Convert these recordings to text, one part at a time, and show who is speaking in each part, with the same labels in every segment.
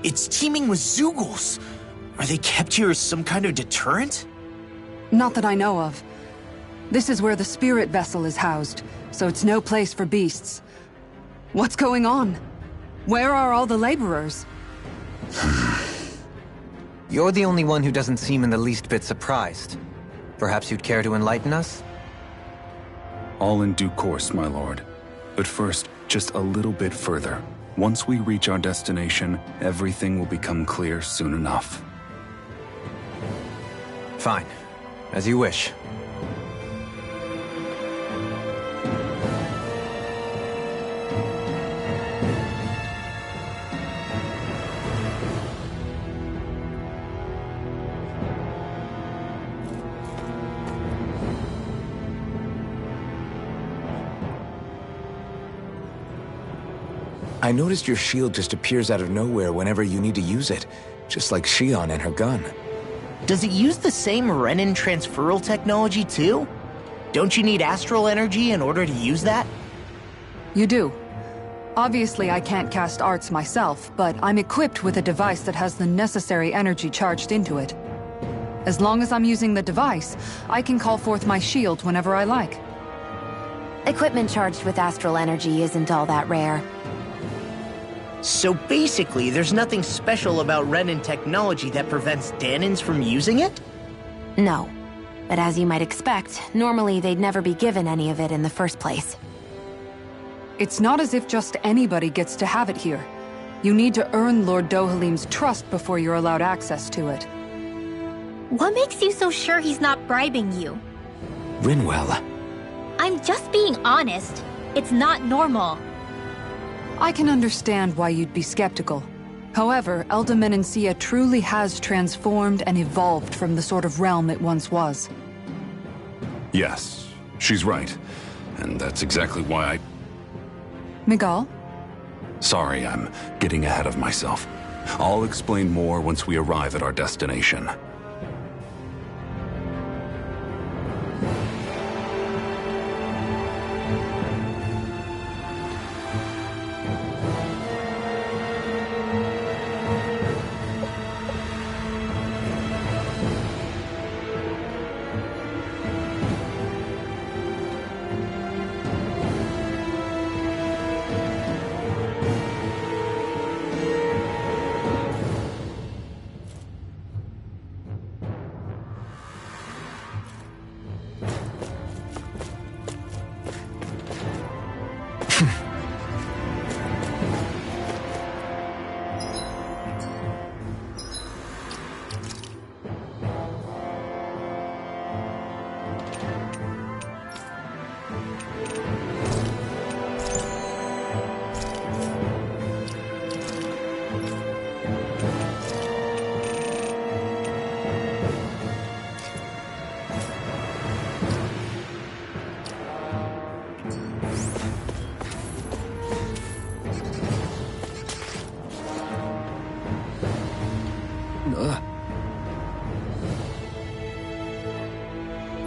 Speaker 1: It's teeming with Zeugles. Are they kept here as some kind of deterrent?
Speaker 2: Not that I know of. This is where the spirit vessel is housed, so it's no place for beasts. What's going on? Where are all the laborers?
Speaker 3: You're the only one who doesn't seem in the least bit surprised. Perhaps you'd care to enlighten us?
Speaker 4: All in due course, my lord. But first, just a little bit further. Once we reach our destination, everything will become clear soon enough.
Speaker 3: Fine. As you wish.
Speaker 5: I noticed your shield just appears out of nowhere whenever you need to use it, just like Shion and her gun.
Speaker 1: Does it use the same Renin transferal technology too? Don't you need astral energy in order to use that?
Speaker 2: You do. Obviously, I can't cast arts myself, but I'm equipped with a device that has the necessary energy charged into it. As long as I'm using the device, I can call forth my shield whenever I like.
Speaker 6: Equipment charged with astral energy isn't all that rare.
Speaker 1: So basically, there's nothing special about Renin technology that prevents Danins from using it?
Speaker 6: No. But as you might expect, normally they'd never be given any of it in the first place.
Speaker 2: It's not as if just anybody gets to have it here. You need to earn Lord Dohalim's trust before you're allowed access to it.
Speaker 7: What makes you so sure he's not bribing you?
Speaker 5: Rinwell.
Speaker 7: I'm just being honest. It's not normal.
Speaker 2: I can understand why you'd be skeptical. However, Elda Menancia truly has transformed and evolved from the sort of realm it once was.
Speaker 4: Yes, she's right. And that's exactly why I...
Speaker 2: Miguel?
Speaker 4: Sorry, I'm getting ahead of myself. I'll explain more once we arrive at our destination.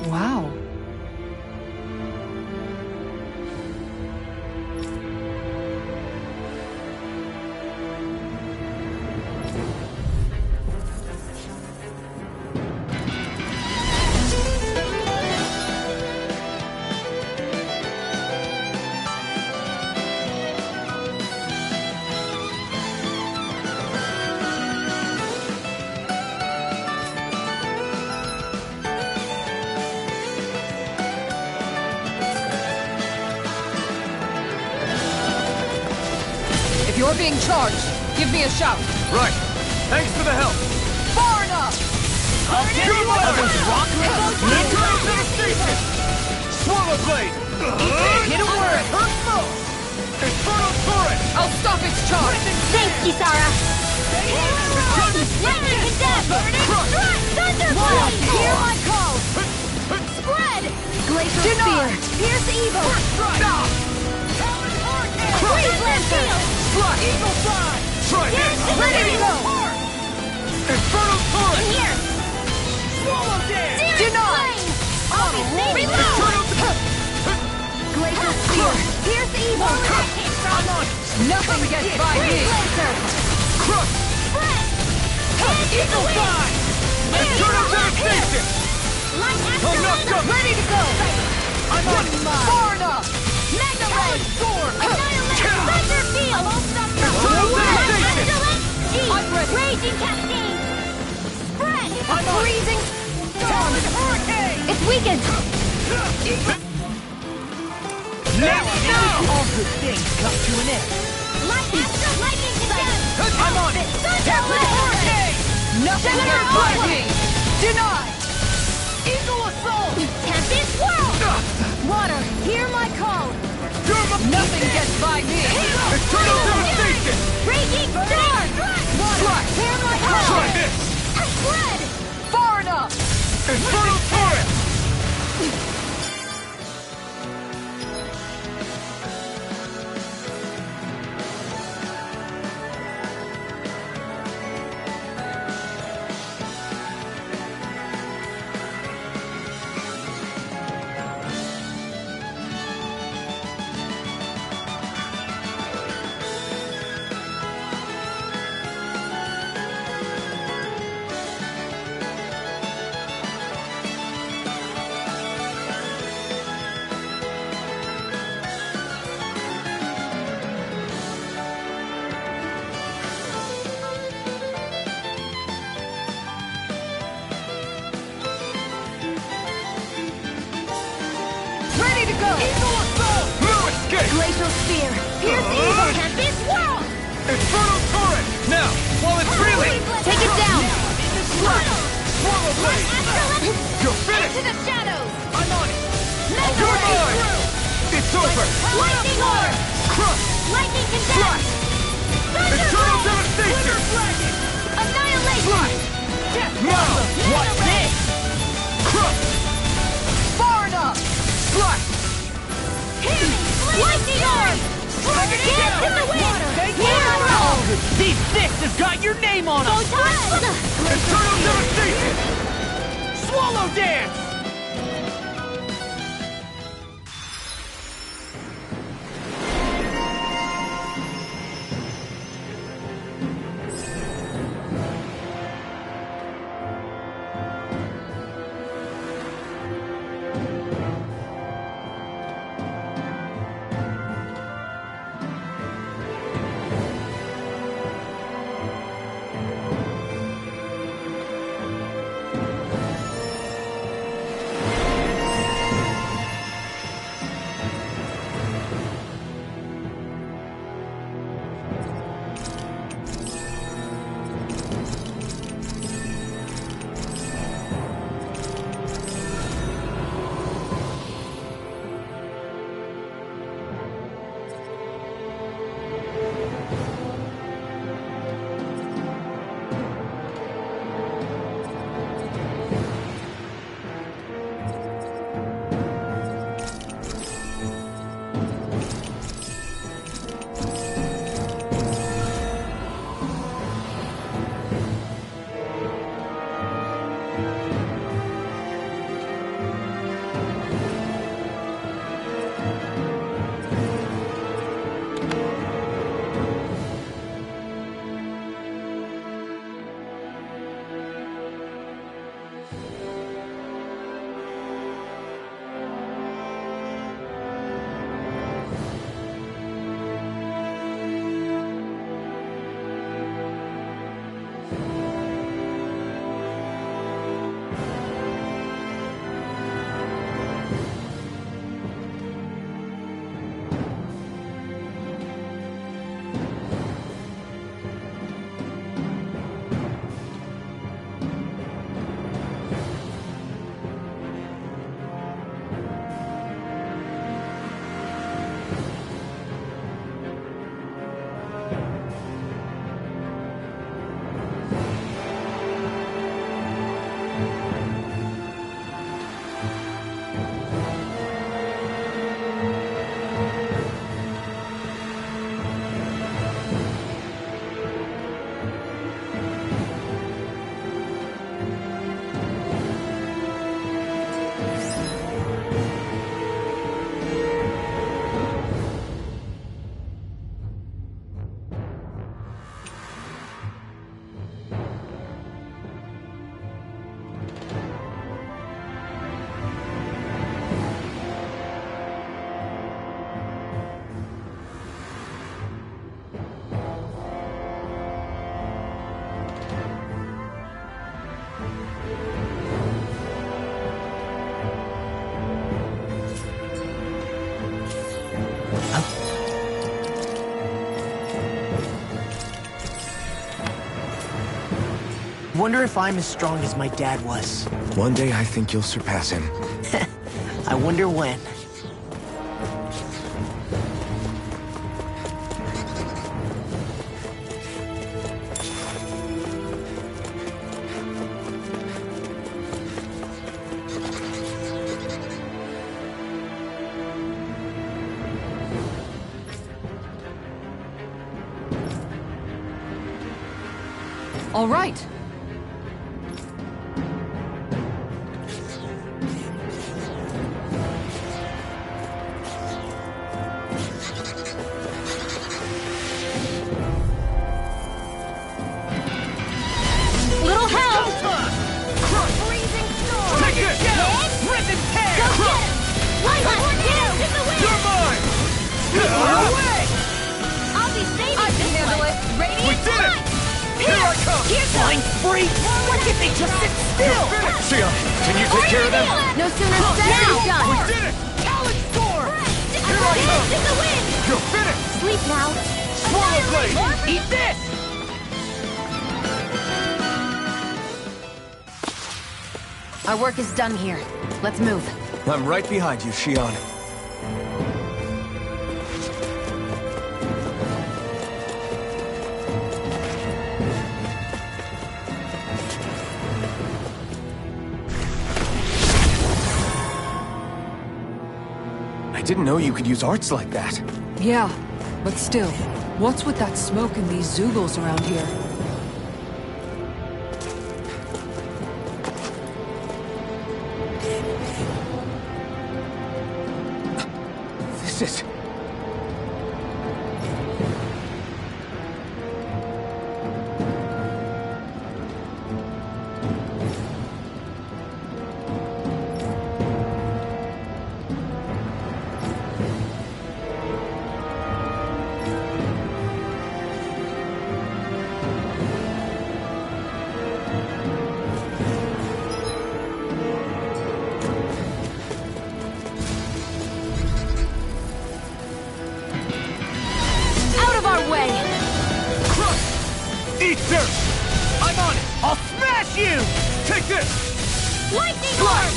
Speaker 2: Wow.
Speaker 8: If you're being charged, give me a shout.
Speaker 9: Right. Thanks for the help.
Speaker 8: Far enough!
Speaker 9: I'll get you over! Return to the station! Swallow blade!
Speaker 8: Hit him where it hurts most!
Speaker 9: Infernal turret!
Speaker 8: I'll stop its charge!
Speaker 7: Thanks, Kisara! Lightning condemn! Thunderblade!
Speaker 8: Hear my call!
Speaker 7: Spread!
Speaker 8: Glacial
Speaker 7: Deny!
Speaker 8: Spear!
Speaker 7: Pierce evil!
Speaker 8: Stop!
Speaker 7: Wasteland field!
Speaker 8: Strike! Eagle Fly!
Speaker 9: Try
Speaker 7: Here's
Speaker 9: this!
Speaker 7: the
Speaker 8: Ready to go!
Speaker 9: Infernal turret!
Speaker 7: Here!
Speaker 9: Swallow dance!
Speaker 8: Deny!
Speaker 7: I'll be safe! Reload!
Speaker 8: Glacial Spear!
Speaker 7: Pierce evil!
Speaker 8: Nothing gets by me!
Speaker 9: Crush!
Speaker 8: Eagle Fly! Eternal Devastation!
Speaker 7: Light
Speaker 8: Oh no,
Speaker 7: Astral
Speaker 8: go! Ready to go! I'm on it! Far enough!
Speaker 7: Mega Ray!
Speaker 8: Storm!
Speaker 7: Annihilate! Thunder Field!
Speaker 8: Eternal Devastation!
Speaker 7: I'm ready! Raging Cascade! Spread!
Speaker 8: I'm on it!
Speaker 7: Freezing!
Speaker 8: Talon Hurricane!
Speaker 7: It's weakened!
Speaker 8: Now!
Speaker 1: All good things come to an end.
Speaker 7: Lightning Condensed!
Speaker 8: I'm on it!
Speaker 7: Thunder
Speaker 8: Hurricane!
Speaker 7: Nothing
Speaker 8: Thunder
Speaker 7: can
Speaker 8: Fly!
Speaker 7: me!
Speaker 8: Denied! Eagle Assault!
Speaker 7: Tempest Whirl! Water, hear my call!
Speaker 8: Nothing gets by me! Eternal Devastation!
Speaker 7: Raging Storm! Water, hear my call!
Speaker 8: Try this!
Speaker 7: Spread!
Speaker 8: Far enough! Infernal Torrent!
Speaker 7: Ready to go!
Speaker 8: Eagle Assault! No escape!
Speaker 7: Glacial Spear! Pierce the evil! Tempest Whirl!
Speaker 8: Infernal Torrent! Now, while it's reeling!
Speaker 7: Take it down!
Speaker 8: Swallow Blade! You're
Speaker 7: Into
Speaker 8: finished!
Speaker 7: the shadows!
Speaker 8: I'm on it!
Speaker 7: Mega
Speaker 8: You're
Speaker 7: Ray!
Speaker 8: mine! It's over!
Speaker 7: Lightning Orb!
Speaker 8: Crush!
Speaker 7: Lightning
Speaker 8: Flash!
Speaker 7: Condensed! Thunder
Speaker 8: Eternal
Speaker 7: Blade!
Speaker 8: Devastation!
Speaker 7: Annihilation!
Speaker 8: Now! What's this? Crush!
Speaker 7: Far enough!
Speaker 8: Slash!
Speaker 7: Lightning Orb! Dance in the wind!
Speaker 1: These fists have got your name on them!
Speaker 8: Eternal Devastation! Swallow Dance!
Speaker 1: Wonder if I'm as strong as my dad was.
Speaker 5: One day I think you'll surpass him.
Speaker 1: I wonder when.
Speaker 2: All right.
Speaker 7: Little help!
Speaker 9: Freezing storm! Take it! Rip and tear!
Speaker 7: Go get him! Light us! Dance in the wind!
Speaker 9: You're mine! Away!
Speaker 7: I'll be saving
Speaker 2: I can
Speaker 7: this
Speaker 2: handle
Speaker 7: one!
Speaker 2: it.
Speaker 9: We
Speaker 7: Radiant
Speaker 9: did it!
Speaker 7: light!
Speaker 9: Here I come!
Speaker 7: Here's
Speaker 1: Flying free! Why can't they just sit still?
Speaker 5: Shion, can you take care of them?
Speaker 6: No sooner said than
Speaker 9: We
Speaker 6: done.
Speaker 9: did it! Talent storm!
Speaker 7: Here I come! In the wind!
Speaker 9: You're finished!
Speaker 6: Sleep now.
Speaker 9: Swallow blade!
Speaker 1: Eat this!
Speaker 6: Our work is done here. Let's move.
Speaker 5: I'm right behind you, Shion. I didn't know you could use arts like that.
Speaker 2: Yeah, but still, what's with that smoke and these Zoogles around here?
Speaker 5: This is...
Speaker 6: Out of our way!
Speaker 9: Eat dirt! I'm on it! I'll smash you! Take this!
Speaker 7: Lightning orb!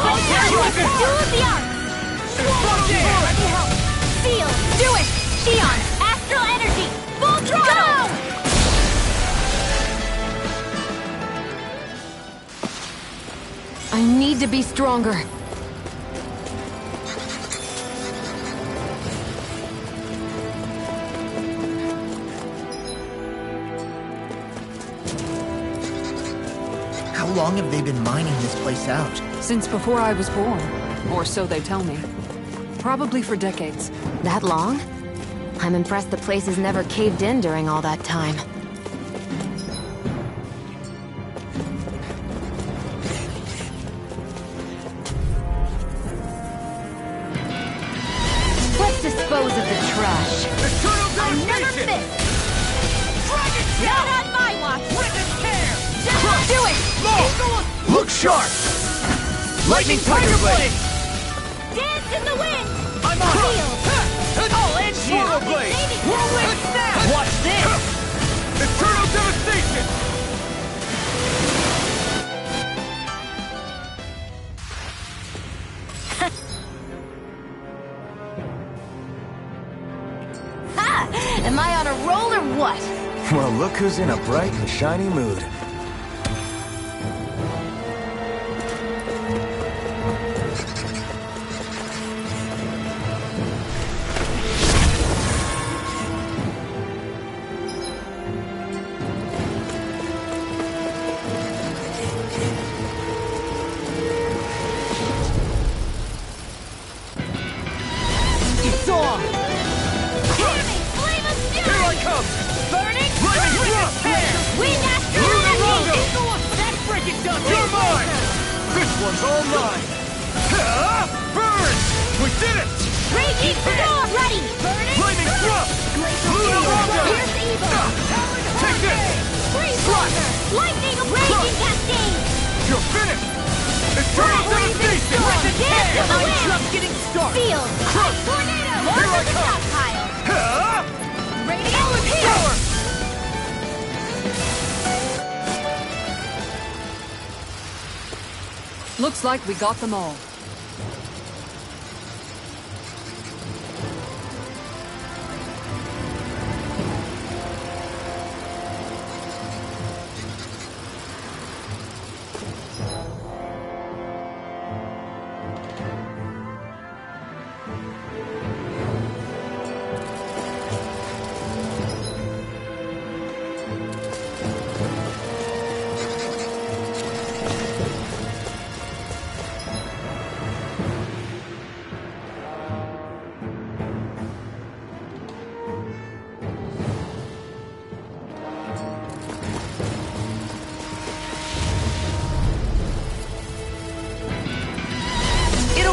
Speaker 9: I'll tear you up!
Speaker 7: Duel of the arts!
Speaker 9: Swallow jam!
Speaker 7: Let me help! Seal! Do it! Shion! Astral energy! Full throttle!
Speaker 6: I need to be stronger.
Speaker 1: How long have they been mining this place out?
Speaker 2: Since before I was born. Or so they tell me. Probably for decades.
Speaker 6: That long? I'm impressed the place has never caved in during all that time. Let's dispose of the trash.
Speaker 9: Eternal
Speaker 7: I never
Speaker 9: devastation!
Speaker 7: miss!
Speaker 9: Dragon
Speaker 7: Not
Speaker 9: tail!
Speaker 7: on my watch!
Speaker 9: Rip and tear!
Speaker 6: Do it!
Speaker 9: Low!
Speaker 5: Look sharp!
Speaker 9: Lightning tiger blade!
Speaker 7: Dance in the wind!
Speaker 9: I'm on!
Speaker 7: Shield!
Speaker 9: I'll end you! Swallow blade! Whirlwind snap! Watch this! Eternal devastation!
Speaker 6: Ha! Am I on a roll or what?
Speaker 5: Well, look who's in a bright and shiny mood.
Speaker 9: It's on!
Speaker 7: Jamming! Flame of
Speaker 9: Here
Speaker 7: fury!
Speaker 9: I come!
Speaker 7: Burning!
Speaker 9: Lightning thrust!
Speaker 7: Wind astral energy!
Speaker 9: That's freaking done! You're mine! This one's all mine! Burn! We did it!
Speaker 7: Raging storm! Ready! Burning!
Speaker 9: Flaming thrust! Luna Rondo!
Speaker 7: Here's evil!
Speaker 9: Take this!
Speaker 7: Freeze water! Lightning raging cascade!
Speaker 9: You're finished! Eternal devastation!
Speaker 7: Dance in the
Speaker 9: I'm
Speaker 7: wind!
Speaker 9: just getting started!
Speaker 7: Field! Ice tornado!
Speaker 9: Here
Speaker 7: More
Speaker 9: I
Speaker 7: to the
Speaker 9: come!
Speaker 7: stockpile!
Speaker 9: Huh?
Speaker 7: Radiant heal!
Speaker 2: Looks like we got them all.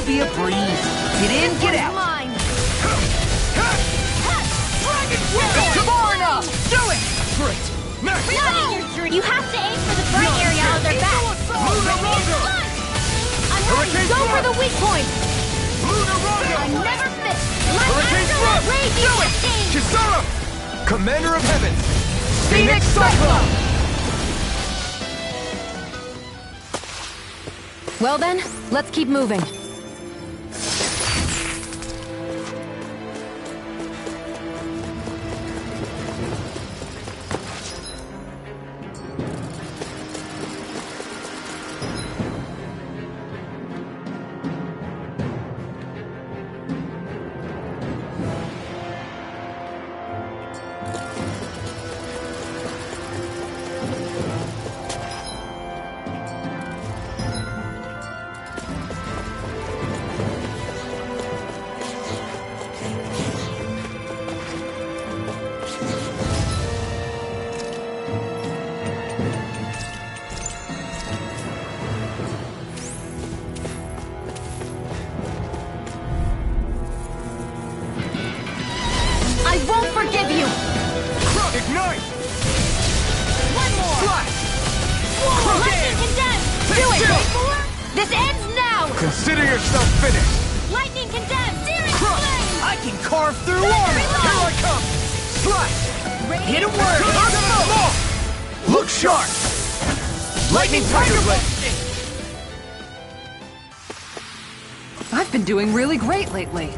Speaker 1: Be a breeze. Get in, get out.
Speaker 7: Mine.
Speaker 9: Tabarna!
Speaker 7: Do it!
Speaker 9: Great! Next!
Speaker 7: No! You have to aim for the bright area on their back. I'm ready. Go for the weak point. I never miss. Let Radiant exchange.
Speaker 9: Kisara! Commander of Heaven!
Speaker 8: Phoenix Cyclone!
Speaker 6: Well then, let's keep moving.
Speaker 9: Ignite!
Speaker 7: One more!
Speaker 9: Slash!
Speaker 7: Lightning condemned! Do it!
Speaker 9: Chill.
Speaker 7: This ends now!
Speaker 9: Consider yourself finished!
Speaker 7: Lightning condemned! Searing
Speaker 9: Crush.
Speaker 7: flame!
Speaker 1: I can carve through armor.
Speaker 9: Here I come! Slash!
Speaker 1: Hit a word.
Speaker 9: Look sharp! Lightning Tiger Blade!
Speaker 2: I've been doing really great lately.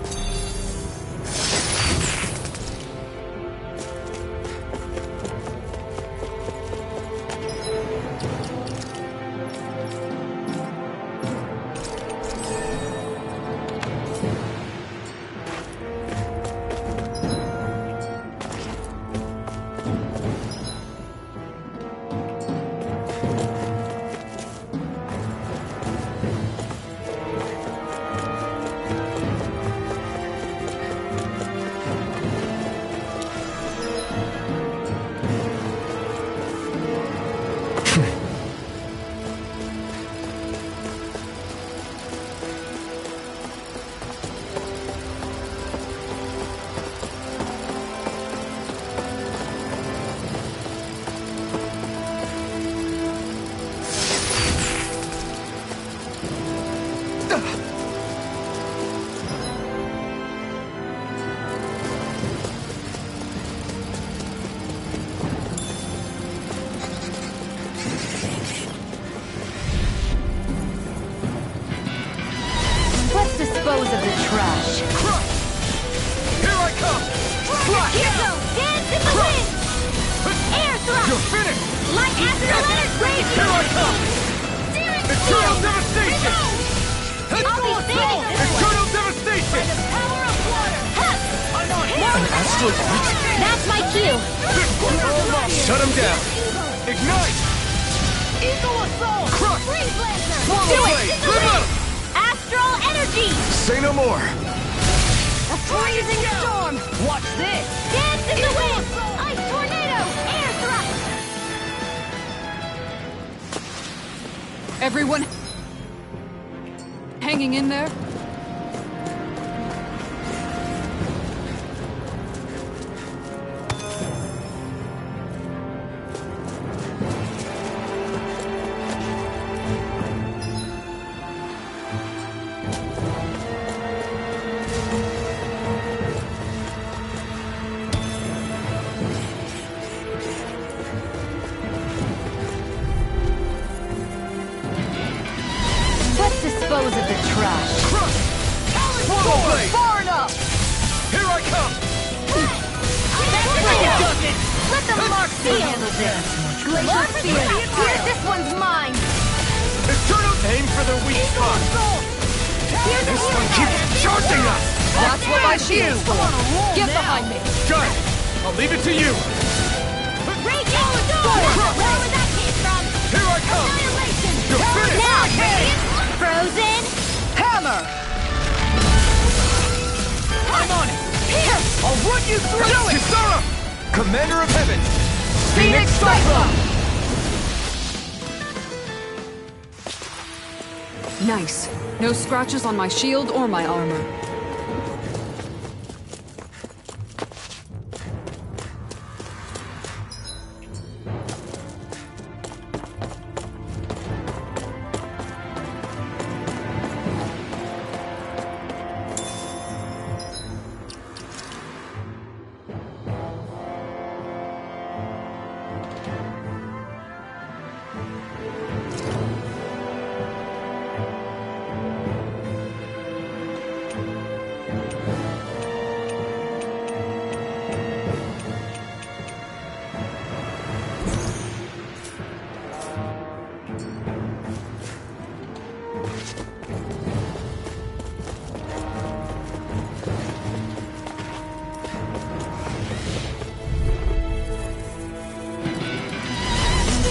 Speaker 6: Let's dispose of the trash.
Speaker 9: Here I come! Slash!
Speaker 7: Here goes! Dance in the wind! Air thrust!
Speaker 9: You're finished!
Speaker 7: Light astral energy!
Speaker 9: Here I come!
Speaker 7: Searing
Speaker 9: Eternal
Speaker 7: flame!
Speaker 9: devastation!
Speaker 7: I'll be saving this one!
Speaker 9: Eternal devastation!
Speaker 7: The power of water!
Speaker 1: An astral art?
Speaker 7: That's my cue!
Speaker 9: Shut him down! Ignite!
Speaker 7: Eagle assault!
Speaker 9: Crush!
Speaker 7: Freeze lancer!
Speaker 9: Swallow
Speaker 7: Do it!
Speaker 9: blade! Live up!
Speaker 7: Astral energy!
Speaker 9: Say no more!
Speaker 7: A freezing storm!
Speaker 8: Watch this!
Speaker 7: Dance in the wind! Ice tornado! Air thrust!
Speaker 2: Everyone hanging in there?
Speaker 8: crash.
Speaker 9: Crush! Swallow blade!
Speaker 8: Far enough!
Speaker 9: Here I come!
Speaker 7: Let the mark feel! Glacial Spear! Here, this one's mine!
Speaker 9: Eternal aim for the weak spot! This one keeps charging us!
Speaker 8: That's what my shield's for! Get behind me!
Speaker 9: Got it! I'll leave it to you!
Speaker 7: Raging Storm! Where was that came from?
Speaker 9: Here I come!
Speaker 7: Annihilation!
Speaker 9: You're finished!
Speaker 7: Now, Radiant! Frozen!
Speaker 8: Hammer!
Speaker 9: I'm on it!
Speaker 7: Here!
Speaker 9: I'll run you through! Do it! Kisara! Commander of Heaven!
Speaker 8: Phoenix Cyclone!
Speaker 2: Nice. No scratches on my shield or my armor.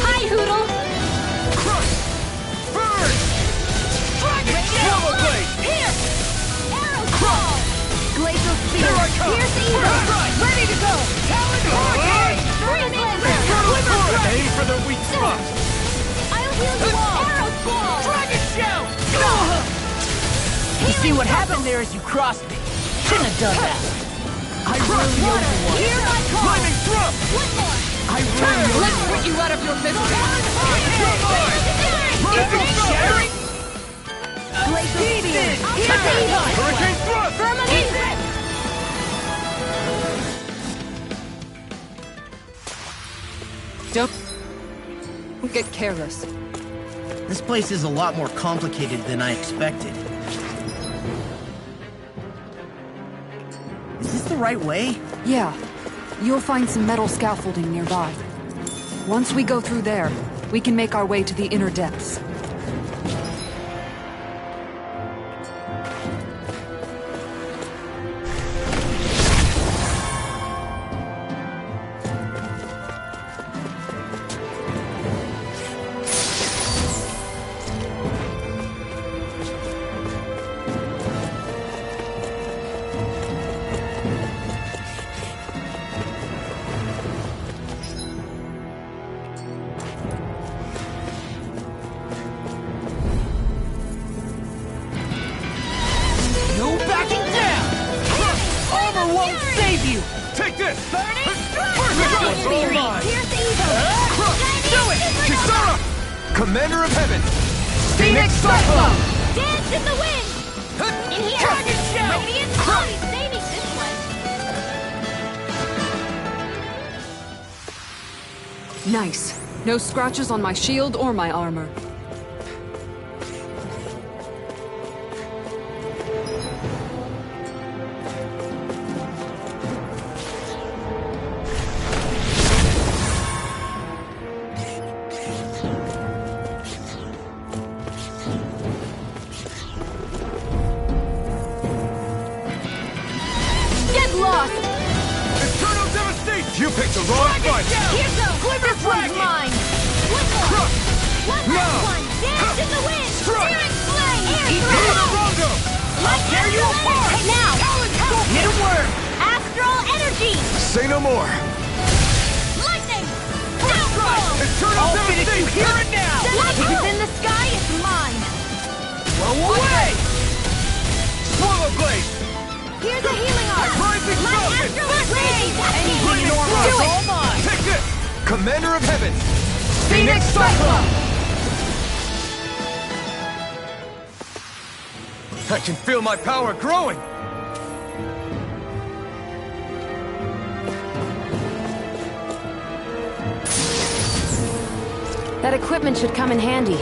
Speaker 7: Hi, Hoodle!
Speaker 9: Crush! Burn!
Speaker 7: Dragon
Speaker 9: Swallow blade!
Speaker 7: Here! Arrow Claw! Glacial Spear!
Speaker 9: Here I come!
Speaker 7: Here's the evil!
Speaker 9: First strike!
Speaker 8: Ready to go!
Speaker 9: Talon Hurricane!
Speaker 7: Freeze Laser!
Speaker 9: Eternal
Speaker 7: Quiver
Speaker 9: sword!
Speaker 7: Thrust!
Speaker 9: Aim for the weak spot!
Speaker 7: I'll heal you all! Arrow Claw!
Speaker 9: Dragon Shout!
Speaker 1: You see what happened there as you crossed me. Shouldn't have done that. I really owe you one.
Speaker 7: Hear my call!
Speaker 9: Flaming Drum!
Speaker 7: One more!
Speaker 1: I really owe
Speaker 8: Let's
Speaker 1: you
Speaker 8: put you out of your misery!
Speaker 9: Rising Cherry!
Speaker 7: Glacial Spear! Here's
Speaker 9: Check
Speaker 7: the
Speaker 9: it!
Speaker 7: evil!
Speaker 9: Hurricane Thrust!
Speaker 7: Firmament!
Speaker 2: Don't get careless.
Speaker 1: This place is a lot more complicated than I expected. Is this the right way?
Speaker 2: Yeah. You'll find some metal scaffolding nearby. Once we go through there, we can make our way to the inner depths.
Speaker 1: No backing down! Armor won't save you!
Speaker 9: Take this!
Speaker 7: First
Speaker 9: This one's all mine!
Speaker 7: Here's the evil!
Speaker 9: Do it! Kisara! Commander of Heaven!
Speaker 8: Phoenix Cyclone!
Speaker 7: Dance in the wind! In here!
Speaker 9: Dragon Shout!
Speaker 7: Radiant Body! Saving this one!
Speaker 2: Nice. No scratches on my shield or my armor.
Speaker 7: Get lost!
Speaker 9: Eternal Devastation! You picked the wrong fight!
Speaker 7: Here's the Glitter Dragon! Mine! One more!
Speaker 9: Crush!
Speaker 7: One
Speaker 9: No!
Speaker 7: last one! Dance in the wind!
Speaker 9: Strike!
Speaker 7: Spirit Flame! Air
Speaker 9: Rondo!
Speaker 7: I'll tear you apart! Now!
Speaker 1: Hit a word!
Speaker 7: Astral Energy!
Speaker 9: Say no more!
Speaker 7: Lightning! Downfall!
Speaker 9: Eternal
Speaker 1: I'll finish you
Speaker 9: Devastation!
Speaker 1: here and now!
Speaker 7: If it's in the sky, it's mine!
Speaker 1: Blow away!
Speaker 9: Swallow Blade!
Speaker 7: Here's a healing arm!
Speaker 9: Rising
Speaker 7: Let
Speaker 9: Falcon!
Speaker 7: Astral Rays!
Speaker 9: Flaming Thrust!
Speaker 7: Do it!
Speaker 1: All mine!
Speaker 9: Take this! Commander of Heaven!
Speaker 8: Phoenix Cyclone!
Speaker 9: I can feel my power growing!
Speaker 6: That equipment should come in handy.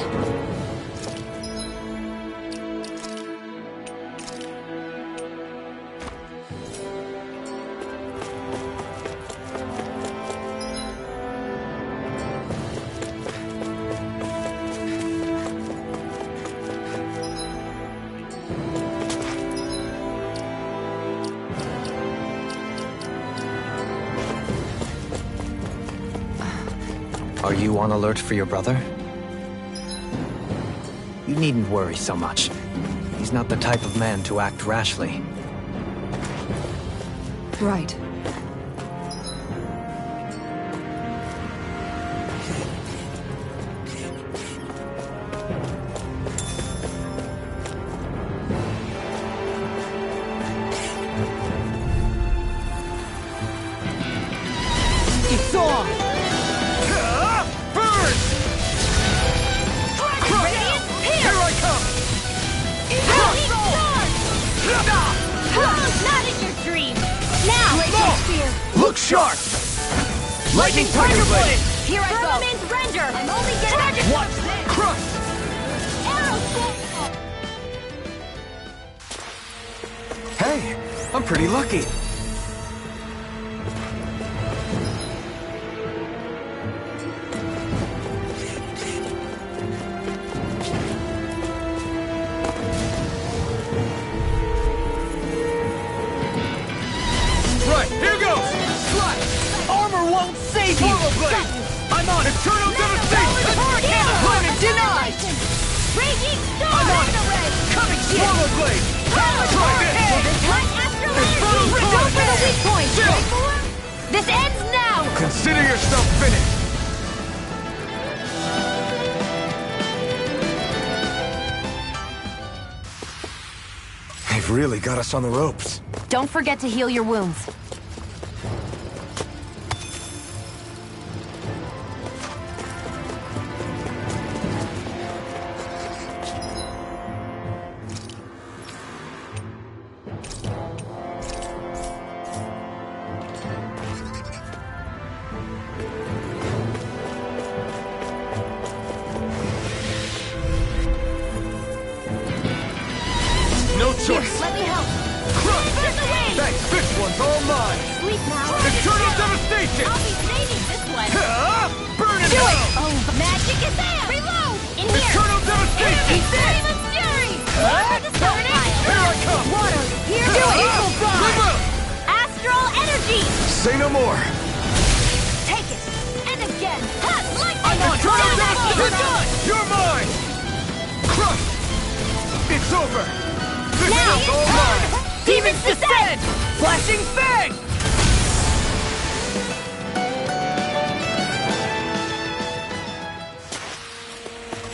Speaker 3: Are you on alert for your brother? You needn't worry so much. He's not the type of man to act rashly.
Speaker 2: Right.
Speaker 8: It's on!
Speaker 9: Burn! Here I come!
Speaker 7: Not in your dream! Now!
Speaker 9: Look sharp! Lightning Tiger Blade!
Speaker 7: Here I go! Firmament Render! I'm only getting...
Speaker 9: Watch this! Crush!
Speaker 5: Hey, I'm pretty lucky.
Speaker 9: Right, here goes! Slide!
Speaker 8: Armor won't save you!
Speaker 9: Turbo Blade! I'm on Eternal Devastation!
Speaker 8: Limit denied!
Speaker 7: Raging Storm!
Speaker 9: I'm on it!
Speaker 8: Coming here!
Speaker 9: Turbo Blade! Try this! Infernal
Speaker 7: Go for the
Speaker 9: Punch!
Speaker 7: weak point!
Speaker 9: Still!
Speaker 7: This ends now!
Speaker 9: Consider yourself finished!
Speaker 5: They've really got us on the ropes.
Speaker 6: Don't forget to heal your wounds.
Speaker 9: No choice!
Speaker 7: Let me help!
Speaker 9: Crush!
Speaker 7: Get the way!
Speaker 9: Thanks, this one's all mine!
Speaker 7: Sleep now!
Speaker 9: Eternal Devastation!
Speaker 7: I'll be saving this one!
Speaker 9: Burn it
Speaker 7: Do it!
Speaker 9: out!
Speaker 7: Oh, magic is there! Reload! In here!
Speaker 9: Eternal Devastation!
Speaker 7: He's dead! Flame of Fury! Over the stockpile!
Speaker 9: Here I come!
Speaker 7: Water! Here! Do it! Equal
Speaker 9: Flip out!
Speaker 7: Astral energy!
Speaker 5: Say no more.
Speaker 7: Take it! And again! Ha! Lightning!
Speaker 9: I'm on Eternal
Speaker 7: Down!
Speaker 9: Devastation! You're mine! Crush! It's over! This
Speaker 7: Now!
Speaker 9: one's all mine!
Speaker 8: Demons descend! Flashing Fang!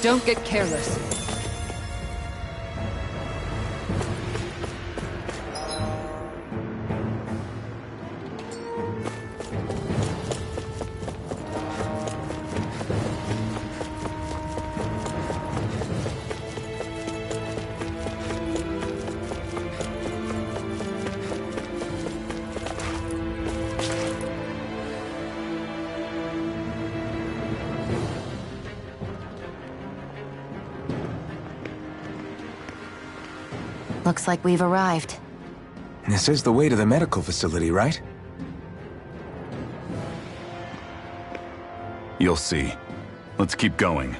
Speaker 2: Don't get careless.
Speaker 6: Looks like we've arrived.
Speaker 5: This is the way to the medical facility, right?
Speaker 4: You'll see. Let's keep going.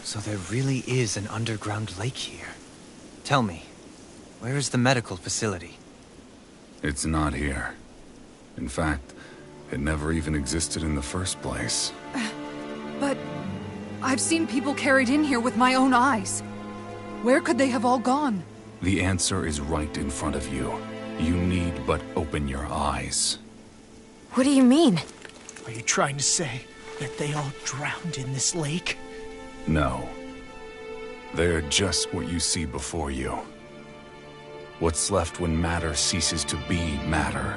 Speaker 3: So there really is an underground lake here. Tell me, where is the medical facility?
Speaker 4: It's not here. In fact, it never even existed in the first place.
Speaker 2: But I've seen people carried in here with my own eyes. Where could they have all gone?
Speaker 4: The answer is right in front of you. You need but open your eyes.
Speaker 6: What do you mean?
Speaker 1: Are you trying to say that they all drowned in this lake?
Speaker 4: No. They're just what you see before you. What's left when matter ceases to be matter.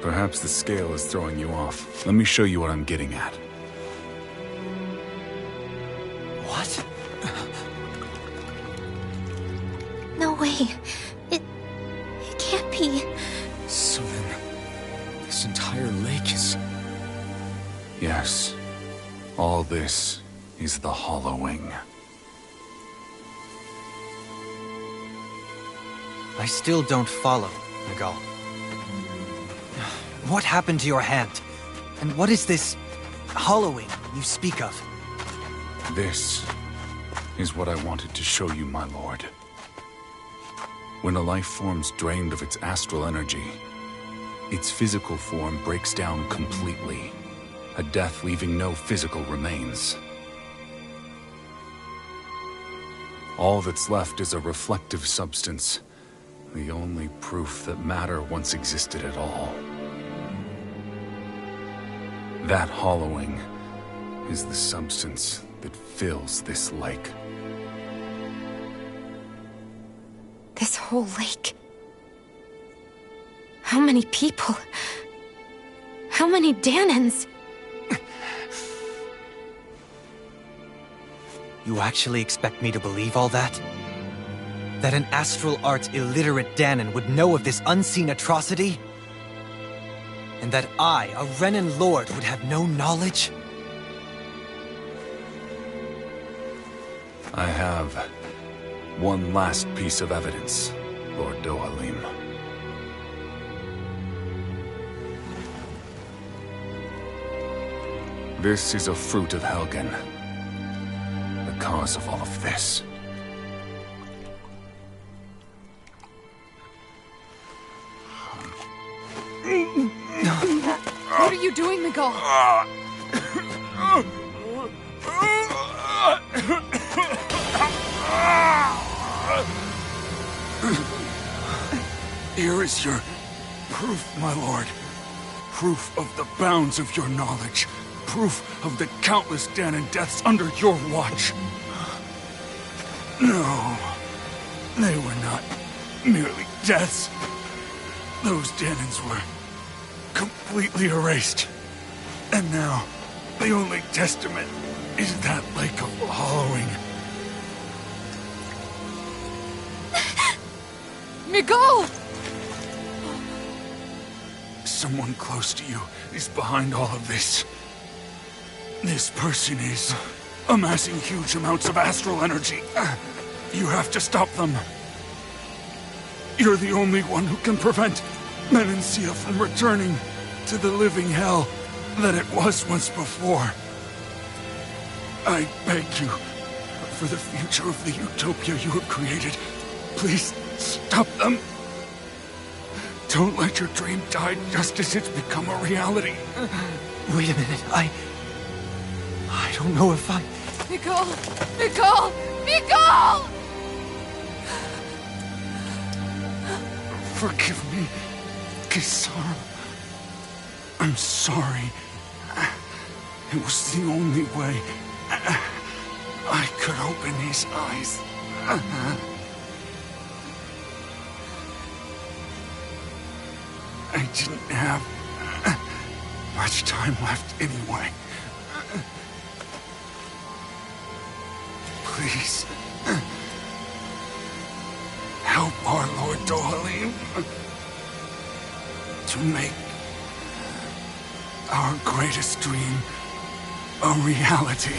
Speaker 4: Perhaps the scale is throwing you off. Let me show you what I'm getting at.
Speaker 3: What?
Speaker 7: No way. It can't be.
Speaker 5: So then, this entire lake is...
Speaker 4: Yes. All this is the hollowing.
Speaker 3: I still don't follow, Miguel. What happened to your hand? And what is this hollowing you speak of?
Speaker 4: This is what I wanted to show you, my lord. When a life form's drained of its astral energy, its physical form breaks down completely. A death leaving no physical remains. All that's left is a reflective substance, the only proof that matter once existed at all. That hollowing is the substance that fills this lake.
Speaker 6: This whole lake. How many people? How many Danans?
Speaker 3: You actually expect me to believe all that? That an astral arts illiterate Danan would know of this unseen atrocity? And that I, a Renan lord, would have no knowledge?
Speaker 4: I have one last piece of evidence, Lord Dohalim. This is a fruit of Helgen. The cause of all of this.
Speaker 2: What are you doing, Miguel?
Speaker 4: Here is your proof, my lord. Proof of the bounds of your knowledge. Proof of the countless Danan deaths under your watch. No, they were not merely deaths. Those Danans were completely erased. And now, the only testament is that lake of hollowing.
Speaker 2: Miguel!
Speaker 4: Someone close to you is behind all of this. This person is amassing huge amounts of astral energy. You have to stop them. You're the only one who can prevent Menancia from returning to the living hell that it was once before. I beg you, for the future of the utopia you have created, please stop them. Don't let your dream die just as it's become a reality.
Speaker 3: Wait a minute, I don't know if I...
Speaker 2: Miguel! Miguel! Miguel!
Speaker 4: Forgive me, Kisara. I'm sorry. It was the only way I could open his eyes. I didn't have much time left anyway. Please, help our Lord Dohalim to make our greatest dream a reality.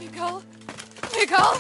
Speaker 2: Miguel? Miguel?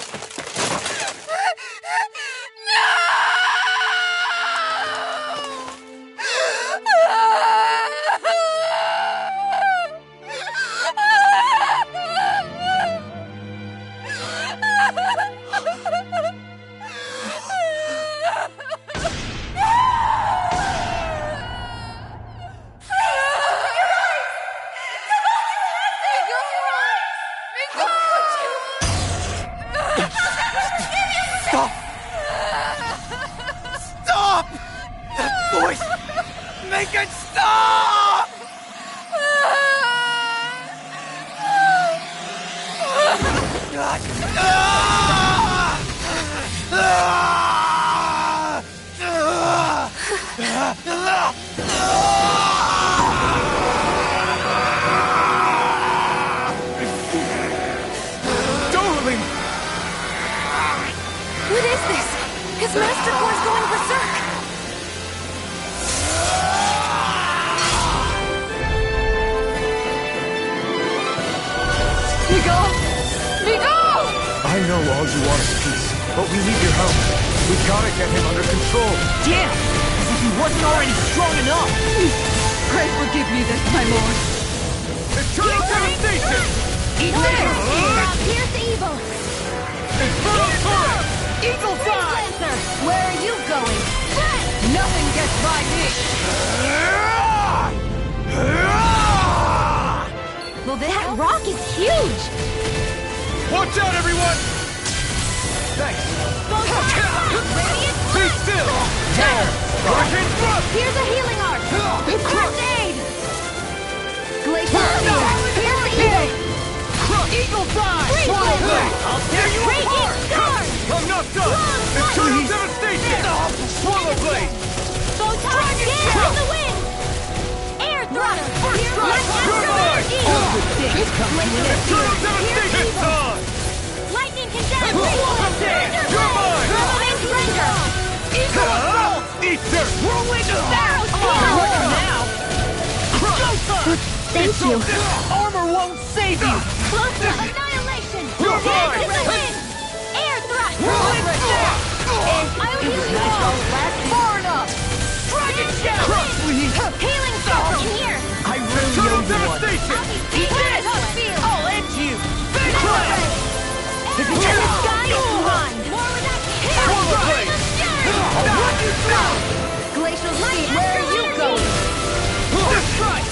Speaker 9: I know all you want is peace, but we need your help. We gotta get him under control.
Speaker 1: Damn! As if he wasn't already strong enough!
Speaker 2: Pray forgive me this, my lord.
Speaker 9: Eternal devastation!
Speaker 7: Here's the evil!
Speaker 9: Infernal turret!
Speaker 7: Eagle's Eye! Where are you going?
Speaker 2: Nothing gets by me.
Speaker 7: Well, that rock is huge!
Speaker 9: Watch out, everyone! Thanks. Be still! Hurricane thrust!
Speaker 7: Here's a healing art! First aid! Glacial Spear! Here's the evil!
Speaker 2: Eagle's Eye!
Speaker 9: Swallow blade!
Speaker 7: I'll tear you apart!
Speaker 9: I'm not done! Eternal devastation! Swallow blade!
Speaker 7: Photon Dance in the wind! Air thrust!
Speaker 9: First strike! You're mine! Eternal devastation! It's on!
Speaker 7: Lightning condense!
Speaker 9: You're mine!
Speaker 7: Eagle assault!
Speaker 9: Eat dirt!
Speaker 7: Whirlwind Arrow now! Thank you.
Speaker 1: Armor won't save you!
Speaker 7: Annihilation!
Speaker 9: You're
Speaker 7: Dance
Speaker 9: mine!
Speaker 7: in the wind! Air thrust! I'll heal you all!
Speaker 1: Far enough!
Speaker 7: Dragon Shadow! Healing circle in here!
Speaker 1: I really
Speaker 9: Eternal
Speaker 1: owe you one.
Speaker 9: devastation!
Speaker 7: Eat this!
Speaker 1: I'll end you!
Speaker 7: If it's in the sky, run! More with that
Speaker 9: Swallow blade!
Speaker 7: I'll run you down! Glacial Speed, where are you going?
Speaker 9: First strike!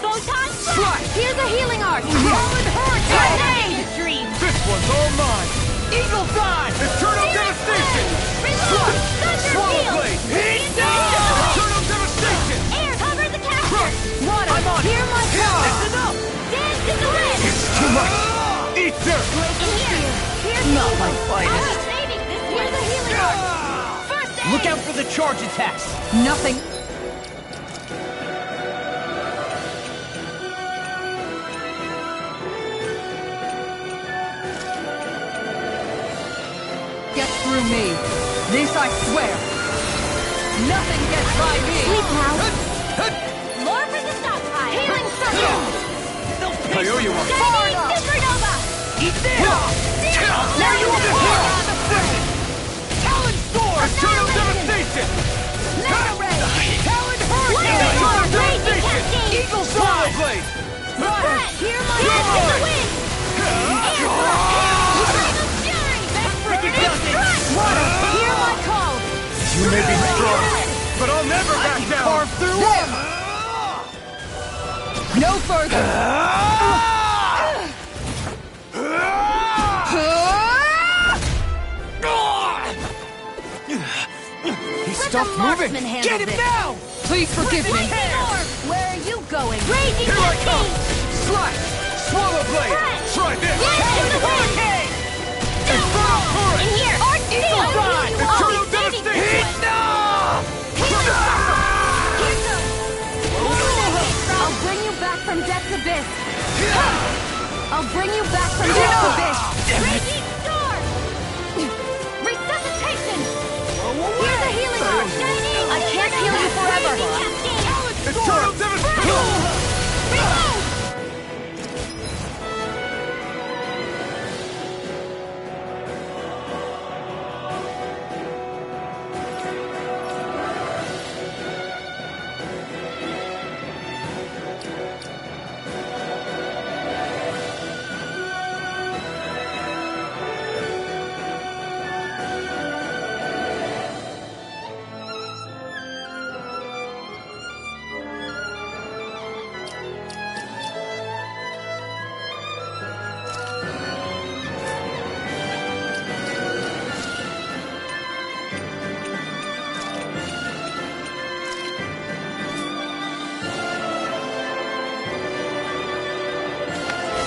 Speaker 7: Photon Slash! Here's a healing art! Rolling Hurricane! Dream!
Speaker 9: This one's all mine!
Speaker 1: Eagle's Eye!
Speaker 9: Eternal devastation!
Speaker 7: Reload! Thunder
Speaker 9: Swallow
Speaker 7: Field!
Speaker 9: blade!
Speaker 7: Eternal
Speaker 9: Eternal devastation!
Speaker 7: Air, cover the capture!
Speaker 1: Water! I'm on!
Speaker 7: Hear my call!
Speaker 1: That's enough!
Speaker 7: Dance in the wind!
Speaker 9: It's too much! Eat dirt!
Speaker 7: In here! Here's
Speaker 1: Not
Speaker 7: the
Speaker 1: my finest.
Speaker 7: saving this way! Here's a healing art! First aid!
Speaker 1: Look out for the charge attacks!
Speaker 2: Nothing. Get through me. This I swear. Nothing gets by me.
Speaker 7: Sleep now! Lord for the stockpile! Healing circle!
Speaker 9: I owe you one.
Speaker 7: Shining Supernova!
Speaker 1: Eat this!
Speaker 7: Now you apart!
Speaker 1: Talon Sword!
Speaker 9: Eternal devastation!
Speaker 7: Mega Ray!
Speaker 1: Talon
Speaker 7: What is
Speaker 1: Hurricane!
Speaker 7: it called? Raging Cascade!
Speaker 1: Eagle
Speaker 9: Swallow
Speaker 1: Eye!
Speaker 9: blade!
Speaker 7: Water! Hear my dance in the wind! Air thrust! Dragon Fury!
Speaker 1: Freaking does it!
Speaker 7: Water! Hear my call!
Speaker 9: You may be strong, but I'll never back down!
Speaker 1: Carve through
Speaker 2: There. No further.
Speaker 1: He
Speaker 7: Let
Speaker 1: stopped
Speaker 7: the
Speaker 1: moving!
Speaker 7: marksman handle
Speaker 1: Get him
Speaker 7: this.
Speaker 1: now!
Speaker 2: Please forgive me.
Speaker 7: Lightning Orb! Where are you going? Raging
Speaker 9: Here I come!
Speaker 7: Cascade!
Speaker 9: Slash! Swallow blade! Try this!
Speaker 7: Dance in the wind!
Speaker 9: Infernal turret!
Speaker 7: In here! Art Steel!
Speaker 9: Ride! Eternal
Speaker 7: saving
Speaker 9: devastation!
Speaker 7: this way! Healing circle! Here goes! I'll bring you back from death's abyss! I'll bring you back from death's abyss! Raging storm! Resuscitation! Here's a healing art! I can't heal you forever!
Speaker 9: Eternal devastation!
Speaker 7: Reload!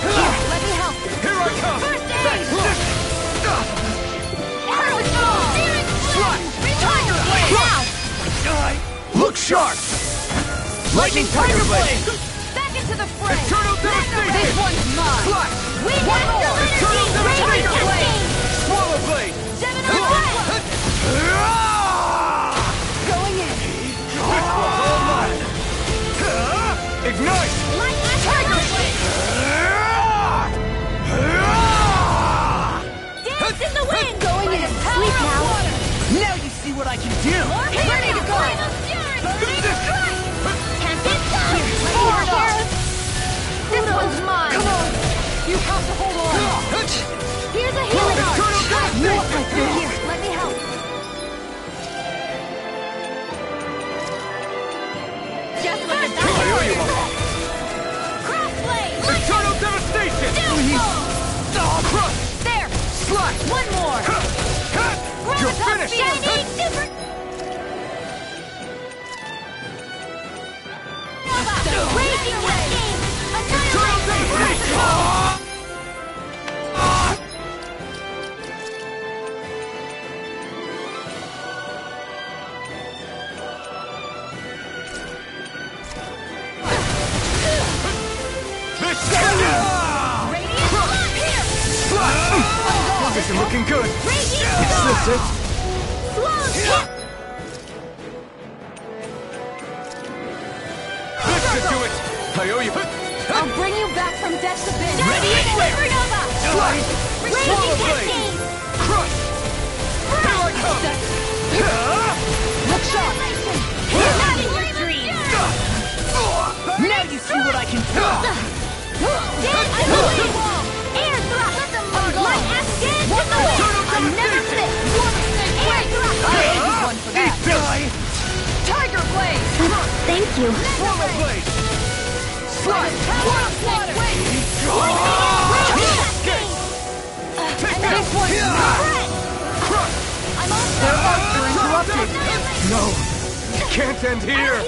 Speaker 7: Let me help!
Speaker 9: Here I come!
Speaker 7: First aid! Arrow ball! Searing flame! Tiger blade! Now!
Speaker 9: Look sharp! Lightning Tiger Blade!
Speaker 7: Back into the fray!
Speaker 9: Eternal devastation!
Speaker 2: This one's mine.
Speaker 9: Slash!
Speaker 7: We got no
Speaker 9: Eternal
Speaker 7: energy! Raging
Speaker 9: devastation!
Speaker 7: Cascade!
Speaker 9: Swallow blade!
Speaker 7: Gemini Blade! Going in!
Speaker 9: This one's all mine! Ignite!
Speaker 7: Lightning Tiger Blade!
Speaker 9: what I can do!
Speaker 8: Ready to go!
Speaker 7: This one's mine!
Speaker 8: Come on! You have to hold on!
Speaker 7: Here's a healing art!
Speaker 8: Here,
Speaker 7: Let me help! Just what the Crossblade!
Speaker 9: Eternal devastation! Crush!
Speaker 7: There!
Speaker 9: Slice!
Speaker 7: One more!
Speaker 9: You're finished!
Speaker 7: Shining super... Raging Cascade!
Speaker 9: Eternal devastation! This isn't looking good. Is this it? This should do it. I owe you.
Speaker 7: I'll bring you back from death's abyss.
Speaker 9: Ready?
Speaker 7: Supernova!
Speaker 9: Slice. Swallow
Speaker 7: Raging
Speaker 9: blade.
Speaker 7: Cascade!
Speaker 9: Crush. Here I come.
Speaker 7: Look sharp! Not in your dreams!
Speaker 9: Now you see what I can do.
Speaker 7: Dance in the wind! Air thrust! Light ass dance in the wind! I never miss! Air thrust!
Speaker 8: I owe you one for that!
Speaker 9: Die.
Speaker 8: Tiger Blade!
Speaker 7: Thank you.
Speaker 9: Swallow blade.
Speaker 8: Slice! Wild Slaughter! This one's mine!
Speaker 9: Crush.
Speaker 7: I'm on
Speaker 8: Their arcs are interrupted!
Speaker 9: No, it can't end here.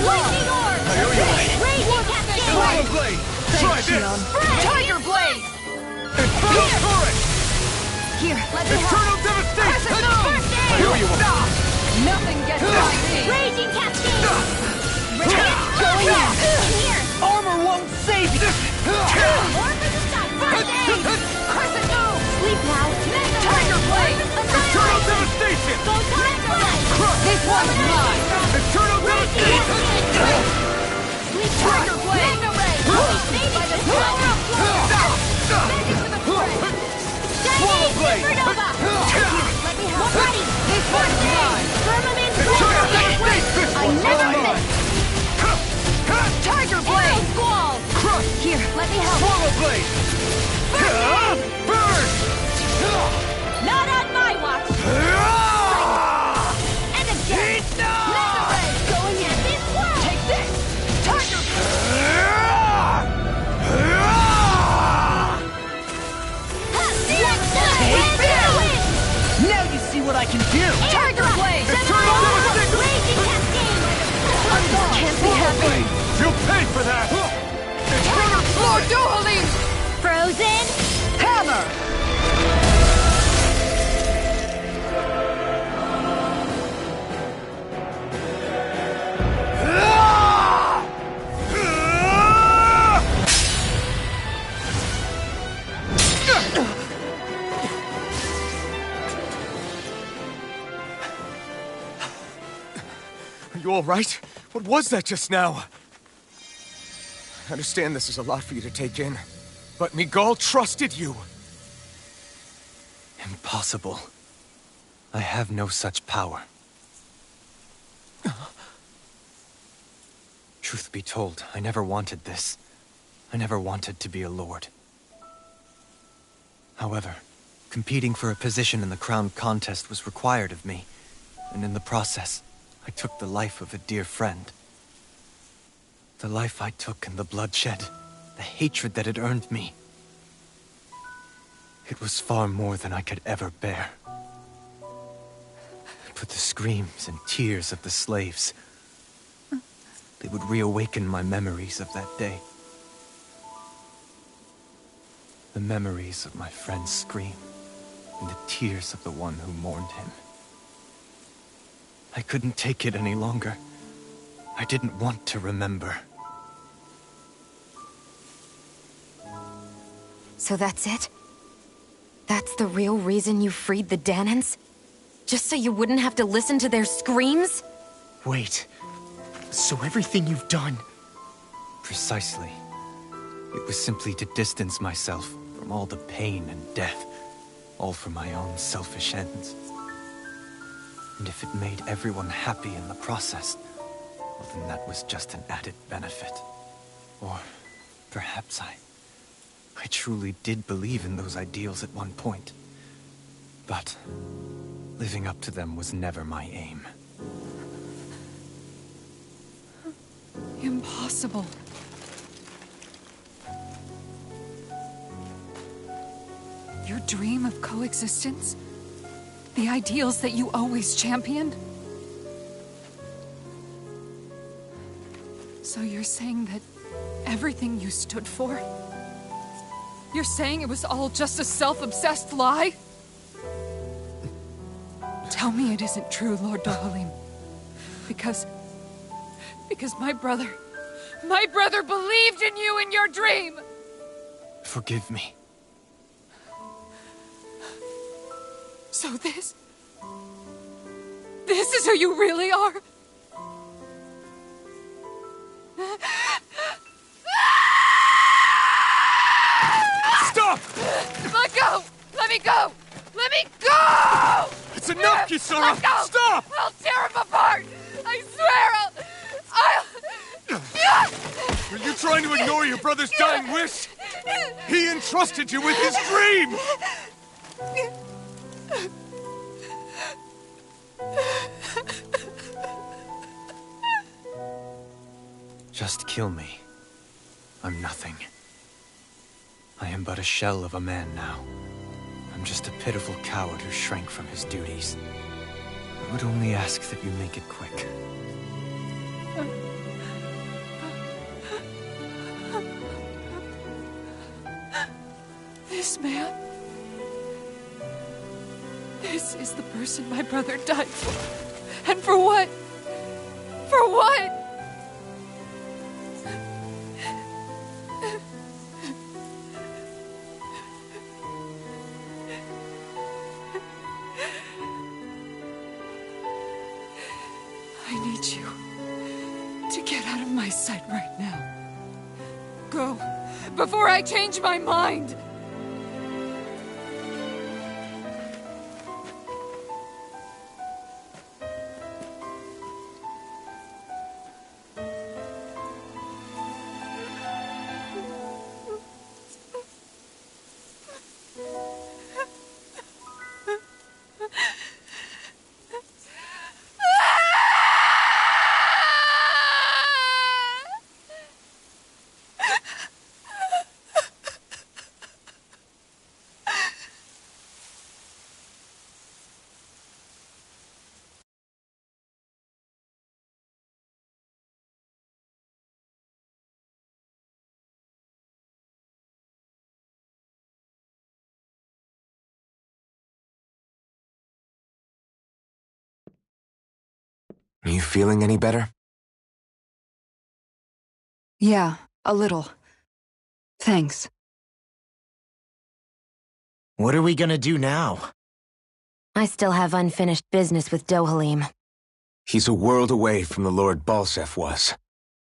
Speaker 7: Lightning orb!
Speaker 9: I owe you one.
Speaker 7: Raging Cascade!
Speaker 9: Swallow blade. Try this.
Speaker 8: Tiger Blade!
Speaker 9: Infernal turret.
Speaker 7: Here, let me help.
Speaker 9: Eternal devastation.
Speaker 7: First
Speaker 9: I
Speaker 7: aid!
Speaker 9: owe you one.
Speaker 8: Nothing gets by me!
Speaker 7: Raging Cascade! Going in! Here!
Speaker 9: Armor won't save you.
Speaker 7: Orb for the sun! First aid!
Speaker 8: Crescent move!
Speaker 7: Sleep now!
Speaker 8: Tiger Blade!
Speaker 9: Eternal devastation.
Speaker 7: Go Tiger Blade!
Speaker 8: This one's mine!
Speaker 9: Eternal devastation.
Speaker 7: Sleep
Speaker 8: Tiger Blade!
Speaker 7: By the power of love!
Speaker 9: Swallow blade.
Speaker 7: Supernova! Let me help! Ready!
Speaker 8: This one's mine!
Speaker 7: Firmament
Speaker 9: Eternal
Speaker 7: blade!
Speaker 9: devastation.
Speaker 7: I never miss!
Speaker 8: Tiger Blade!
Speaker 7: Squall!
Speaker 9: Crush.
Speaker 7: Here, let me help!
Speaker 9: Swallow blade. Burn.
Speaker 7: Not on my watch! And again! Laser ray! Going in! This world!
Speaker 8: Take this! Tiger
Speaker 9: Now you see what I can do.
Speaker 8: Tiger Blade!
Speaker 9: Eternal devastation.
Speaker 7: Raging Cascade!
Speaker 8: Can't be happy!
Speaker 9: You'll pay for that.
Speaker 8: Lord Dohalim!
Speaker 7: Frozen!
Speaker 8: Hammer!
Speaker 9: Are you all right? What was that just now? I understand this is a lot for you to take in, but Miguel trusted you.
Speaker 3: Impossible. I have no such power. Truth be told, I never wanted this. I never wanted to be a lord. However, competing for a position in the crown contest was required of me, and in the process, I took the life of a dear friend. The life I took and the bloodshed, the hatred that it earned me. It was far more than I could ever bear. But the screams and tears of the slaves, they would reawaken my memories of that day. The memories of my friend's scream, and the tears of the one who mourned him. I couldn't take it any longer. I didn't want to remember.
Speaker 6: So that's it? That's the real reason you freed the Danans? Just so you wouldn't have to listen to their screams?
Speaker 1: Wait. So everything you've done...
Speaker 3: Precisely. It was simply to distance myself from all the pain and death, all for my own selfish ends. And if it made everyone happy in the process, well, then that was just an added benefit. Or perhaps I truly did believe in those ideals at one point. But living up to them was never my aim.
Speaker 2: Impossible. Your dream of coexistence? The ideals that you always championed? So you're saying that everything you stood for? You're saying it was all just a self-obsessed lie? Tell me it isn't true, Lord Dohalim. Because my brother believed in you in your dream!
Speaker 3: Forgive me.
Speaker 2: So this is who you really are?
Speaker 9: Stop!
Speaker 2: Let go! Let me go! Let me go!
Speaker 9: It's enough, Kisara!
Speaker 2: Let go!
Speaker 9: Stop!
Speaker 2: I'll tear him apart! I swear
Speaker 9: Are you trying to ignore your brother's dying wish? He entrusted you with his dream!
Speaker 3: Just kill me. I'm nothing. I am but a shell of a man now. I'm just a pitiful coward who shrank from his duties. I would only ask that you make it quick.
Speaker 2: This man... This is the person my brother died for. And for what? For what? I need you to get out of my sight right now. Go, before I change my mind!
Speaker 5: Are you feeling any better?
Speaker 2: Yeah, a little. Thanks.
Speaker 1: What are we gonna do now?
Speaker 6: I still have unfinished business with Dohalim.
Speaker 5: He's a world away from the Lord Balsef was.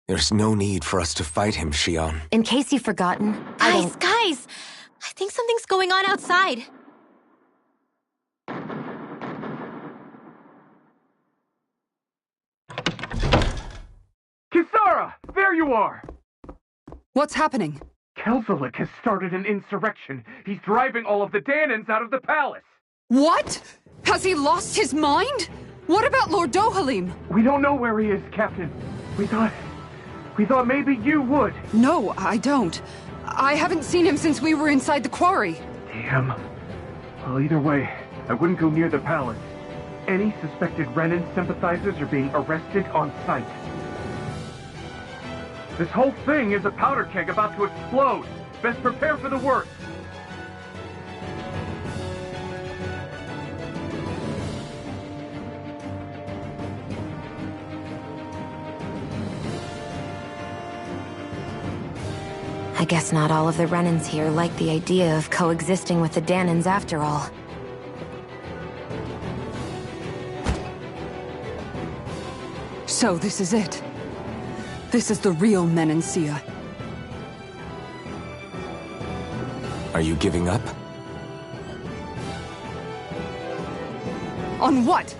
Speaker 5: There's no need for us to fight him, Shion.
Speaker 6: In case you've forgotten,
Speaker 7: Guys! I think something's going on outside.
Speaker 10: Kisara! There you are!
Speaker 2: What's happening?
Speaker 10: Kelzelik has started an insurrection. He's driving all of the Danans out of the palace.
Speaker 2: What? Has he lost his mind? What about Lord Dohalim?
Speaker 10: We don't know where he is, Captain. We thought maybe you would.
Speaker 2: No, I don't. I haven't seen him since we were inside the quarry.
Speaker 10: Damn. Well, either way, I wouldn't go near the palace. Any suspected Renan sympathizers are being arrested on sight. This whole thing is a powder keg about to explode. Best prepare for the worst.
Speaker 6: I guess not all of the Renans here like the idea of coexisting with the Danans after all.
Speaker 2: So this is it. This is the real Menancia.
Speaker 5: Are Are you giving up?
Speaker 2: On what?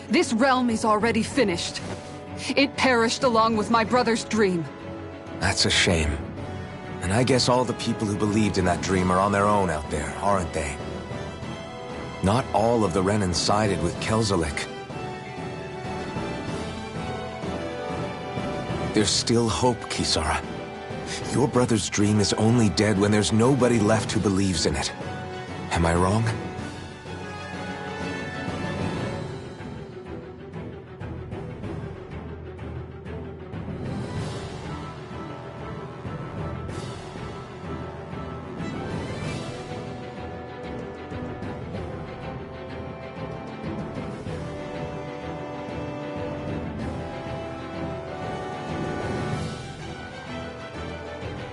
Speaker 2: This realm is already finished. It perished along with my brother's dream.
Speaker 5: That's a shame. And I guess all the people who believed in that dream are on their own out there, aren't they? Not all of the Renan sided with Kelzelik. There's still hope, Kisara. Your brother's dream is only dead when there's nobody left who believes in it. Am I wrong?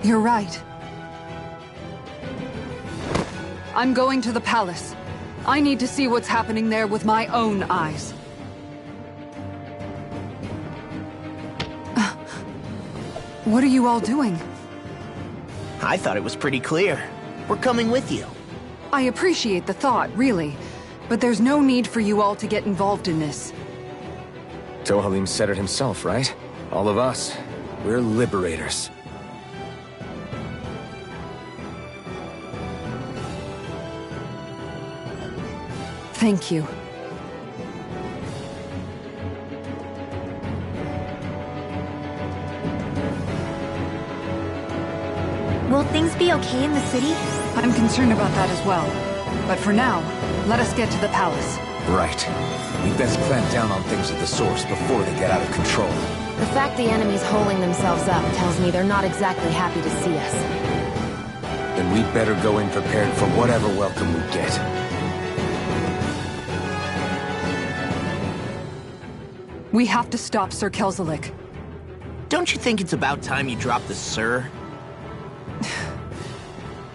Speaker 2: You're right. I'm going to the palace. I need to see what's happening there with my own eyes. What are you all doing?
Speaker 1: I thought it was pretty clear. We're coming with you.
Speaker 2: I appreciate the thought, really. But there's no need for you all to get involved in this.
Speaker 5: Dohalim said it himself, right? All of us. We're liberators.
Speaker 2: Thank you.
Speaker 7: Will things be okay in the city?
Speaker 2: I'm concerned about that as well. But for now, let us get to the palace.
Speaker 5: Right. We best clamp down on things at the source before they get out of control.
Speaker 6: The fact the enemy's holding themselves up tells me they're not exactly happy to see us.
Speaker 5: Then we'd better go in prepared for whatever welcome we get.
Speaker 2: We have to stop Sir Kelzelik.
Speaker 1: Don't you think it's about time you dropped the sir?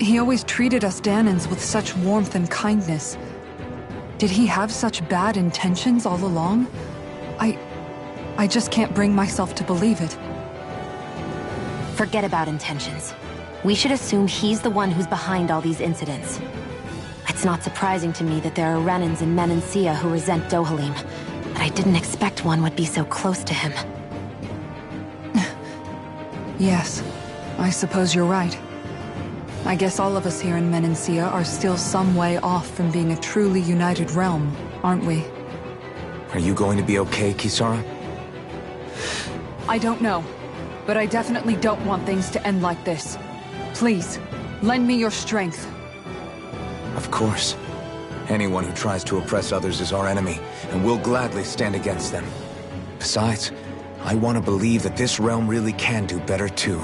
Speaker 2: He always treated us Danans with such warmth and kindness. Did he have such bad intentions all along? I just can't bring myself to believe it.
Speaker 6: Forget about intentions. We should assume he's the one who's behind all these incidents. It's not surprising to me that there are Renans in Menancia who resent Dohalim, but I didn't expect one would be so close to him.
Speaker 2: Yes, I suppose you're right. I guess all of us here in Menancia are still some way off from being a truly united realm, aren't we?
Speaker 5: Are you going to be okay, Kisara?
Speaker 2: I don't know, but I definitely don't want things to end like this. Please, lend me your strength.
Speaker 5: Of course. Anyone who tries to oppress others is our enemy, and we'll gladly stand against them. Besides, I want to believe that this realm really can do better too.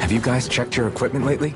Speaker 5: Have you guys checked your equipment lately?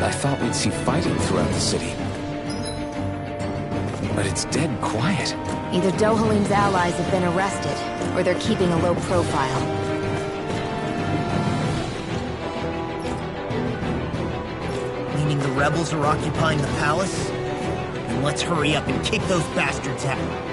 Speaker 5: I thought we'd see fighting throughout the city. But it's dead quiet.
Speaker 6: Either Dohalim's allies have been arrested, or they're keeping a low profile.
Speaker 1: Meaning the rebels are occupying the palace? Then let's hurry up and kick those bastards out.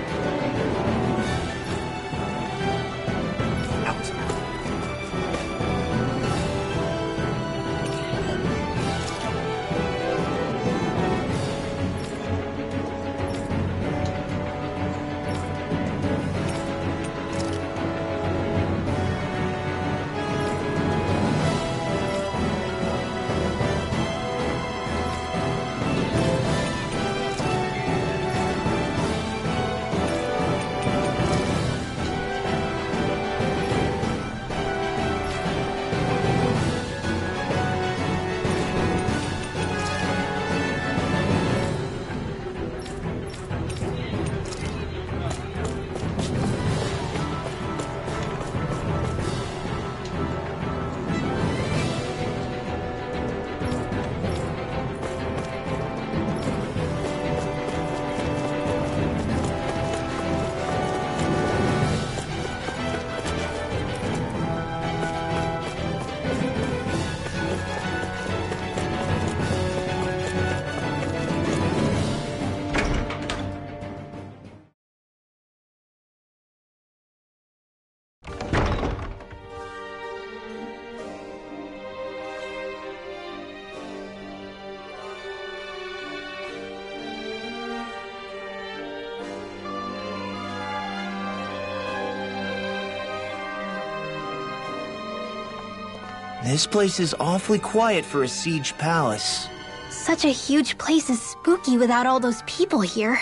Speaker 1: This place is awfully quiet for a siege palace.
Speaker 7: Such a huge place is spooky without all those people here.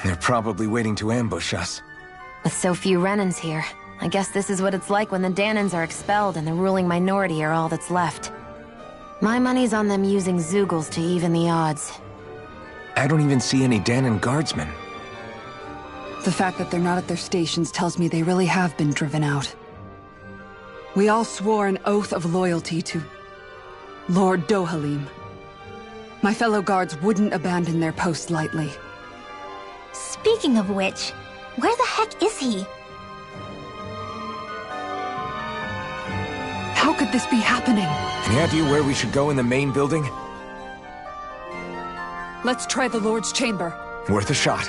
Speaker 5: They're probably waiting to ambush us.
Speaker 6: With so few Renans here, I guess this is what it's like when the Danans are expelled and the ruling minority are all that's left. My money's on them using Zeugles to even the odds.
Speaker 5: I don't even see any Danan guardsmen.
Speaker 2: The fact that they're not at their stations tells me they really have been driven out. We all swore an oath of loyalty to Lord Dohalim. My fellow guards wouldn't abandon their post lightly.
Speaker 7: Speaking of which, where the heck is he?
Speaker 2: How could this be happening?
Speaker 5: Any idea where we should go in the main building?
Speaker 2: Let's try the Lord's chamber.
Speaker 5: Worth a shot.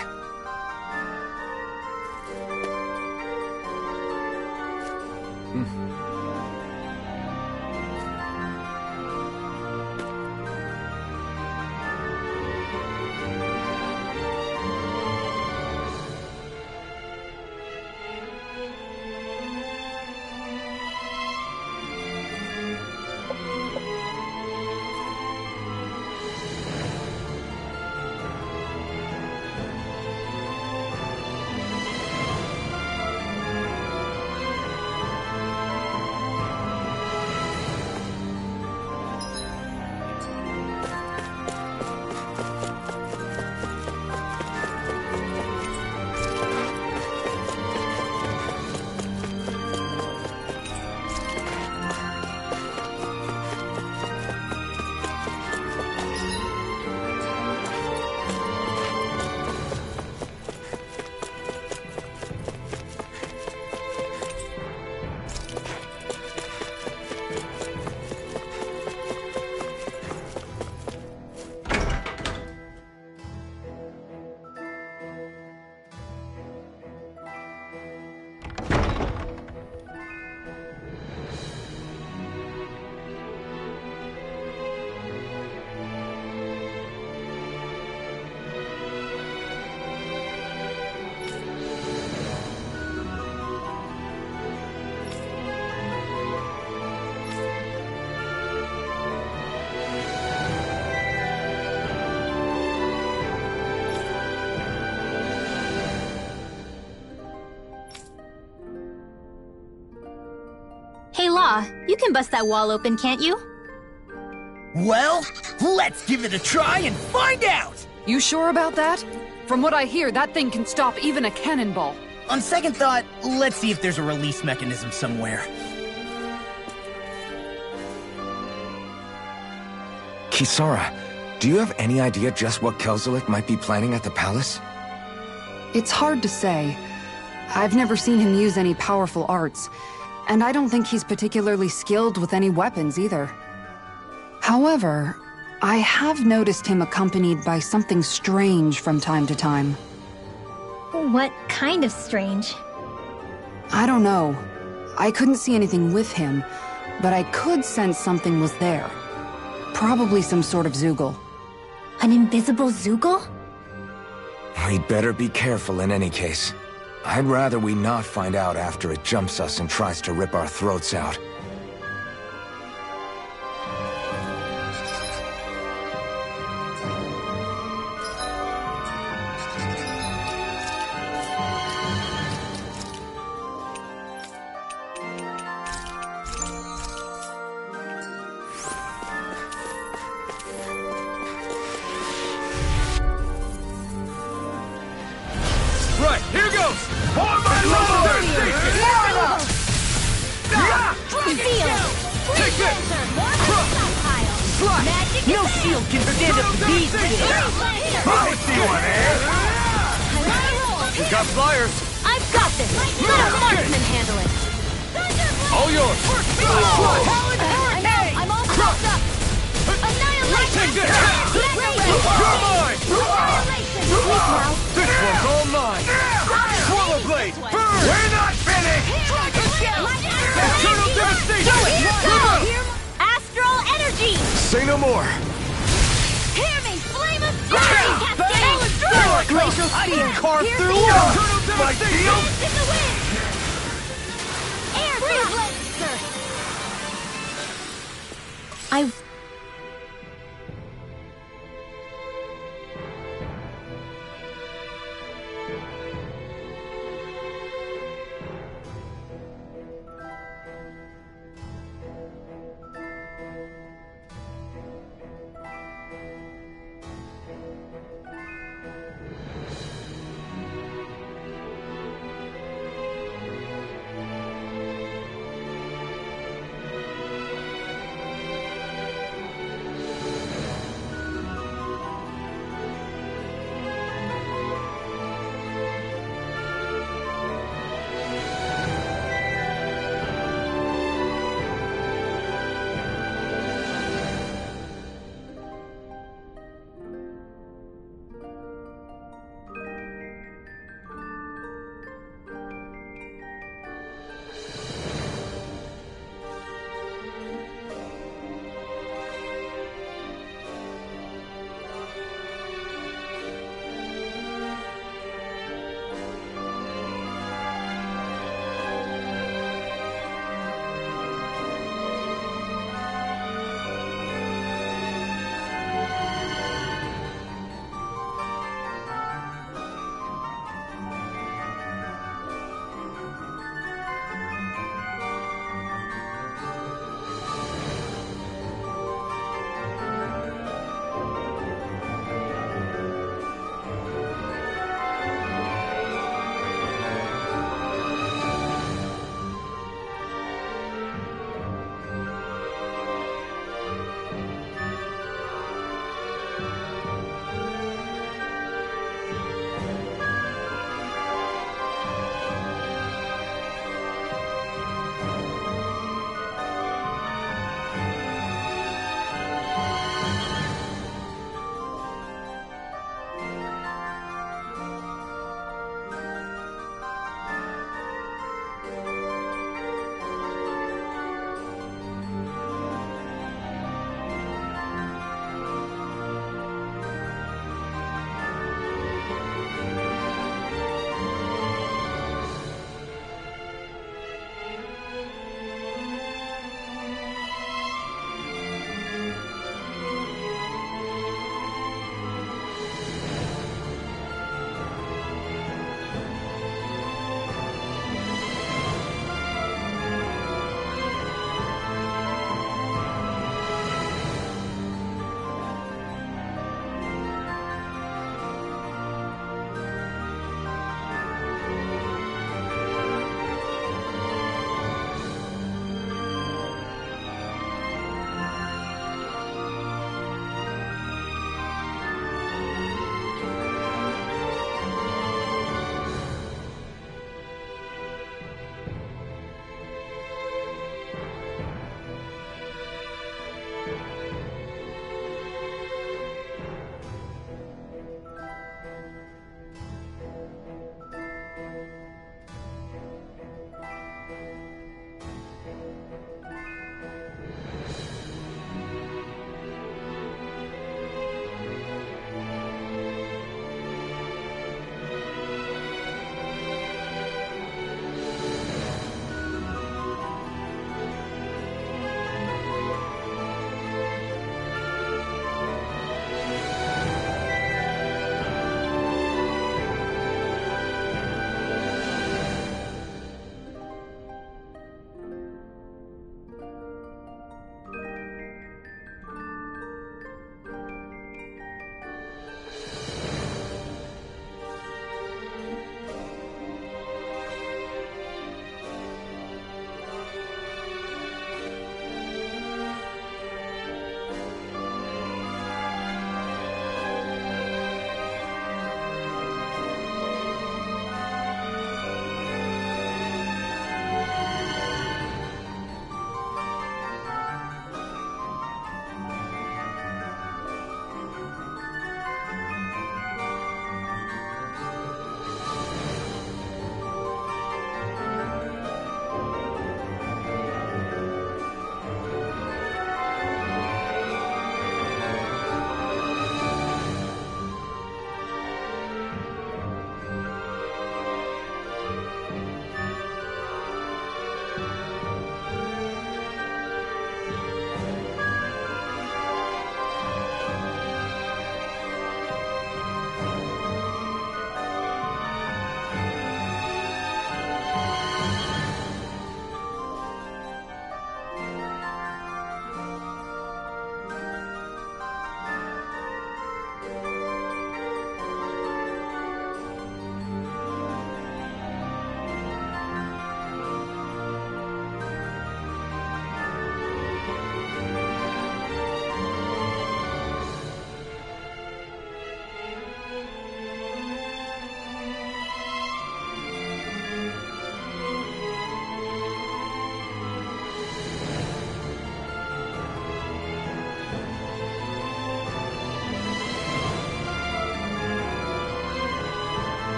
Speaker 7: Hey Law, you can bust that wall open, can't you?
Speaker 1: Well, let's give it a try and find out!
Speaker 2: You sure about that? From what I hear, that thing can stop even a cannonball.
Speaker 1: On second thought, let's see if there's a release mechanism somewhere.
Speaker 5: Kisara, do you have any idea just what Kelzelik might be planning at the palace?
Speaker 2: It's hard to say. I've never seen him use any powerful arts, and I don't think he's particularly skilled with any weapons either. However, I have noticed him accompanied by something strange from time to time.
Speaker 7: What kind of strange?
Speaker 2: I don't know. I couldn't see anything with him, but I could sense something was there. Probably some sort of Zoogle.
Speaker 7: An invisible Zoogle?
Speaker 5: We'd better be careful in any case. I'd rather we not find out after it jumps us and tries to rip our throats out.
Speaker 9: Right, here goes! For my lord! Take this!
Speaker 1: No shield can stand up to these things!
Speaker 9: I see one, eh? You got flyers!
Speaker 7: I've got this! Let a marksman handle it!
Speaker 9: All yours!
Speaker 7: I'm all cropped up! Annihilation!
Speaker 9: Take this!
Speaker 7: You're
Speaker 9: mine!
Speaker 7: Annihilation! Sleep now!
Speaker 9: This one's all mine! Swallow blade! We're not finished! Eternal devastation!
Speaker 7: Astral energy!
Speaker 9: Say no more!
Speaker 7: Hear me! Flame of fury! Cascade!
Speaker 1: Glacial speed carved through
Speaker 9: My shield!
Speaker 7: In the wind! Air blaster! I...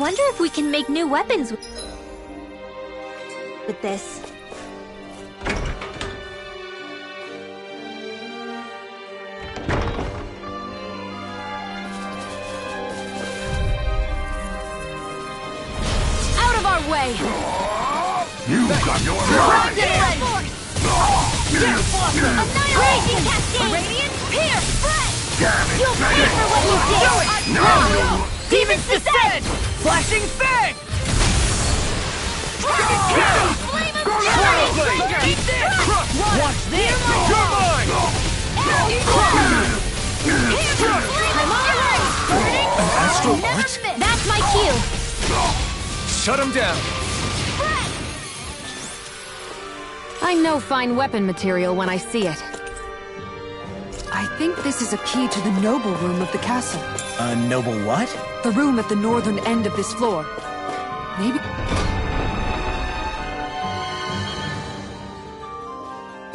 Speaker 7: Wonder if we can make new weapons with this. Out of our way!
Speaker 4: You got your mind!
Speaker 7: Annihilation cascade! Radiant pierce! Spread!
Speaker 4: Damn it!
Speaker 7: You'll pay for what you did!
Speaker 8: Do it!
Speaker 4: No!
Speaker 8: Demon's Descent! Flashing Fang!
Speaker 7: Flame of fury!
Speaker 8: Eat this! Watch this!
Speaker 9: You're mine!
Speaker 7: I'm already burning!
Speaker 9: Astral
Speaker 7: Never
Speaker 9: art?
Speaker 7: miss. That's my cue!
Speaker 9: Shut him down!
Speaker 6: I know fine weapon material when I see it.
Speaker 2: I think this is a key to the noble room of the castle.
Speaker 1: A noble what?
Speaker 2: The room at the northern end of this floor. Maybe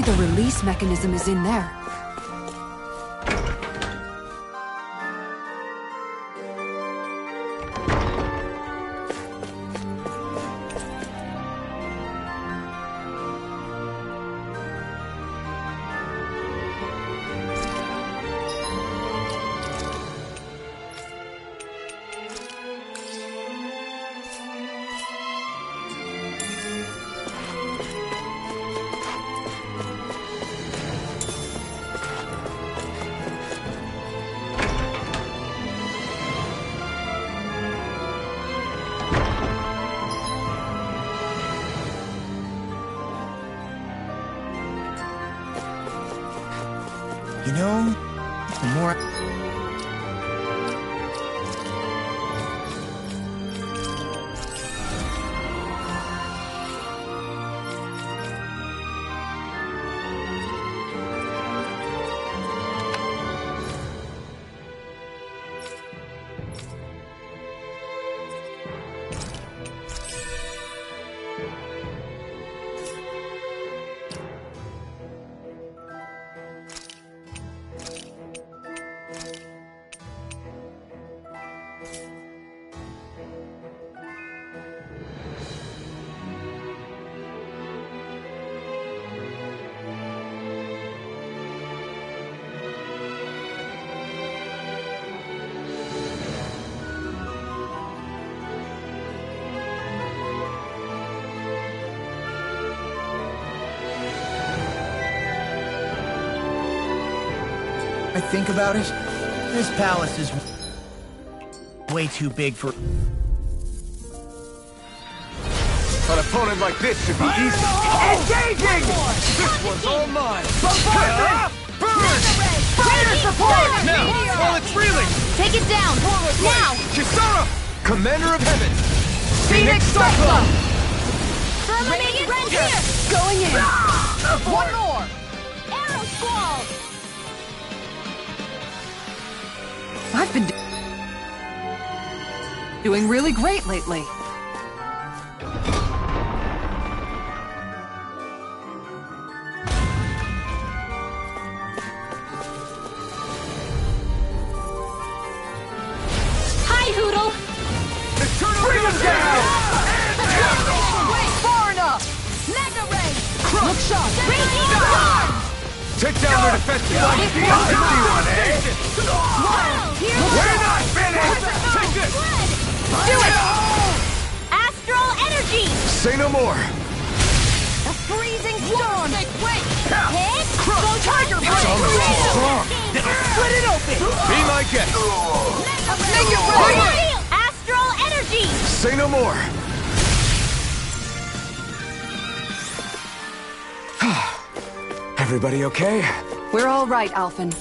Speaker 2: the release mechanism is in there.
Speaker 1: You know, the more... I think about it, this palace is way too big for...
Speaker 9: An opponent like this should be easy.
Speaker 8: Engaging!
Speaker 9: This one's all mine!
Speaker 8: Burn!
Speaker 7: Fire support!
Speaker 9: Now, while it's reeling!
Speaker 7: Take it down! Now!
Speaker 9: Kisara! Commander of Heaven!
Speaker 8: Phoenix Cyclone!
Speaker 7: Radiant Render!
Speaker 8: Going in! One more!
Speaker 7: Arrow Squall!
Speaker 2: I've been doing really great lately.
Speaker 7: Hi, Hoodle!
Speaker 8: Bring him down! Far enough!
Speaker 7: Mega Ray!
Speaker 8: Look sharp!
Speaker 7: Raging Storm!
Speaker 9: Take down their defensive line!
Speaker 7: We're
Speaker 9: not finished! Take this!
Speaker 7: Do it! Astral Energy!
Speaker 9: Say no more!
Speaker 7: The freezing storm! Hit! Go
Speaker 8: Tiger
Speaker 7: Tiger
Speaker 8: Blade!
Speaker 9: Strong!
Speaker 8: Split it open!
Speaker 9: Be my guest!
Speaker 8: Make it rain!
Speaker 7: Astral Energy!
Speaker 9: Say no more! Everybody okay?
Speaker 2: We're all right, Alphen.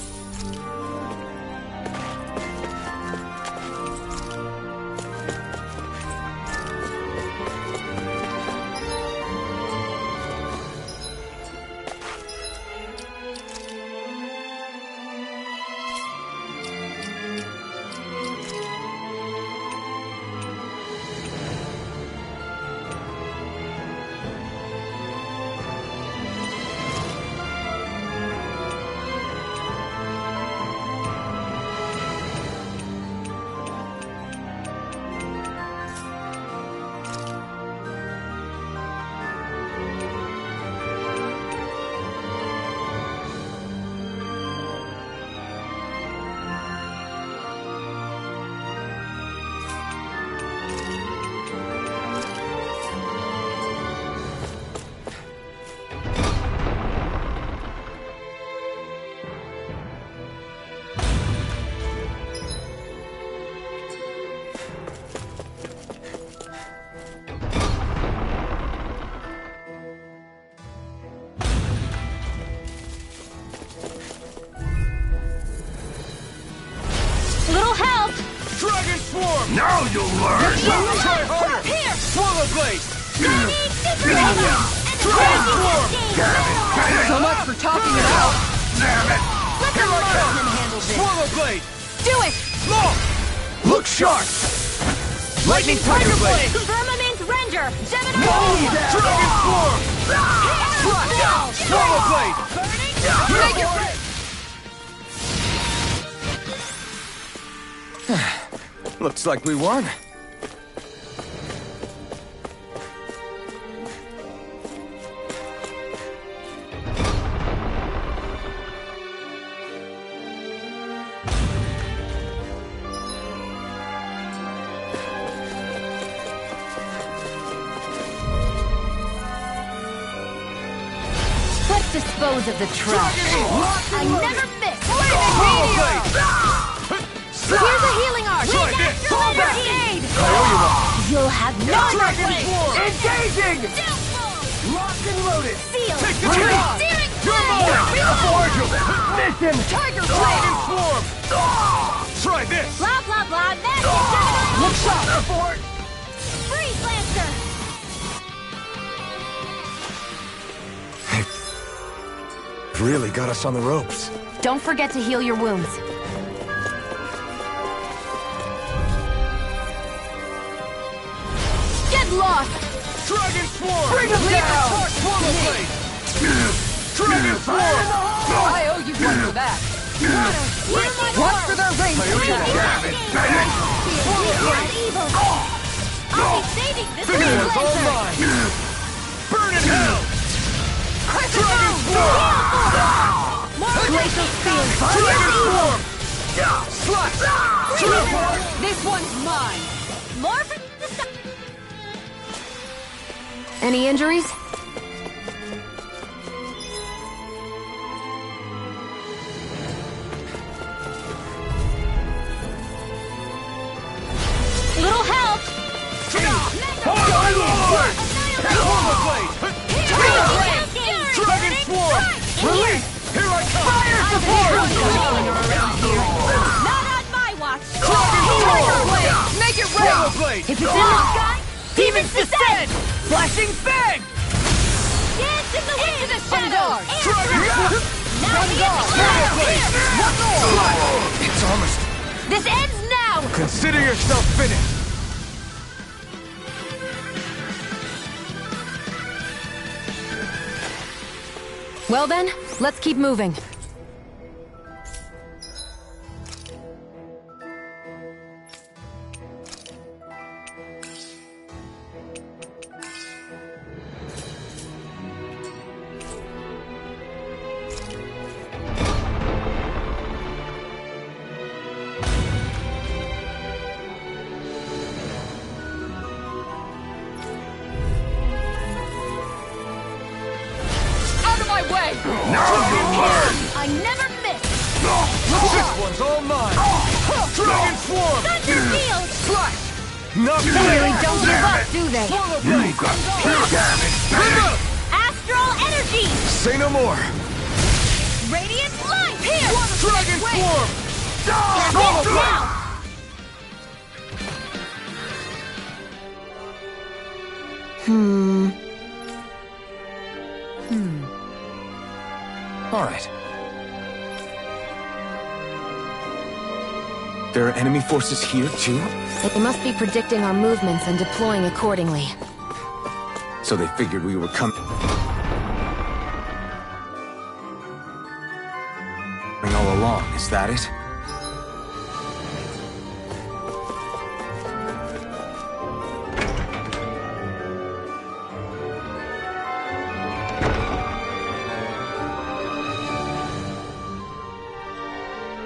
Speaker 9: Swarm!
Speaker 4: Now you'll learn!
Speaker 9: Try harder!
Speaker 7: Here!
Speaker 9: Swallow Blade!
Speaker 8: So much for talking it out.
Speaker 4: Damn it!
Speaker 7: Let the marksman handle this!
Speaker 9: Swallow Blade!
Speaker 7: Do it!
Speaker 9: Long! Look sharp! Lightning Tiger Blade!
Speaker 7: Firmament Ranger! Gemini!
Speaker 9: Dragon Swarm! Swallow Blade!
Speaker 7: Make it rain!
Speaker 9: Looks like we won.
Speaker 7: Let's dispose of the trash. I never miss! Here's a healing arc!
Speaker 9: Try this!
Speaker 7: Fall back! Aid! You'll have no mercy!
Speaker 10: Engaging! Locked and loaded!
Speaker 7: Seal!
Speaker 9: Take the charge!
Speaker 7: Steering
Speaker 9: You're mine!
Speaker 10: Miss him!
Speaker 7: Tiger
Speaker 9: Dragon
Speaker 7: Blade!
Speaker 9: Swarm! Try this!
Speaker 7: Blah, blah, blah! That's Gemini!
Speaker 10: Look sharp!
Speaker 7: Freeze Lancer!
Speaker 5: Really got us on the ropes.
Speaker 6: Don't forget to heal your wounds.
Speaker 7: Get lost!
Speaker 9: Dragon Swarm!
Speaker 10: Bring him down!
Speaker 9: Swallow Blade! Dragon Swarm!
Speaker 8: I owe you one for that. Watch for their range attack.
Speaker 7: Evil! I'll be saving this
Speaker 9: This
Speaker 7: Freeze
Speaker 9: one's all
Speaker 7: Lancer!
Speaker 9: mine! Burn in hell!
Speaker 7: Critical!
Speaker 9: Dragon Swarm!
Speaker 7: Glacial Spear!
Speaker 9: Dragon Swarm! Slash!
Speaker 8: This one's mine.
Speaker 7: More for the stuff!
Speaker 6: Any injuries?
Speaker 7: Little help!
Speaker 9: Swallow Blade! Dragon Swarm! Release! Here I come! Fire
Speaker 7: Not on my watch!
Speaker 9: Dragon Swarm!
Speaker 8: Make it
Speaker 9: Swallow
Speaker 8: rain.
Speaker 9: Blade!
Speaker 7: If it's in the sky,
Speaker 9: Demons descend! Flashing Fang!
Speaker 7: dance in the wind! Into the shadows!
Speaker 9: Dragon Swarm!
Speaker 7: Now the
Speaker 9: Swallow Blade! It's almost...
Speaker 7: This ends now!
Speaker 9: Consider yourself finished!
Speaker 6: Well then, let's keep moving.
Speaker 8: Out of my way.
Speaker 7: I never miss!
Speaker 9: This one's all mine! Dragon Swarm!
Speaker 7: Thunder Field!
Speaker 9: Slash! Not
Speaker 6: Really
Speaker 9: bad!
Speaker 6: don't give up, do they?
Speaker 9: Swallow Blade! Remove!
Speaker 7: Astral Energy!
Speaker 9: Say no more!
Speaker 7: Radiant Light! Here!
Speaker 9: Dragon Swarm!
Speaker 7: Swallow now!
Speaker 5: All right. There are enemy forces here, too?
Speaker 6: They must be predicting our movements and deploying accordingly.
Speaker 5: So they figured we were coming all along, is that it?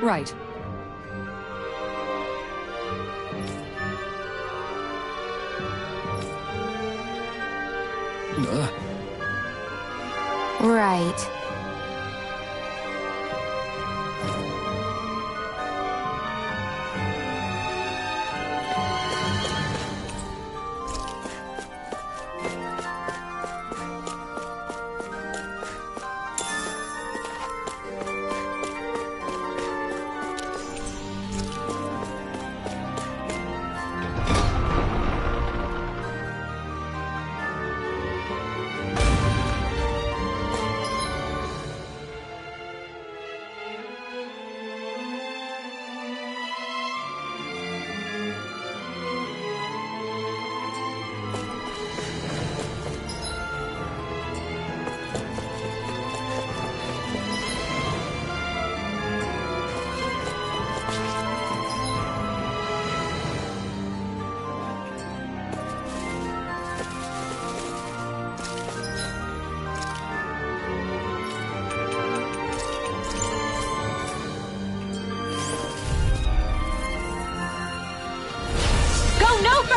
Speaker 2: Right.
Speaker 6: Right.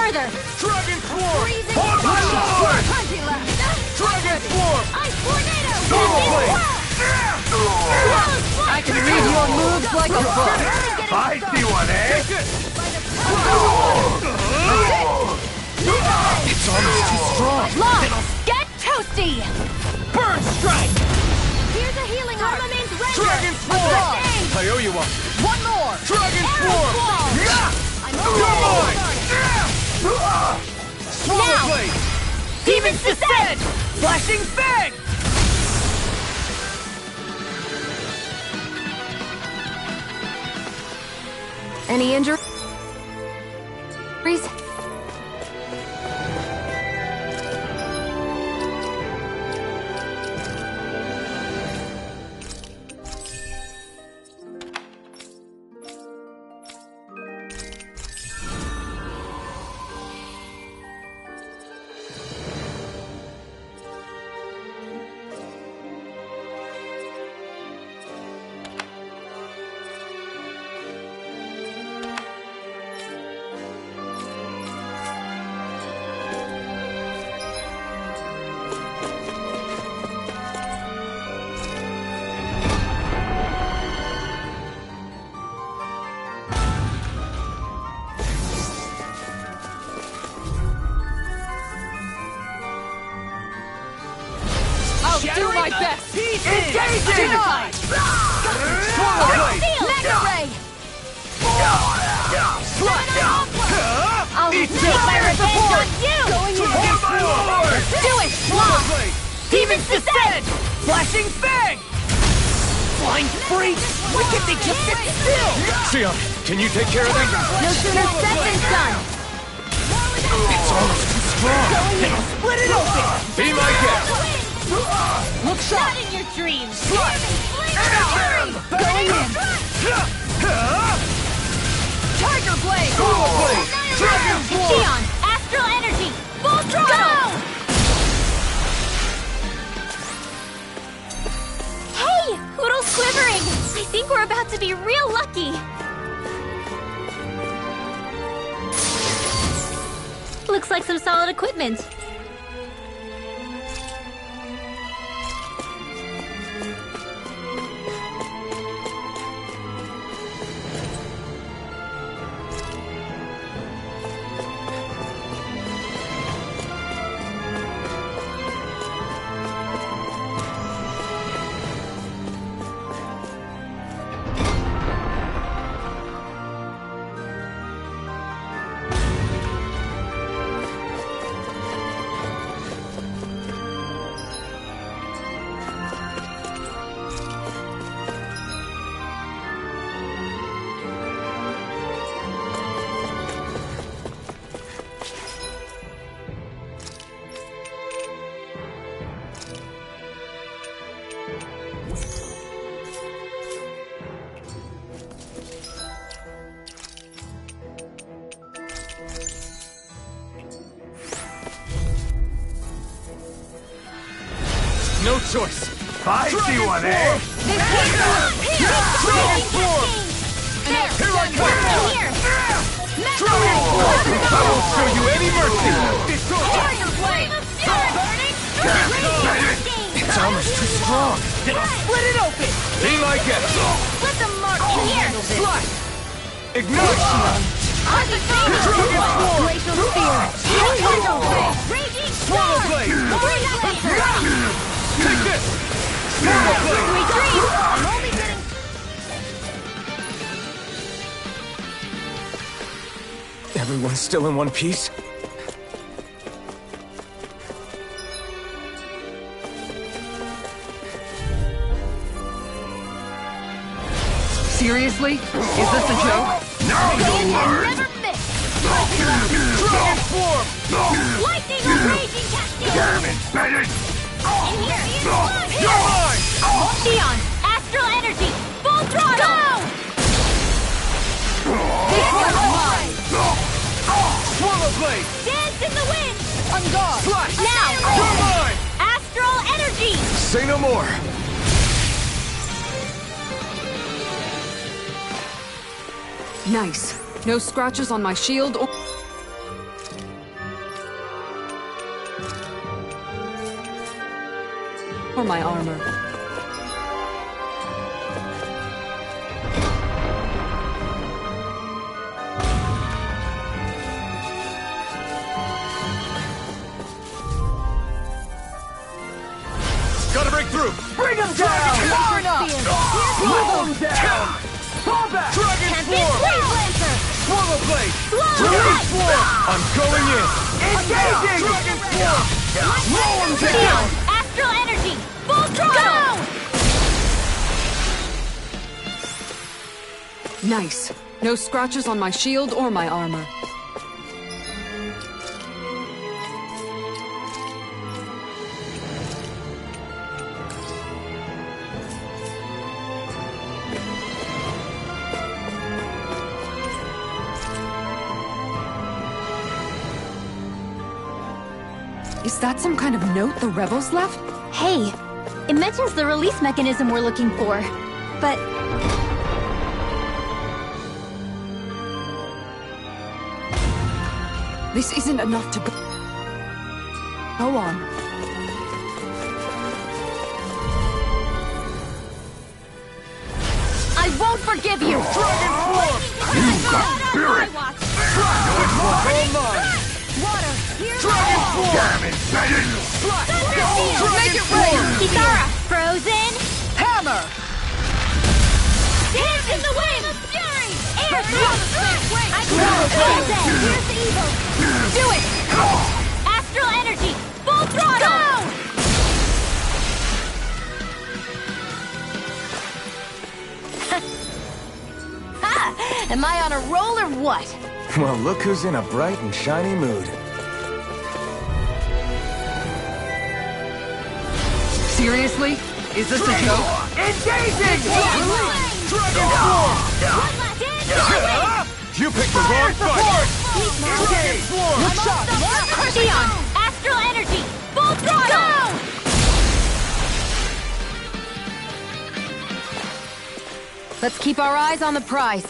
Speaker 7: further!
Speaker 9: Dragon Swarm!
Speaker 7: Freezing
Speaker 9: On my lord!
Speaker 7: Plenty left!
Speaker 9: Dragon Swarm!
Speaker 7: Ice Tornado!
Speaker 9: Solar Blade!
Speaker 8: I can read your moves like a book.
Speaker 10: I see one, eh?
Speaker 9: It's almost too strong!
Speaker 7: Lost! Get toasty!
Speaker 1: Burn Strike!
Speaker 7: Here's a healing armament render!
Speaker 9: Dragon Swarm! I owe you one!
Speaker 8: One more.
Speaker 9: Dragon Swarm! You're mine! Solar
Speaker 7: Now!
Speaker 9: Blade!
Speaker 1: Demon's Descent! Flashing Fang!
Speaker 6: Any injuries?
Speaker 8: I'll do my best.
Speaker 9: Engaging!
Speaker 8: Denied.
Speaker 9: Solar Blade!
Speaker 7: Mega Ray! I'll
Speaker 9: Eat
Speaker 7: take
Speaker 9: this!
Speaker 7: my revenge on you!
Speaker 9: On my lord!
Speaker 7: Do it!
Speaker 9: Solar
Speaker 7: Lost!
Speaker 9: Blade!
Speaker 1: Demon's Descent! Flashing Fang! Flying Freak! Why can't they just sit still?
Speaker 9: Sion, can you take care of them?
Speaker 7: No sooner said than done!
Speaker 9: It's almost too strong!
Speaker 1: Then I'll split it open!
Speaker 9: Be my guest!
Speaker 8: Look sharp.
Speaker 7: Not in your dreams!
Speaker 8: Going in. Tiger Blade.
Speaker 9: Solar Blade! Dragon Swarm!
Speaker 7: Xion! Astral Energy! Full throttle! Hey! Poodle's quivering! I think we're about to be real lucky! Looks like some solid equipment.
Speaker 9: No choice!
Speaker 10: I see one, eh?
Speaker 9: Dragon Swarm! Here I come! Dragon Swarm! I won't show you any mercy! It's almost too strong!
Speaker 1: Then I'll split it open!
Speaker 9: Be my guest!
Speaker 7: Let them mark here!
Speaker 9: Slide! Ignite! Dragon Swarm!
Speaker 7: Glacial Sphere! Raging
Speaker 9: Solar
Speaker 7: Storm!
Speaker 9: Blade! Take this! Solar Blade!
Speaker 7: I'm only getting...
Speaker 9: Everyone's still in one piece?
Speaker 8: Seriously? Is this a joke?
Speaker 10: Now you'll learn!
Speaker 7: Never miss!
Speaker 9: Dragon Swarm!
Speaker 7: Lightning or Raging Cascade!
Speaker 10: Damn it, Bennett!
Speaker 7: In here!
Speaker 9: You're mine!
Speaker 7: Xion! Astral Energy! Full throttle!
Speaker 8: This one's mine.
Speaker 9: Solar Blade!
Speaker 7: Dance in the wind!
Speaker 8: On guard.
Speaker 9: Slash!
Speaker 7: Now!
Speaker 9: You're mine!
Speaker 7: Astral Energy!
Speaker 9: Say no more!
Speaker 2: Nice. No scratches on my shield or... or my armor.
Speaker 9: Gotta break through!
Speaker 8: Bring him down! Far enough! Slow him down! Fall back!
Speaker 9: Dragon
Speaker 7: Can't beat
Speaker 9: Swarm!
Speaker 7: Blade Lancer!
Speaker 9: Swallow Blade!
Speaker 7: Slow
Speaker 9: Dragon
Speaker 7: it!
Speaker 9: Swarm! I'm going in!
Speaker 8: Engaging!
Speaker 9: Dragon Swarm!
Speaker 8: Slow him down!
Speaker 7: Beyond! Astral Energy! Full throttle!
Speaker 2: Nice. No scratches on my shield or my armor. Is that some kind of note the rebels left?
Speaker 7: Hey, it mentions the release mechanism we're looking for, but...
Speaker 2: This isn't enough to go on.
Speaker 7: I won't forgive you!
Speaker 9: Dragon Swarm!
Speaker 7: You got
Speaker 9: spirit! All mine!
Speaker 7: Water, here's
Speaker 9: Dragon Swarm!
Speaker 4: Damn it, Bennett!
Speaker 9: Make it rain!
Speaker 7: Kitara, frozen!
Speaker 8: Hammer!
Speaker 7: Dance in the wind! Fury! Air thrust! I frozen! Here's the evil! Do it! Astral energy! Full throttle! Ha! Am I on a roll or what?
Speaker 5: Well, look who's in a bright and shiny mood.
Speaker 2: Seriously? Is this a joke?
Speaker 8: Engaging!
Speaker 9: Dragon Swarm! You picked the wrong fight! Dragon Swarm!
Speaker 7: Beyond! Astral energy! Full throttle!
Speaker 6: Let's keep our eyes on the prize.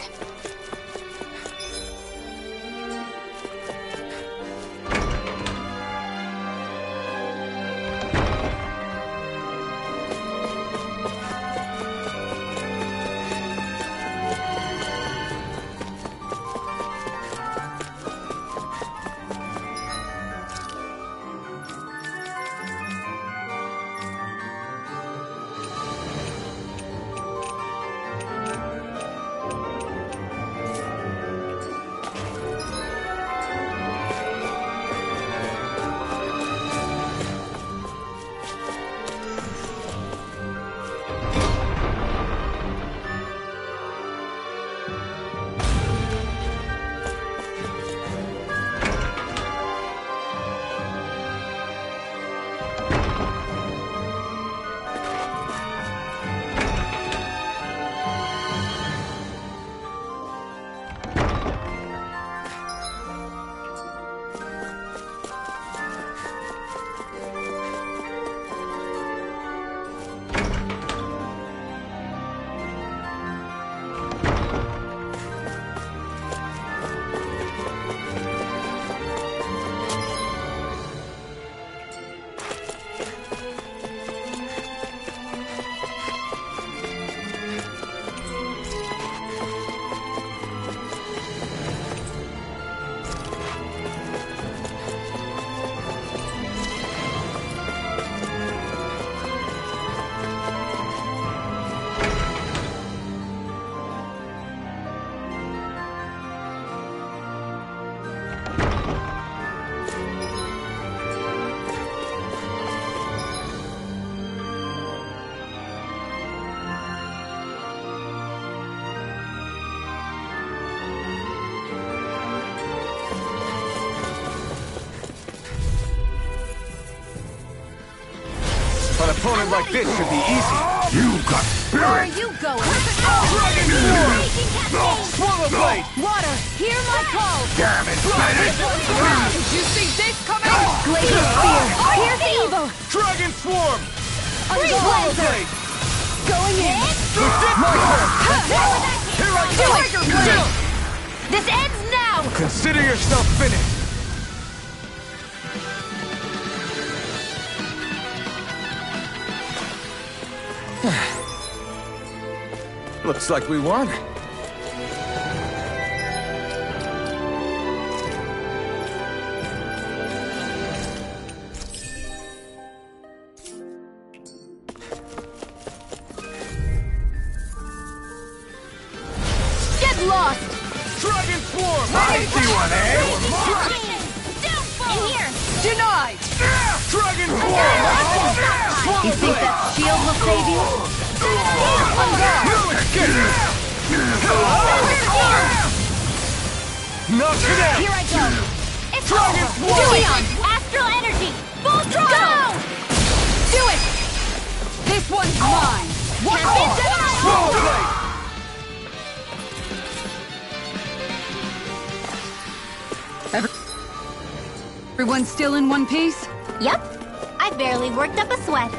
Speaker 9: An opponent like this should be easy.
Speaker 4: You got
Speaker 7: Where are
Speaker 4: spirit!
Speaker 7: you going?
Speaker 9: Dragon Swarm!
Speaker 7: Raging cascade!
Speaker 9: Swallow Blade!
Speaker 7: Water, hear my call!
Speaker 4: Damn it, Bennett!
Speaker 8: Did you see this coming?
Speaker 7: Glacial spear! Here's the evil!
Speaker 9: Dragon Swarm!
Speaker 7: Freeze
Speaker 9: Swallow
Speaker 7: Lancer!
Speaker 9: Blade!
Speaker 7: Going in!
Speaker 9: My turn!
Speaker 7: Here I
Speaker 9: go!
Speaker 7: Tiger Blade! This ends now!
Speaker 9: Consider yourself finished! Looks like we won.
Speaker 7: Get lost!
Speaker 9: Dragon Swarm!
Speaker 7: I
Speaker 9: see one, eh?
Speaker 7: In here!
Speaker 8: Denied!
Speaker 9: Dragon Swarm!
Speaker 6: You think that shield will save you?
Speaker 9: Knock it out!
Speaker 7: Here I go! It's
Speaker 9: Dragon
Speaker 7: over!
Speaker 9: Swarm!
Speaker 7: Leon! Astral energy! Full throttle!
Speaker 8: Do it! This one's mine! One
Speaker 7: Champion
Speaker 8: more!
Speaker 7: Gemini!
Speaker 2: Everyone still in one piece?
Speaker 7: Yep. I barely worked up a sweat.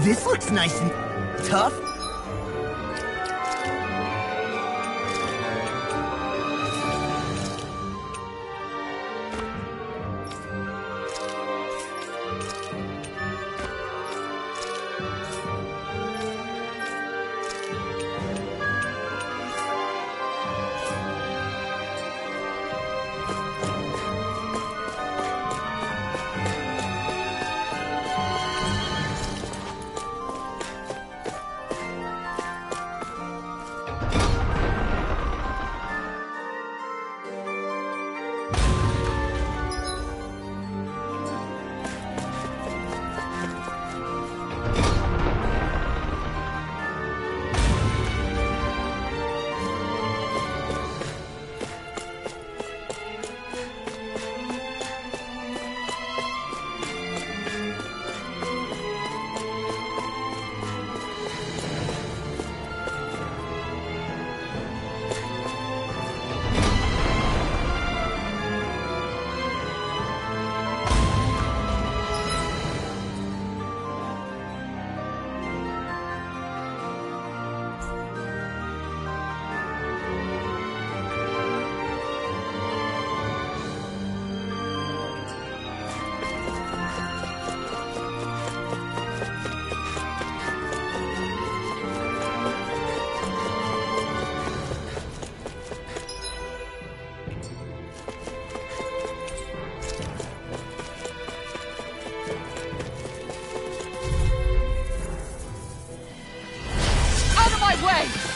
Speaker 1: This looks nice and tough.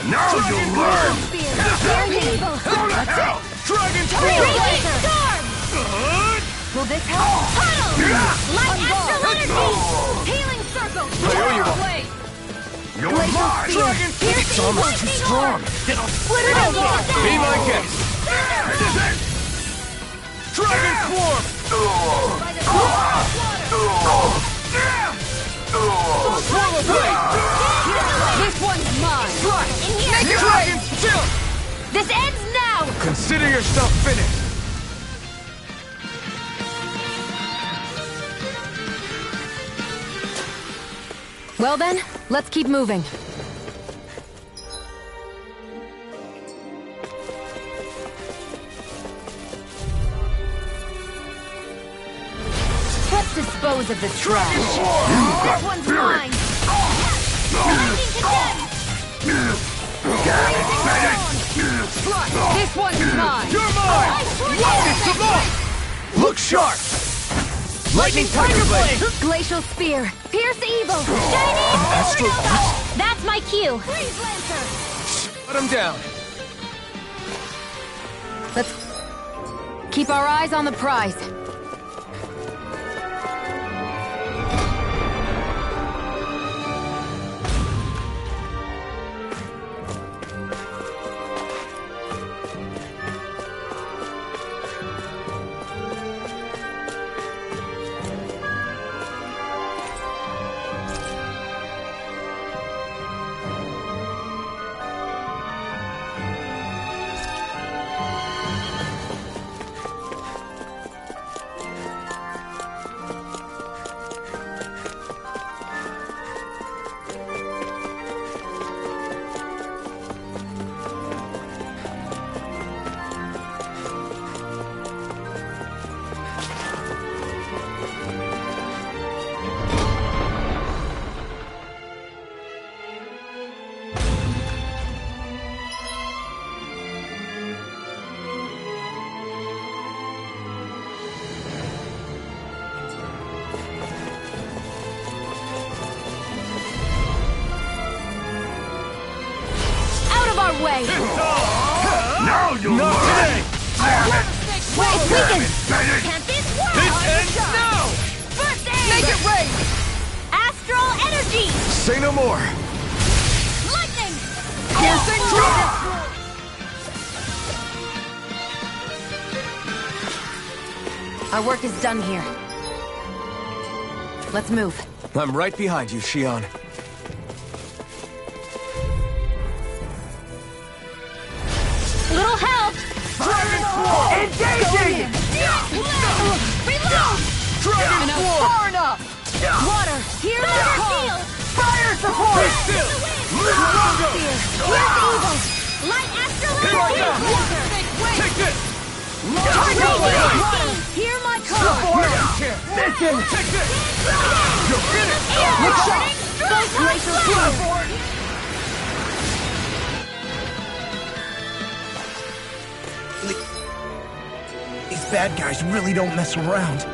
Speaker 4: Now you'll learn!
Speaker 7: Go to hell!
Speaker 4: Dragon
Speaker 7: Storm! Will this help? Puddle! Light astral energy! Healing circle! Away!
Speaker 4: You're mine!
Speaker 7: Dragon
Speaker 4: It's almost too strong! It'll split it open!
Speaker 9: Be my guest!
Speaker 4: Dragon Swarm!
Speaker 8: Swallow blade! This one's mine!
Speaker 7: In here!
Speaker 9: Dragon still!
Speaker 7: This ends now!
Speaker 9: Consider yourself finished!
Speaker 6: Well then, let's keep moving. Let's dispose of this trash.
Speaker 7: This one's mine! Lightning condemned!
Speaker 8: This one's mine!
Speaker 9: You're mine! It's enough! Look sharp! Lightning Tiger Blade!
Speaker 6: Glacial Spear.
Speaker 7: Pierce evil! Shiny
Speaker 9: Astral
Speaker 7: supernova! That's my cue! Freeze Lancer!
Speaker 9: Shut him down!
Speaker 6: Let's keep our eyes on the prize.
Speaker 7: Way.
Speaker 4: Now you'll
Speaker 9: Not
Speaker 4: learn!
Speaker 9: today!
Speaker 7: It's weakened! Can't this work?
Speaker 9: This ends now!
Speaker 7: First aid!
Speaker 8: Make it rain!
Speaker 7: Astral energy!
Speaker 9: Say no more!
Speaker 7: Lightning!
Speaker 8: Piercing
Speaker 6: Our work is done here. Let's move.
Speaker 5: I'm right behind you, Shion.
Speaker 7: Little help!
Speaker 4: Dragon Swarm!
Speaker 8: Engaging!
Speaker 7: Reload!
Speaker 8: Enough! Far enough!
Speaker 7: Water! Here they come!
Speaker 8: support!
Speaker 7: Here's evil! Light astral energy!
Speaker 9: Take this!
Speaker 7: Hear my call!
Speaker 8: Mission!
Speaker 9: Take this! You're finished!
Speaker 8: Look sharp!
Speaker 7: Glacial Spear!
Speaker 1: These bad guys really don't mess around.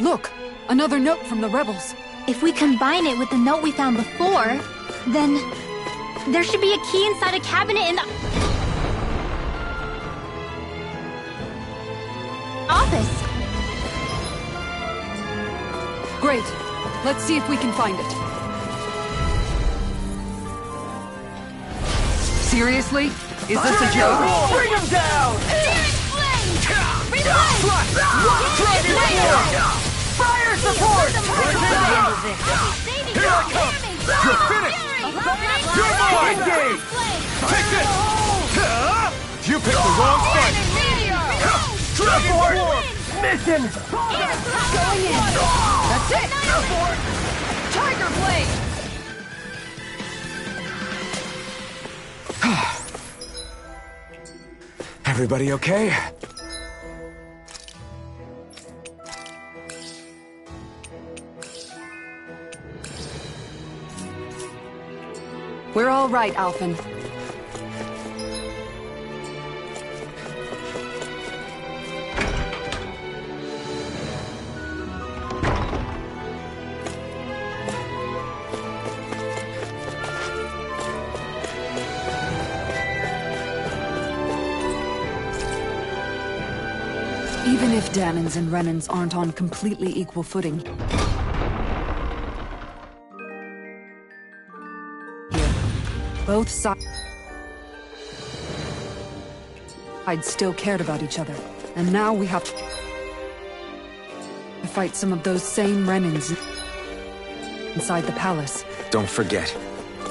Speaker 2: Look! Another note from the rebels.
Speaker 7: If we combine it with the note we found before, then there should be a key inside a cabinet in the office.
Speaker 2: Great. Let's see if we can find it. Seriously? Is this a joke?
Speaker 8: Bring him down! Fire support!
Speaker 9: Here I come! You're finished! You're mine!
Speaker 8: Engage!
Speaker 9: Take this! You picked the wrong fight! Dragon Form!
Speaker 8: Mission!
Speaker 7: Going in.
Speaker 8: That's it! Tiger Blade!
Speaker 5: Everybody okay?
Speaker 2: We're all right, Alphen. Even if Danans and Renans aren't on completely equal footing, both sides still cared about each other, and now we have to fight some of those same Renans inside the palace.
Speaker 5: Don't forget,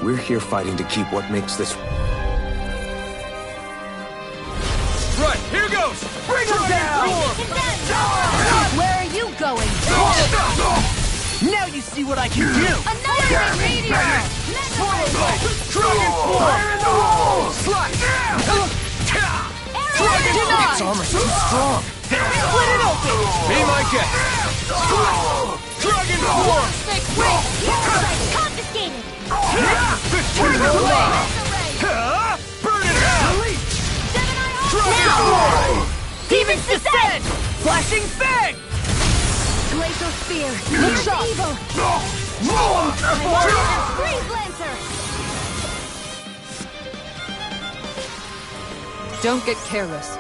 Speaker 5: we're here fighting to keep what makes this...
Speaker 9: Right, here goes!
Speaker 8: Bring him down!
Speaker 7: Where are you going?
Speaker 1: Now you see what I can do!
Speaker 7: Another meteor!
Speaker 9: Dragon
Speaker 8: Fire in the hole!
Speaker 1: Its armor's too strong! Split it open!
Speaker 9: Be my guest! Dragon Form!
Speaker 7: Confiscated!
Speaker 9: Burn it out! Dragon Form!
Speaker 1: Demons descend! Flashing Fang!
Speaker 7: Glacial Spear!
Speaker 2: Look sharp!
Speaker 7: Evil! Freeze Lancer!
Speaker 2: Don't get careless.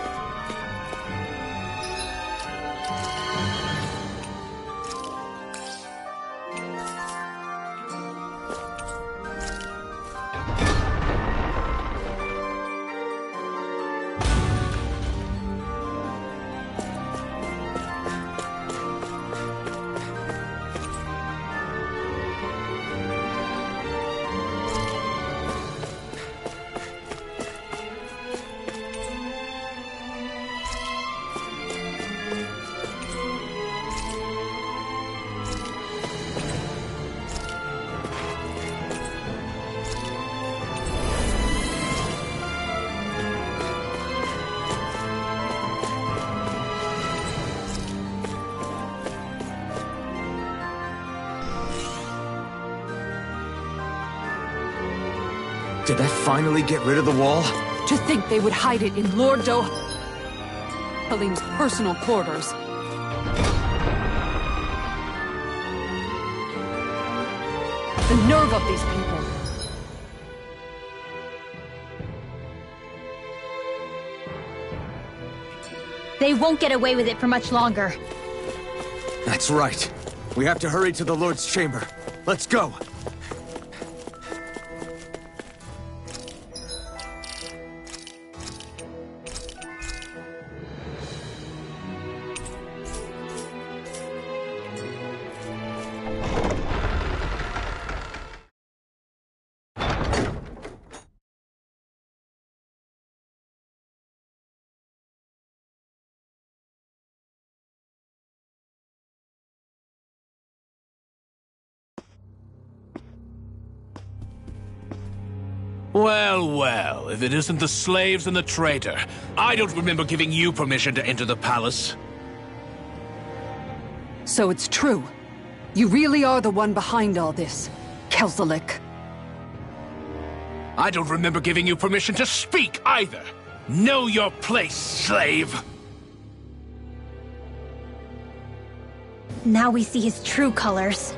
Speaker 5: Did that finally get rid of the wall?
Speaker 2: To think they would hide it in Lord Dohalim's personal quarters. The nerve of these people.
Speaker 7: They won't get away with it for much longer.
Speaker 9: That's right. We have to hurry to the Lord's chamber. Let's go!
Speaker 11: Well, well, if it isn't the slaves and the traitor. I don't remember giving you permission to enter the palace.
Speaker 2: So it's true. You really are the one behind all this, Kelzelik.
Speaker 11: I don't remember giving you permission to speak either. Know your place, slave!
Speaker 7: Now we see his true colors.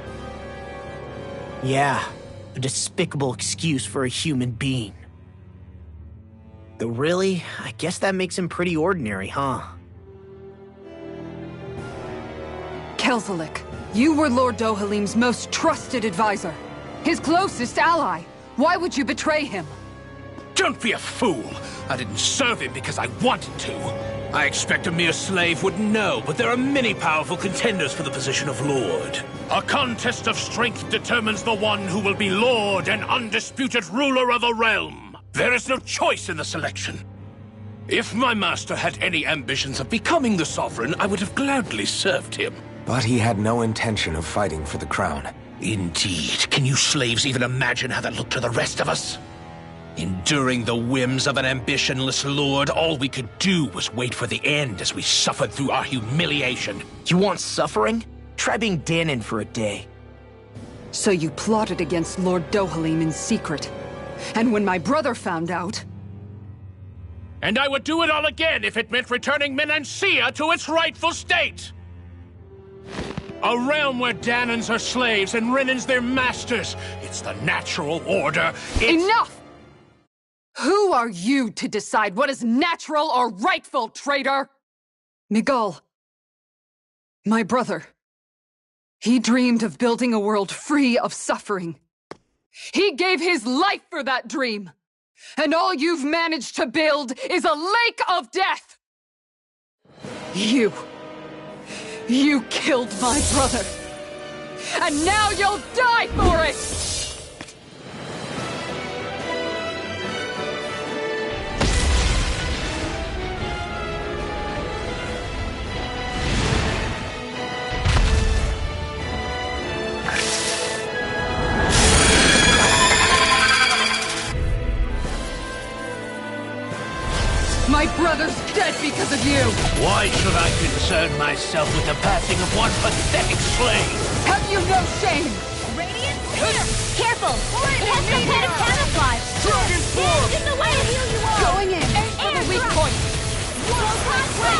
Speaker 1: Yeah, a despicable excuse for a human being. Though really, I guess that makes him pretty ordinary, huh?
Speaker 2: Kelzelik, you were Lord Dohalim's most trusted advisor. His closest ally. Why would you betray him?
Speaker 11: Don't be a fool! I didn't serve him because I wanted to. I expect a mere slave would know, but there are many powerful contenders for the position of Lord. A contest of strength determines the one who will be Lord and undisputed ruler of a realm. There is no choice in the selection. If my master had any ambitions of becoming the sovereign, I would have gladly served him.
Speaker 5: But he had no intention of fighting for the crown.
Speaker 11: Indeed. Can you slaves even imagine how that looked to the rest of us? Enduring the whims of an ambitionless lord, all we could do was wait for the end as we suffered through our humiliation.
Speaker 1: You want suffering? Try being Danon for a day.
Speaker 2: So you plotted against Lord Dohalim in secret. And when my brother found out...
Speaker 11: And I would do it all again if it meant returning Menancia to its rightful state! A realm where Danons are slaves and Renans their masters. It's the natural order.
Speaker 2: Enough! Who are you to decide what is natural or rightful, traitor? Miguel, my brother. He dreamed of building a world free of suffering. He gave his life for that dream. And all you've managed to build is a lake of death! You killed my brother. And now you'll die for it! My brother's dead because of you!
Speaker 11: Why should I concern myself with the passing of one pathetic slave?
Speaker 2: Have you no shame?
Speaker 7: Radiant here! Careful! It has some kind of camouflage!
Speaker 9: Dragon form!
Speaker 7: In the way! I'll heal you all!
Speaker 2: Going in for the weak point!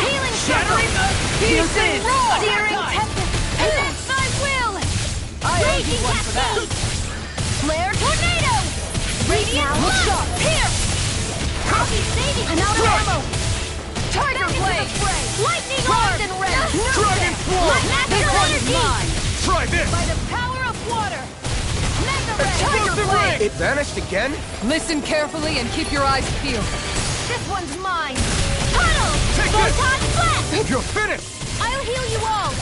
Speaker 7: Healing
Speaker 11: Shattering
Speaker 7: circle!
Speaker 2: Peace and roar!
Speaker 7: Searing tempest! Against my will! Raging cascade! Flare tornado! Radiant blood! Here! I'll be saving! I'm out of ammo!
Speaker 2: Tiger blade!
Speaker 7: Lightning arm! And red!
Speaker 9: Dragon form!
Speaker 7: This one's mine!
Speaker 9: Try this!
Speaker 7: By the power of water! Mega red!
Speaker 9: Explosive ring! It vanished again?
Speaker 2: Listen carefully and keep your eyes peeled.
Speaker 7: This one's mine! Tunnel!
Speaker 9: Take this!
Speaker 7: Photon blast!
Speaker 9: You're finished!
Speaker 7: I'll heal you all!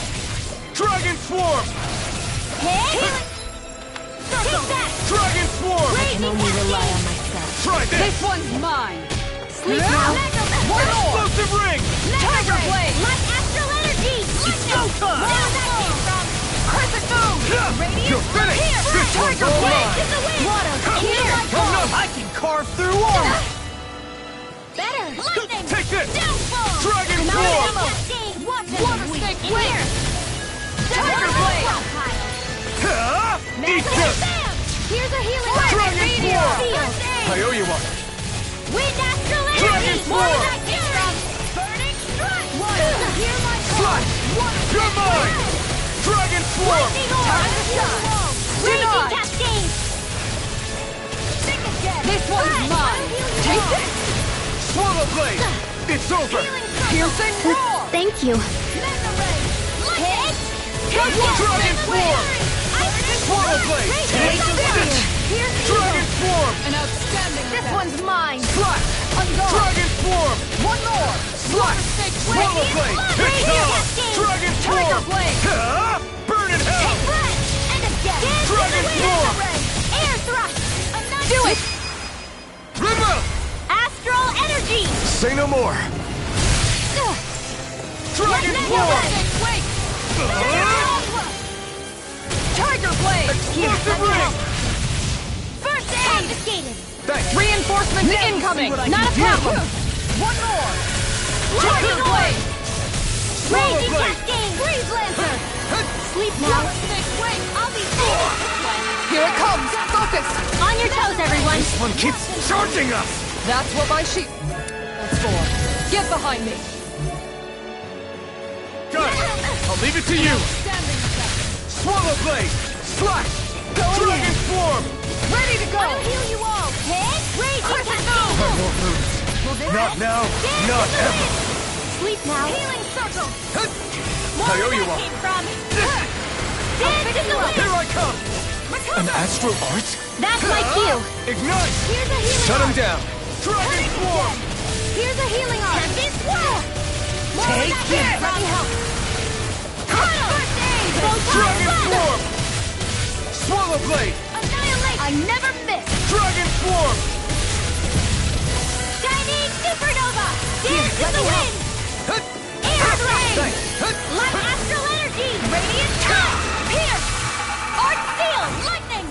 Speaker 9: Dragon swarm!
Speaker 7: Healing! Take that!
Speaker 9: Dragon swarm!
Speaker 7: Raging cascade!
Speaker 9: Try this!
Speaker 2: This one's mine.
Speaker 7: Sleep now!
Speaker 2: One more!
Speaker 9: Explosive ring!
Speaker 2: Tiger blade!
Speaker 7: My astral energy! It's go time! Where that came from!
Speaker 2: Crescent moon!
Speaker 7: Radiant
Speaker 9: You're finished!
Speaker 7: Here!
Speaker 9: This
Speaker 2: Tiger
Speaker 9: one's all
Speaker 2: blade!
Speaker 9: mine!
Speaker 7: In the wind! Water! Here!
Speaker 9: Oh no! I can carve through armor!
Speaker 7: Better! Lightning!
Speaker 9: Take this!
Speaker 7: Downfall!
Speaker 9: Dragon
Speaker 7: I'm out
Speaker 9: form!
Speaker 7: of ammo! Water
Speaker 2: snake
Speaker 7: in
Speaker 2: blade!
Speaker 7: here!
Speaker 2: Tiger blade!
Speaker 9: Eat this!
Speaker 7: Bam! Here's a healing
Speaker 9: Dragon
Speaker 7: meteor!
Speaker 9: form! I
Speaker 7: Wind astral energy!
Speaker 9: Dragon
Speaker 7: More
Speaker 9: form!
Speaker 7: of that fury! Burning strike! Hear my
Speaker 9: Slash! You're mine! Dragon form!
Speaker 7: Lightning orb! Raging cascade!
Speaker 8: This one's mine! Take this!
Speaker 9: Swallow blade! It's over!
Speaker 8: Piercing roar!
Speaker 6: Thank you.
Speaker 7: Hit!
Speaker 9: Dragon form! Swallow blade!
Speaker 7: Take this!
Speaker 9: Dragon form!
Speaker 8: An outstanding
Speaker 7: This
Speaker 8: attack.
Speaker 7: one's mine!
Speaker 9: Slash! Dragon form!
Speaker 8: One more!
Speaker 9: Slash! Swallow blade! It's on! Dragon
Speaker 8: Tiger
Speaker 9: form!
Speaker 8: blade!
Speaker 9: Ah! Burn in hell!
Speaker 7: End of death!
Speaker 9: Dragon form!
Speaker 7: Air thrust!
Speaker 8: Do it!
Speaker 9: Remove!
Speaker 7: Astral energy!
Speaker 9: Say no more! Dragon form!
Speaker 8: Wait!
Speaker 9: Ah!
Speaker 8: Tiger blade!
Speaker 9: Explosive ring!
Speaker 7: First aid! Confiscated!
Speaker 9: Thanks!
Speaker 8: Reinforcements incoming! Not a problem! One more! Tiger blade!
Speaker 7: Raging
Speaker 9: blade!
Speaker 7: cascade! Freeze lancer! Sleep now!
Speaker 8: Wait!
Speaker 7: I'll be safe!
Speaker 8: Here it comes! Focus!
Speaker 7: On your toes, everyone!
Speaker 9: This one keeps charging us!
Speaker 8: That's what my sheep... That's for. Get behind me!
Speaker 9: Got it! I'll leave it to you!
Speaker 8: Standing attack!
Speaker 9: Swallow blade! Slash! Dragon form!
Speaker 8: Ready to go!
Speaker 7: I'll heal you all! Hit! Raging cascade!
Speaker 9: Not now, not ever!
Speaker 7: Sleep now! Healing circle!
Speaker 9: I owe you all.
Speaker 7: Came from. Dance in the wind!
Speaker 9: Here I come! An astral art?
Speaker 7: That's my cue!
Speaker 9: Ignite!
Speaker 7: Here's a healing
Speaker 9: Shut him
Speaker 7: arm.
Speaker 9: down! Dragon form!
Speaker 7: Here's a healing arm! Tempest swirl!
Speaker 9: Take this!
Speaker 7: Let me help! First aid!
Speaker 9: Dragon form! Swallow blade!
Speaker 7: Annihilate! I never miss!
Speaker 9: Dragon form!
Speaker 7: Shining supernova! Dance in the wind! Air blade! Light astral energy! Radiant touch! Pierce! Art steel! Lightning!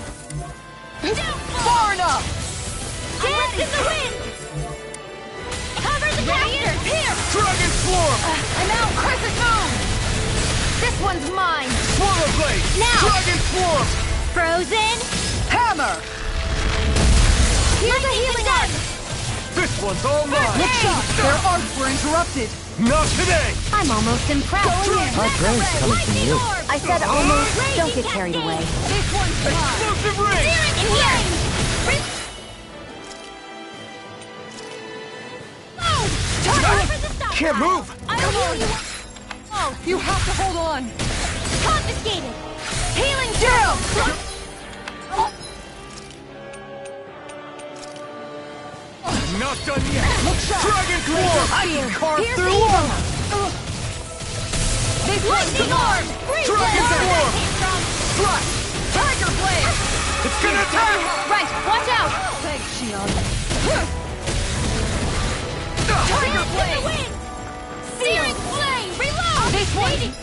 Speaker 8: Far enough!
Speaker 7: Dance in the wind! Cover the caster! Pierce!
Speaker 9: Dragon form!
Speaker 7: I'm out! Crescent moon! This one's mine!
Speaker 9: Swallow blade!
Speaker 7: Now!
Speaker 9: Dragon form!
Speaker 7: Frozen!
Speaker 8: Hammer!
Speaker 7: Here's a healing arm!
Speaker 9: This one's all mine!
Speaker 8: Look shot! Their arts were interrupted!
Speaker 9: Not today!
Speaker 7: I'm almost impressed!
Speaker 5: Our praise coming from you.
Speaker 6: I said almost. Don't get carried away.
Speaker 8: This one's mine!
Speaker 9: Explosive ring!
Speaker 7: In here!
Speaker 9: Can't move!
Speaker 7: I'll heal you! Oh,
Speaker 8: You have to hold on!
Speaker 7: confiscated! Healing serum!
Speaker 9: Not done yet!
Speaker 8: Look shot!
Speaker 9: Dragon form!
Speaker 8: I can carve
Speaker 7: Here's
Speaker 8: through
Speaker 7: evil.
Speaker 8: armor! This one's
Speaker 7: Lightning orb! Freeze
Speaker 9: Dragon
Speaker 7: blade.
Speaker 9: form!
Speaker 7: Came from.
Speaker 9: Slash!
Speaker 8: Tiger blade!
Speaker 9: It's gonna attack!
Speaker 7: Right, watch out!
Speaker 8: Thanks, Shion.
Speaker 7: Tiger in the wind! Searing flame! Reload!
Speaker 8: This one!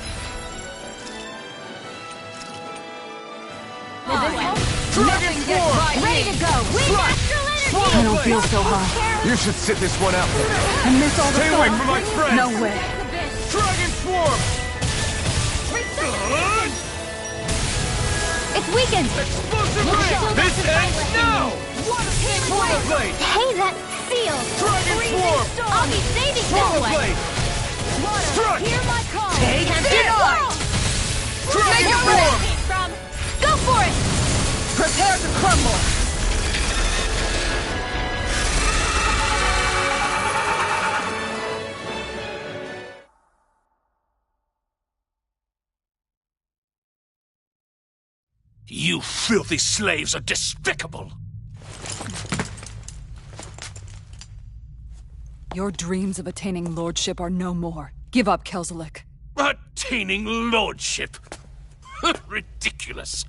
Speaker 9: Dragon
Speaker 8: Nothing gets
Speaker 9: form!
Speaker 8: by
Speaker 7: Ready
Speaker 8: me!
Speaker 7: to go! Wind
Speaker 9: Slash!
Speaker 7: astral energy!
Speaker 9: Swallow
Speaker 6: I don't feel so hot.
Speaker 9: You should sit this one out.
Speaker 8: And miss all the
Speaker 9: Stay away
Speaker 8: fun.
Speaker 9: from my friends!
Speaker 8: No way.
Speaker 9: Dragon form!
Speaker 7: It's weakened!
Speaker 9: Explosive ring! This ends now! Swallow blade!
Speaker 7: Hey, that seal!
Speaker 9: Dragon form!
Speaker 7: I'll be saving
Speaker 9: Swallow
Speaker 7: this one!
Speaker 9: blade! Strike!
Speaker 8: Hear my call!
Speaker 9: Take
Speaker 7: Tempest
Speaker 9: this!
Speaker 7: swirl!
Speaker 9: Dragon
Speaker 7: Where
Speaker 9: form!
Speaker 7: it came from! Go for it!
Speaker 8: Prepare to crumble!
Speaker 11: You filthy slaves are despicable!
Speaker 2: Your dreams of attaining lordship are no more. Give up, Kelzelik.
Speaker 11: Attaining lordship! Ridiculous!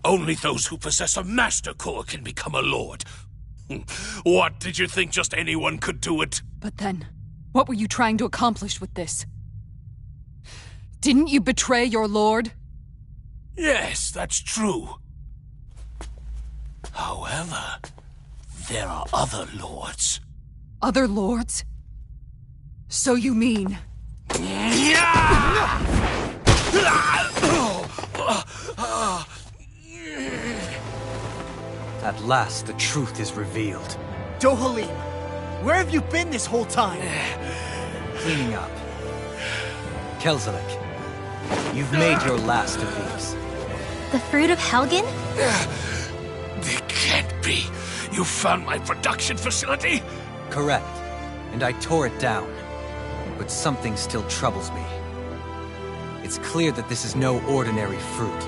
Speaker 11: Only those who possess a master core can become a lord. What, did you think just anyone could do it?
Speaker 2: But then, what were you trying to accomplish with this? Didn't you betray your lord?
Speaker 11: Yes, that's true. However, there are other lords.
Speaker 2: Other lords? So you mean...
Speaker 3: At last, the truth is revealed.
Speaker 1: Dohalim, Where have you been this whole time?
Speaker 3: Cleaning up. Kelzelik, you've made your last of these.
Speaker 6: The fruit of Helgen?
Speaker 11: They can't be. You found my production facility?
Speaker 3: Correct. And I tore it down. But something still troubles me. It's clear that this is no ordinary fruit.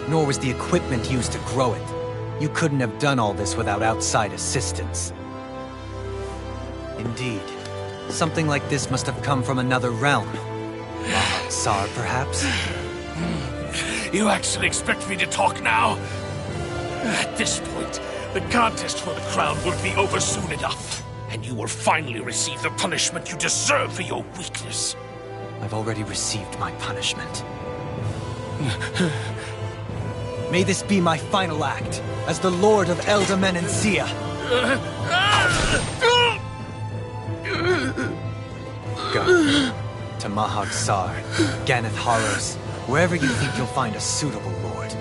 Speaker 3: Nor was the equipment used to grow it. You couldn't have done all this without outside assistance. Indeed. Something like this must have come from another realm. Tsar, perhaps?
Speaker 11: You actually expect me to talk now? At this point, the contest for the crown will be over soon enough. And you will finally receive the punishment you deserve for your weakness.
Speaker 3: I've already received my punishment. May this be my final act, as the Lord of Elda Menancia. Go. To Mahag Sar, Ganeth Hollows, wherever you think you'll find a suitable lord.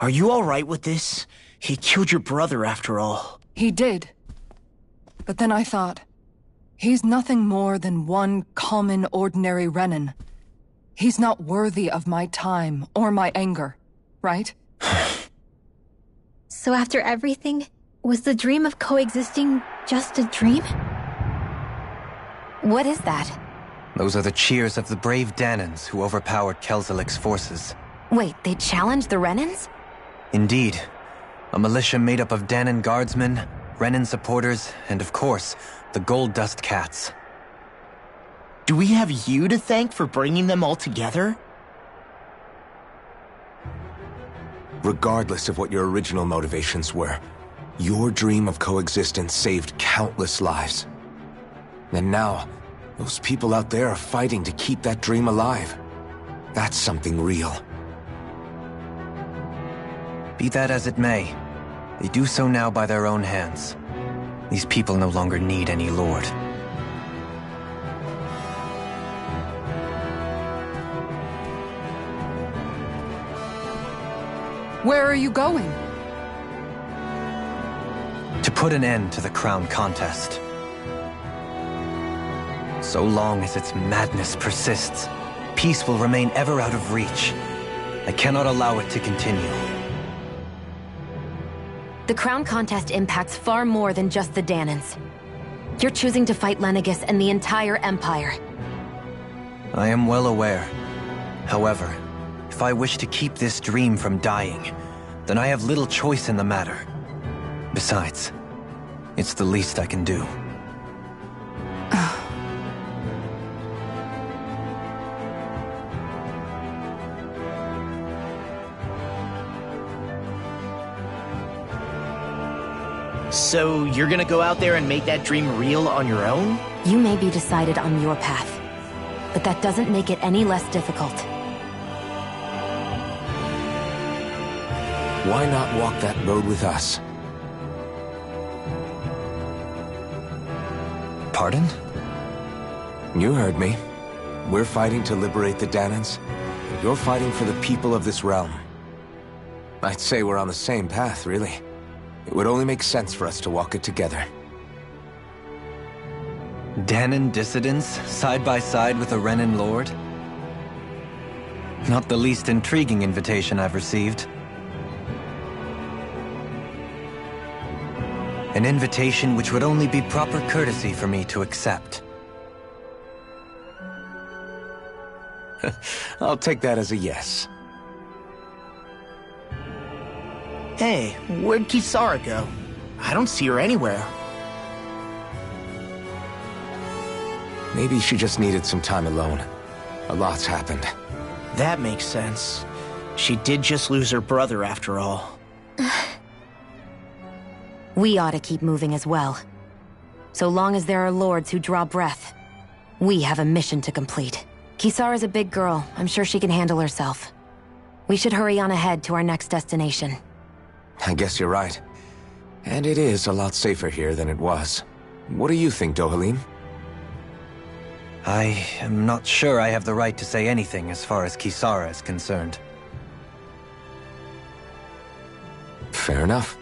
Speaker 1: Are you alright with this? He killed your brother after all.
Speaker 2: He did. But then I thought, he's nothing more than one common, ordinary Renin. He's not worthy of my time or my anger, right?
Speaker 6: So after everything, was the dream of coexisting just a dream? What is that?
Speaker 3: Those are the cheers of the brave Danans who overpowered Kelzelik's forces.
Speaker 6: Wait, they challenged the Renins?
Speaker 3: Indeed. A militia made up of Danan guardsmen, Renin supporters, and of course, the Gold Dust Cats.
Speaker 1: Do we have you to thank for bringing them all together?
Speaker 5: Regardless of what your original motivations were, your dream of coexistence saved countless lives. And now, those people out there are fighting to keep that dream alive. That's something real.
Speaker 3: Be that as it may, they do so now by their own hands. These people no longer need any lord.
Speaker 2: Where are you going?
Speaker 3: To put an end to the crown contest. So long as its madness persists, peace will remain ever out of reach. I cannot allow it to continue.
Speaker 6: The crown contest impacts far more than just the Danans. You're choosing to fight Lenegis and the entire Empire.
Speaker 3: I am well aware. However, if I wish to keep this dream from dying, then I have little choice in the matter. Besides, it's the least I can do.
Speaker 1: So you're gonna go out there and make that dream real on your own?
Speaker 6: You may be decided on your path, but that doesn't make it any less difficult.
Speaker 5: Why not walk that road with us?
Speaker 3: Pardon?
Speaker 5: You heard me. We're fighting to liberate the Danans. You're fighting for the people of this realm. I'd say we're on the same path, really. It would only make sense for us to walk it together.
Speaker 3: Danan dissidents, side by side with a Renin lord? Not the least intriguing invitation I've received. An invitation which would only be proper courtesy for me to accept.
Speaker 5: I'll take that as a yes.
Speaker 1: Hey, where'd Kisara go? I don't see her anywhere.
Speaker 5: Maybe she just needed some time alone. A lot's happened.
Speaker 1: That makes sense. She did just lose her brother after all.
Speaker 6: We ought to keep moving as well. So long as there are lords who draw breath, we have a mission to complete. Kisara's a big girl. I'm sure she can handle herself. We should hurry on ahead to our next destination.
Speaker 5: I guess you're right. And it is a lot safer here than it was. What do you think, Dohalim?
Speaker 3: I am not sure I have the right to say anything as far as Kisara is concerned.
Speaker 5: Fair enough.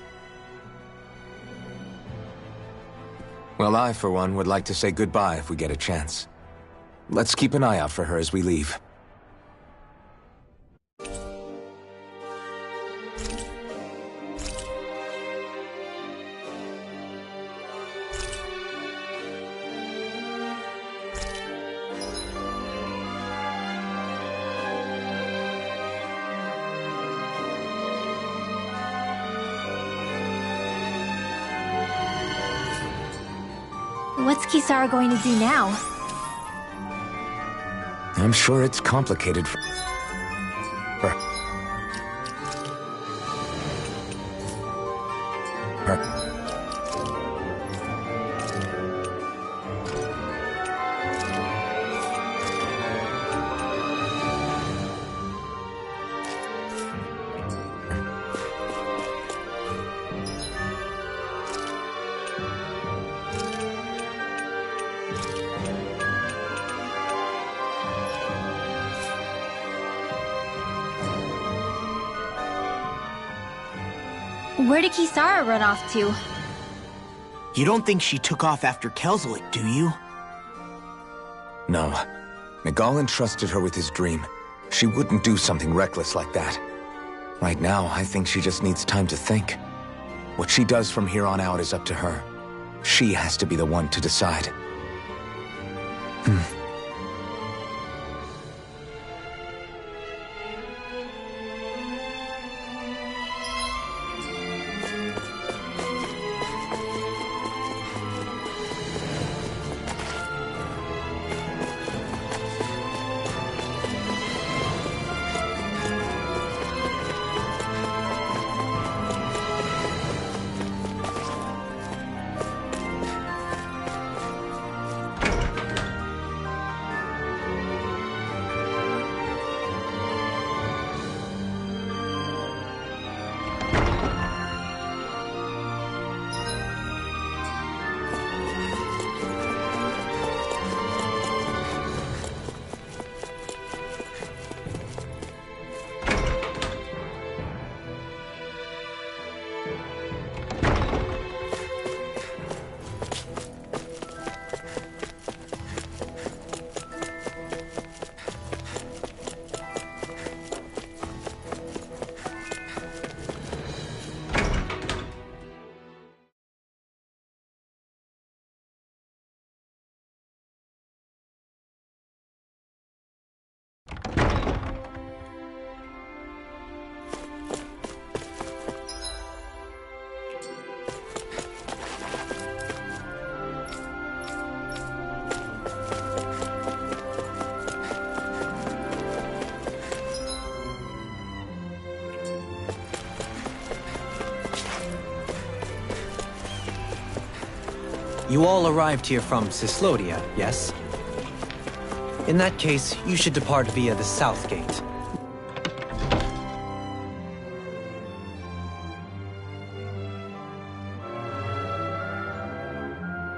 Speaker 5: Well, I, for one, would like to say goodbye if we get a chance. Let's keep an eye out for her as we leave.
Speaker 6: What's Kisara going to do now?
Speaker 5: I'm sure it's complicated for her.
Speaker 6: Where did Kisara run off to?
Speaker 1: You don't think she took off after Kelzelik, do you?
Speaker 5: No. Nagal entrusted her with his dream. She wouldn't do something reckless like that. Right now, I think she just needs time to think. What she does from here on out is up to her. She has to be the one to decide.
Speaker 3: You all arrived here from Cislodia, yes? In that case, you should depart via the south gate.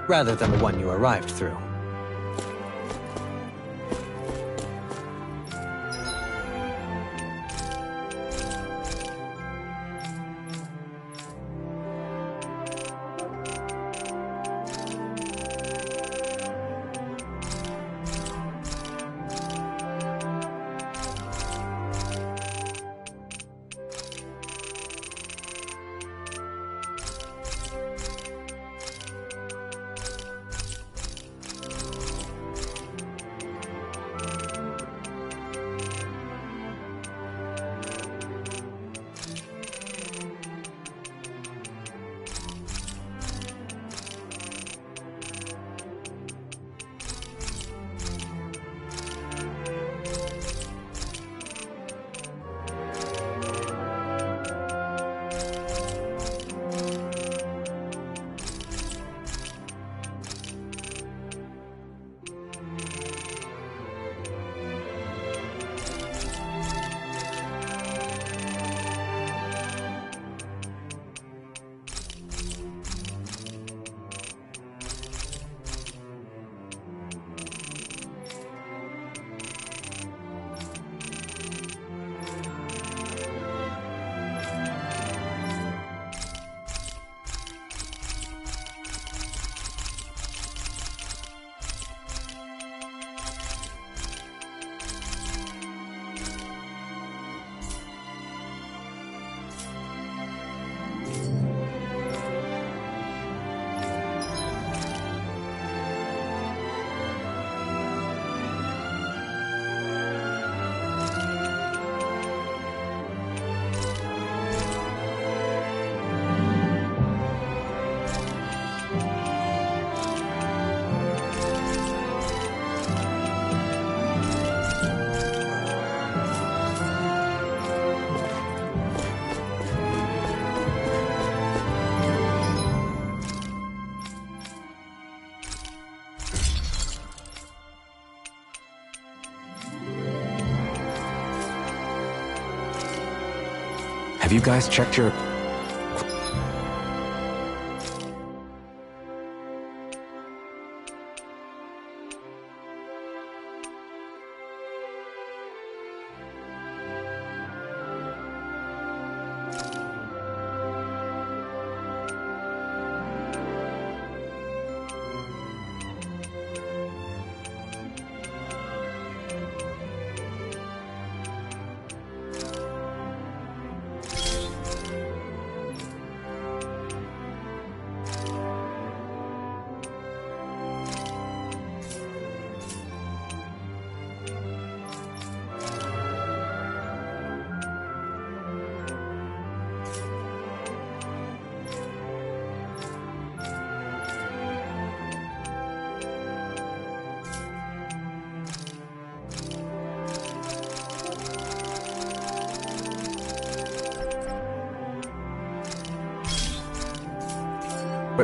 Speaker 3: Rather than the one you arrived through.
Speaker 5: you guys checked your...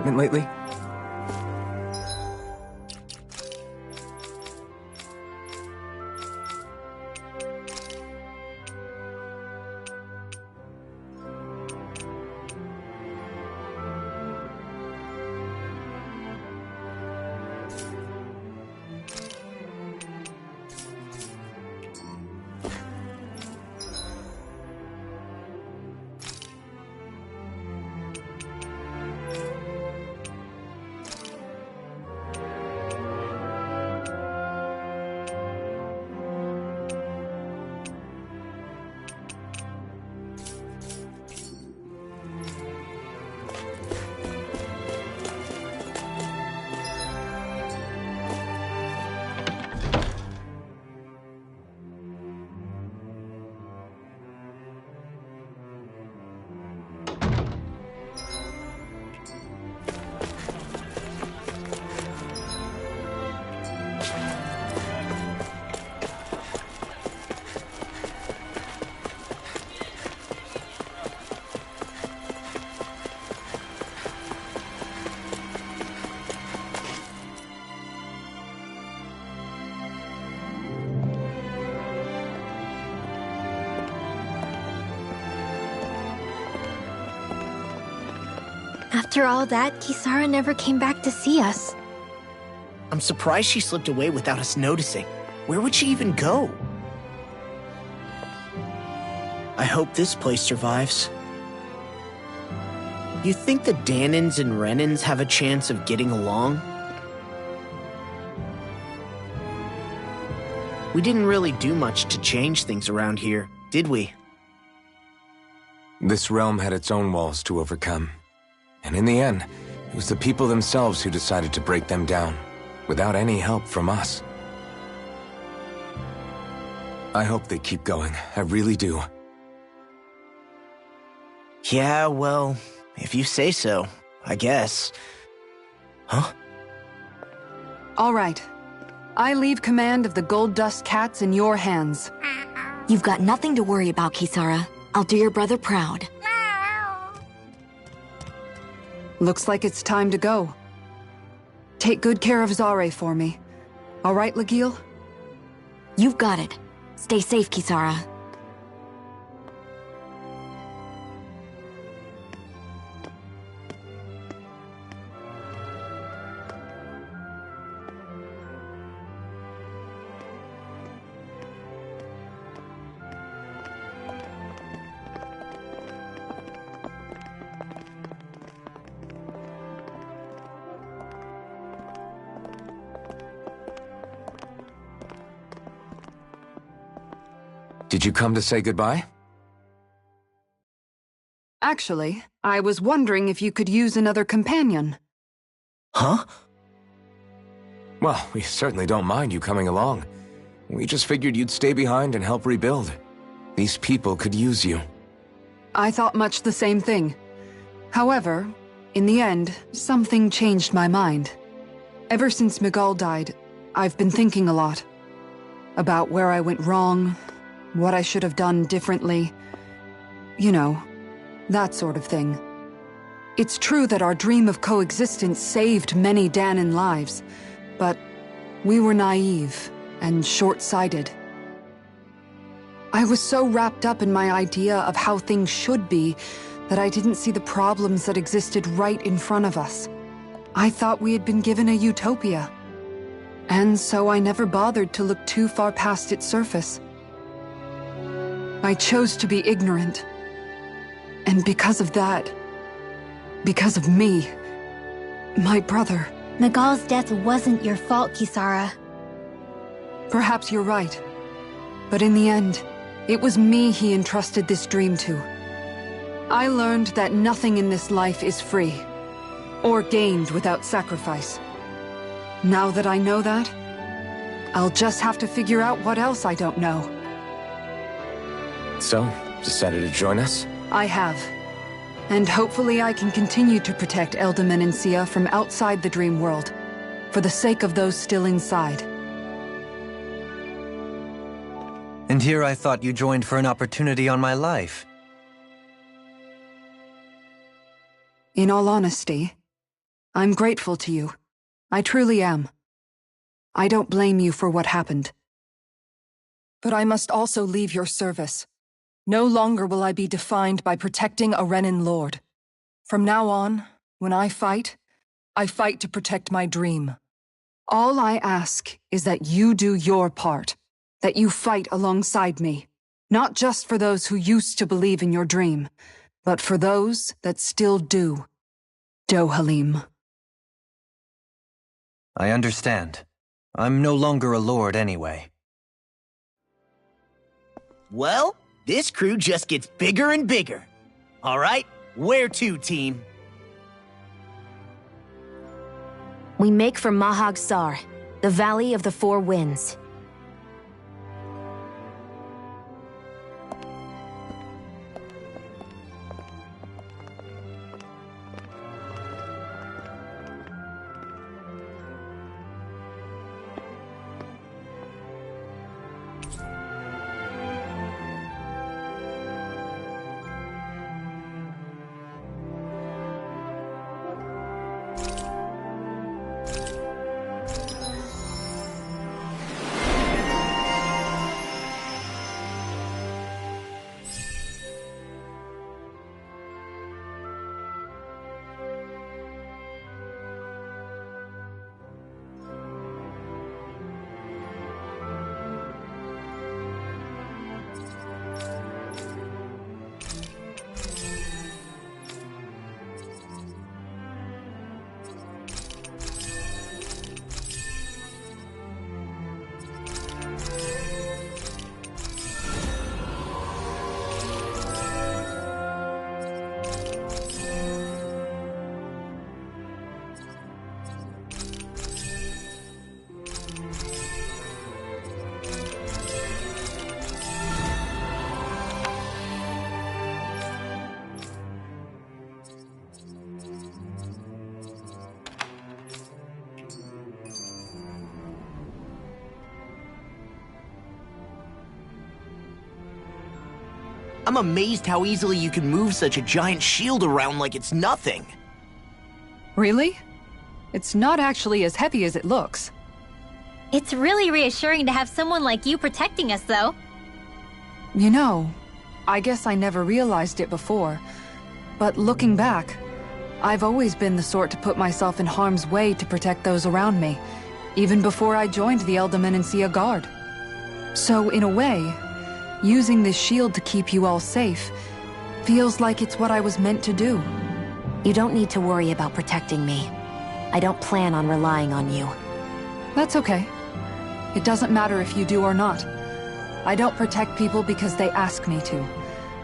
Speaker 5: equipment lately?
Speaker 6: After all that, Kisara never came back to see us.
Speaker 1: I'm surprised she slipped away without us noticing. Where would she even go? I hope this place survives. You think the Danans and Renans have a chance of getting along? We didn't really do much to change things around here, did we?
Speaker 5: This realm had its own walls to overcome. And in the end, it was the people themselves who decided to break them down, without any help from us. I hope they keep going. I really do.
Speaker 1: Yeah, well, if you say so, I guess. Huh?
Speaker 2: All right. I leave command of the Gold Dust Cats in your hands.
Speaker 6: You've got nothing to worry about, Kisara. I'll do your brother proud.
Speaker 2: Looks like it's time to go. Take good care of Zare for me. All right, Legil?
Speaker 6: You've got it. Stay safe, Kisara.
Speaker 5: Did you come to say goodbye?
Speaker 2: Actually, I was wondering if you could use another companion.
Speaker 1: Huh?
Speaker 5: Well, we certainly don't mind you coming along. We just figured you'd stay behind and help rebuild. These people could use you.
Speaker 2: I thought much the same thing. However, in the end, something changed my mind. Ever since Miguel died, I've been thinking a lot. About where I went wrong, what I should have done differently. You know, that sort of thing. It's true that our dream of coexistence saved many Danan lives, but we were naive and short-sighted. I was so wrapped up in my idea of how things should be that I didn't see the problems that existed right in front of us. I thought we had been given a utopia. And so I never bothered to look too far past its surface. I chose to be ignorant. And because of that, because of me, my brother...
Speaker 7: Nagal's death wasn't your fault, Kisara.
Speaker 2: Perhaps you're right. But in the end, it was me he entrusted this dream to. I learned that nothing in this life is free, or gained without sacrifice. Now that I know that, I'll just have to figure out what else I don't know.
Speaker 5: So, decided to join us?
Speaker 2: I have. And hopefully I can continue to protect Eldaman and Sia from outside the dream world, for the sake of those still inside.
Speaker 3: And here I thought you joined for an opportunity on my life.
Speaker 2: In all honesty, I'm grateful to you. I truly am. I don't blame you for what happened. But I must also leave your service. No longer will I be defined by protecting a Renan Lord. From now on, when I fight to protect my dream. All I ask is that you do your part, that you fight alongside me, not just for those who used to believe in your dream, but for those that still do. Dohalim.
Speaker 3: I understand. I'm no longer a lord anyway.
Speaker 1: Well, this crew just gets bigger and bigger. All right, where to, team?
Speaker 6: We make for Mahag Sar, the Valley of the Four Winds.
Speaker 1: I'm amazed how easily you can move such a giant shield around like it's nothing.
Speaker 2: Really? It's not actually as heavy as it looks.
Speaker 7: It's really reassuring to have someone like you protecting us, though.
Speaker 2: You know, I guess I never realized it before, but looking back, I've always been the sort to put myself in harm's way to protect those around me, even before I joined the Eldaman and Sia Guard. So, in a way, using this shield to keep you all safe feels like it's what I was meant to do.
Speaker 6: You don't need to worry about protecting me. I don't plan on relying on you.
Speaker 2: That's okay. It doesn't matter if you do or not. I don't protect people because they ask me to.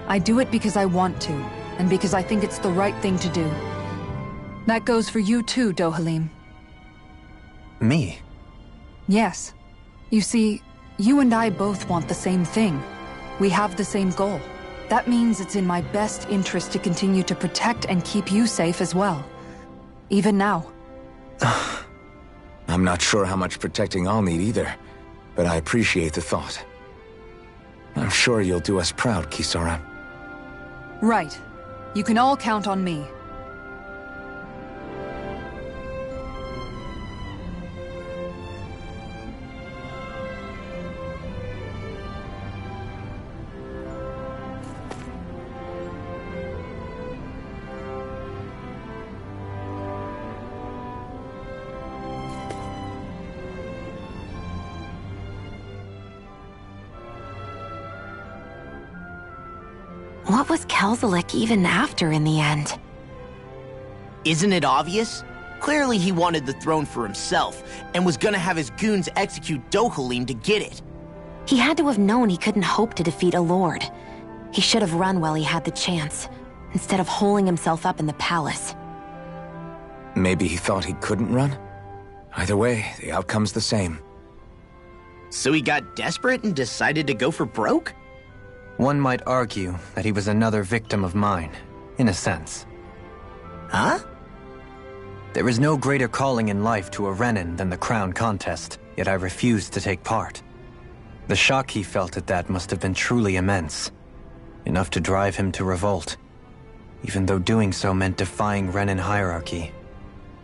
Speaker 2: I do it because I want to, and because I think it's the right thing to do. That goes for you too, Dohalim.
Speaker 3: Me?
Speaker 2: Yes. You see, you and I both want the same thing. We have the same goal. That means it's in my best interest to continue to protect and keep you safe as well. Even now.
Speaker 5: I'm not sure how much protecting I'll need either, but I appreciate the thought. I'm sure you'll do us proud, Kisara.
Speaker 2: Right. You can all count on me.
Speaker 6: What was Kelzelik even after in the end?
Speaker 1: Isn't it obvious? Clearly he wanted the throne for himself, and was gonna have his goons execute Dohalim to get it.
Speaker 6: He had to have known he couldn't hope to defeat a lord. He should have run while he had the chance, instead of holding himself up in the palace.
Speaker 5: Maybe he thought he couldn't run? Either way, the outcome's the same.
Speaker 1: So he got desperate and decided to go for broke?
Speaker 3: One might argue that he was another victim of mine, in a sense.
Speaker 1: Huh?
Speaker 3: There is no greater calling in life to a Renin than the crown contest, yet I refused to take part. The shock he felt at that must have been truly immense. Enough to drive him to revolt, even though doing so meant defying Renin hierarchy.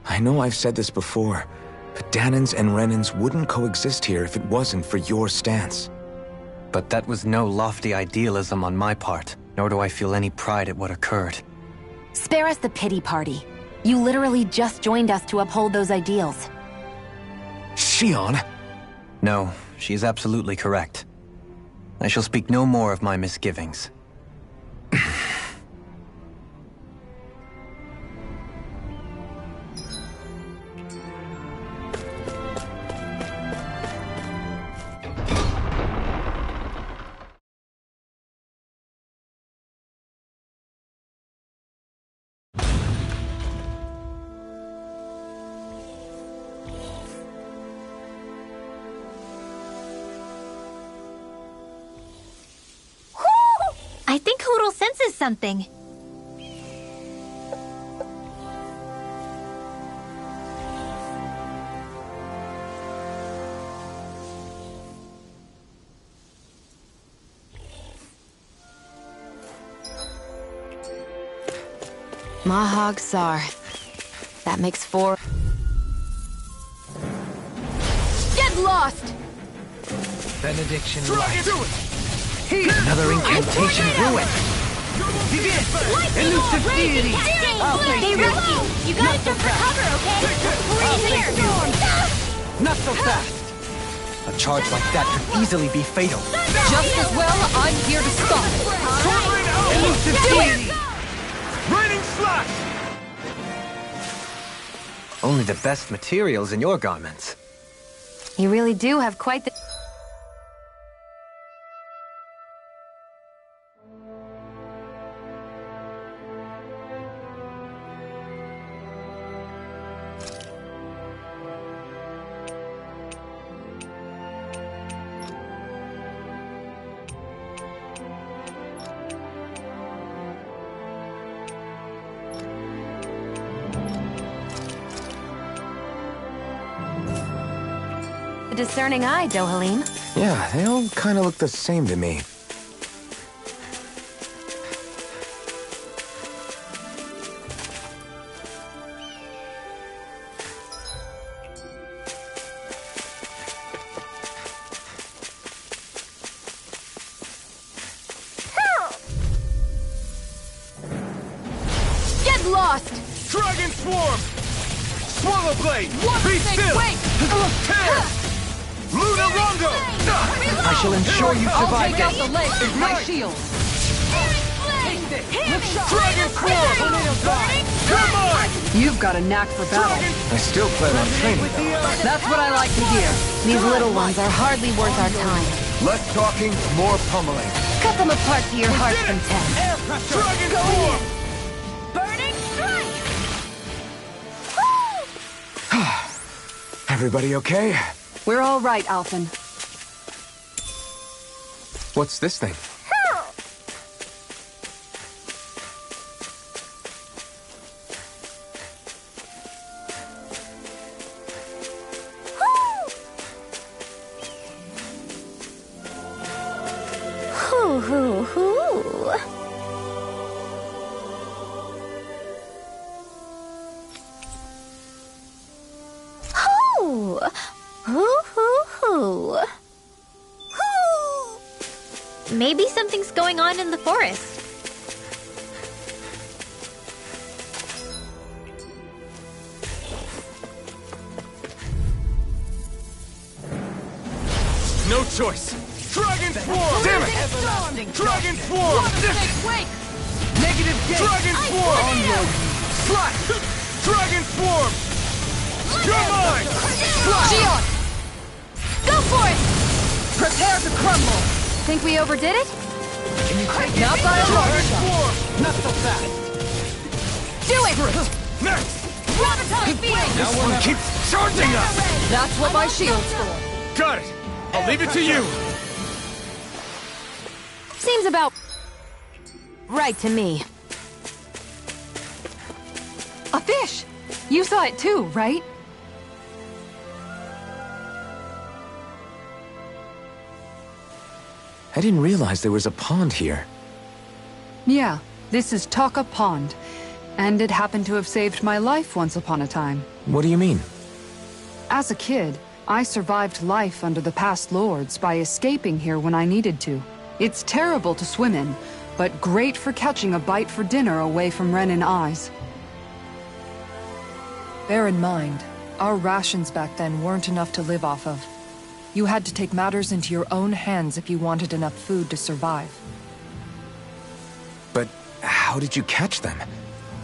Speaker 5: I know I've said this before, but Danans and Renins wouldn't coexist here if it wasn't for your stance.
Speaker 3: But that was no lofty idealism on my part, nor do I feel any pride at what occurred.
Speaker 6: Spare us the pity party. You literally just joined us to uphold those ideals.
Speaker 5: Shion?
Speaker 3: No, she is absolutely correct. I shall speak no more of my misgivings.
Speaker 7: I think Hoodle senses something.
Speaker 6: Mahag Sar. That makes 4.
Speaker 8: Get lost!
Speaker 3: Benediction.
Speaker 8: Another
Speaker 3: incantation ruined.
Speaker 8: Begin! Elusive deity!
Speaker 7: Stay rescue! You gotta jump for cover, okay? Freeze here!
Speaker 3: Not so fast! A charge like that could easily be fatal.
Speaker 8: Just as well, I'm here to stop it! Elusive deity!
Speaker 9: Raining slash!
Speaker 3: Only the best materials in your garments.
Speaker 6: You really do have quite the... A discerning eye, Dohalim.
Speaker 5: Yeah, they all kind of look the same to me.
Speaker 8: Get lost!
Speaker 9: Dragon Swarm! Swallow Blade!
Speaker 8: One
Speaker 9: Be
Speaker 8: thing,
Speaker 9: still!
Speaker 8: wait!
Speaker 9: Tear! Luna Rongo!
Speaker 3: I shall ensure you
Speaker 8: I'll
Speaker 3: survive
Speaker 8: take out
Speaker 3: this.
Speaker 8: the legs with my
Speaker 9: Ignite!
Speaker 8: shield!
Speaker 9: Dragon Core! Come on!
Speaker 8: You've got a knack for battle.
Speaker 5: I still plan on training, though.
Speaker 8: That's what I like to hear.
Speaker 6: These little ones are hardly worth our time.
Speaker 5: Less talking, more pummeling.
Speaker 6: Cut them apart to your heart's content.
Speaker 9: Dragon Swarm!
Speaker 7: Burning strike!
Speaker 5: Everybody okay?
Speaker 2: We're all right, Alphen.
Speaker 5: What's this thing?
Speaker 7: Hoo hoo hoo. Hoo! Hoo hoo hoo. Hoo! Maybe something's going on in the forest.
Speaker 9: No choice. Dragon Swarm! Damn it! Dragon Swarm!
Speaker 8: Wait!
Speaker 9: Negative gate! Dragon Swarm! Slash! Dragon Swarm! You're mine!
Speaker 8: Shion! Go for it! Prepare to crumble!
Speaker 2: Think we overdid it?
Speaker 8: Not by a long
Speaker 9: Dragon
Speaker 8: shot.
Speaker 9: Swarm!
Speaker 3: Not so fast!
Speaker 8: Do it!
Speaker 9: Next!
Speaker 8: Graviton field!
Speaker 9: This one keeps charging us!
Speaker 8: That's what my shield's for.
Speaker 9: Got it! I'll leave it to you!
Speaker 6: Seems about right to me.
Speaker 2: A fish! You saw it too, right?
Speaker 5: I didn't realize there was a pond here.
Speaker 2: Yeah, this is Taka Pond. And it happened to have saved my life once upon a time.
Speaker 5: What do you mean?
Speaker 2: As a kid, I survived life under the past lords by escaping here when I needed to. It's terrible to swim in, but great for catching a bite for dinner away from Renin eyes.
Speaker 8: Bear in mind, our rations back then weren't enough to live off of. You had to take matters into your own hands if you wanted enough food to survive.
Speaker 5: But how did you catch them?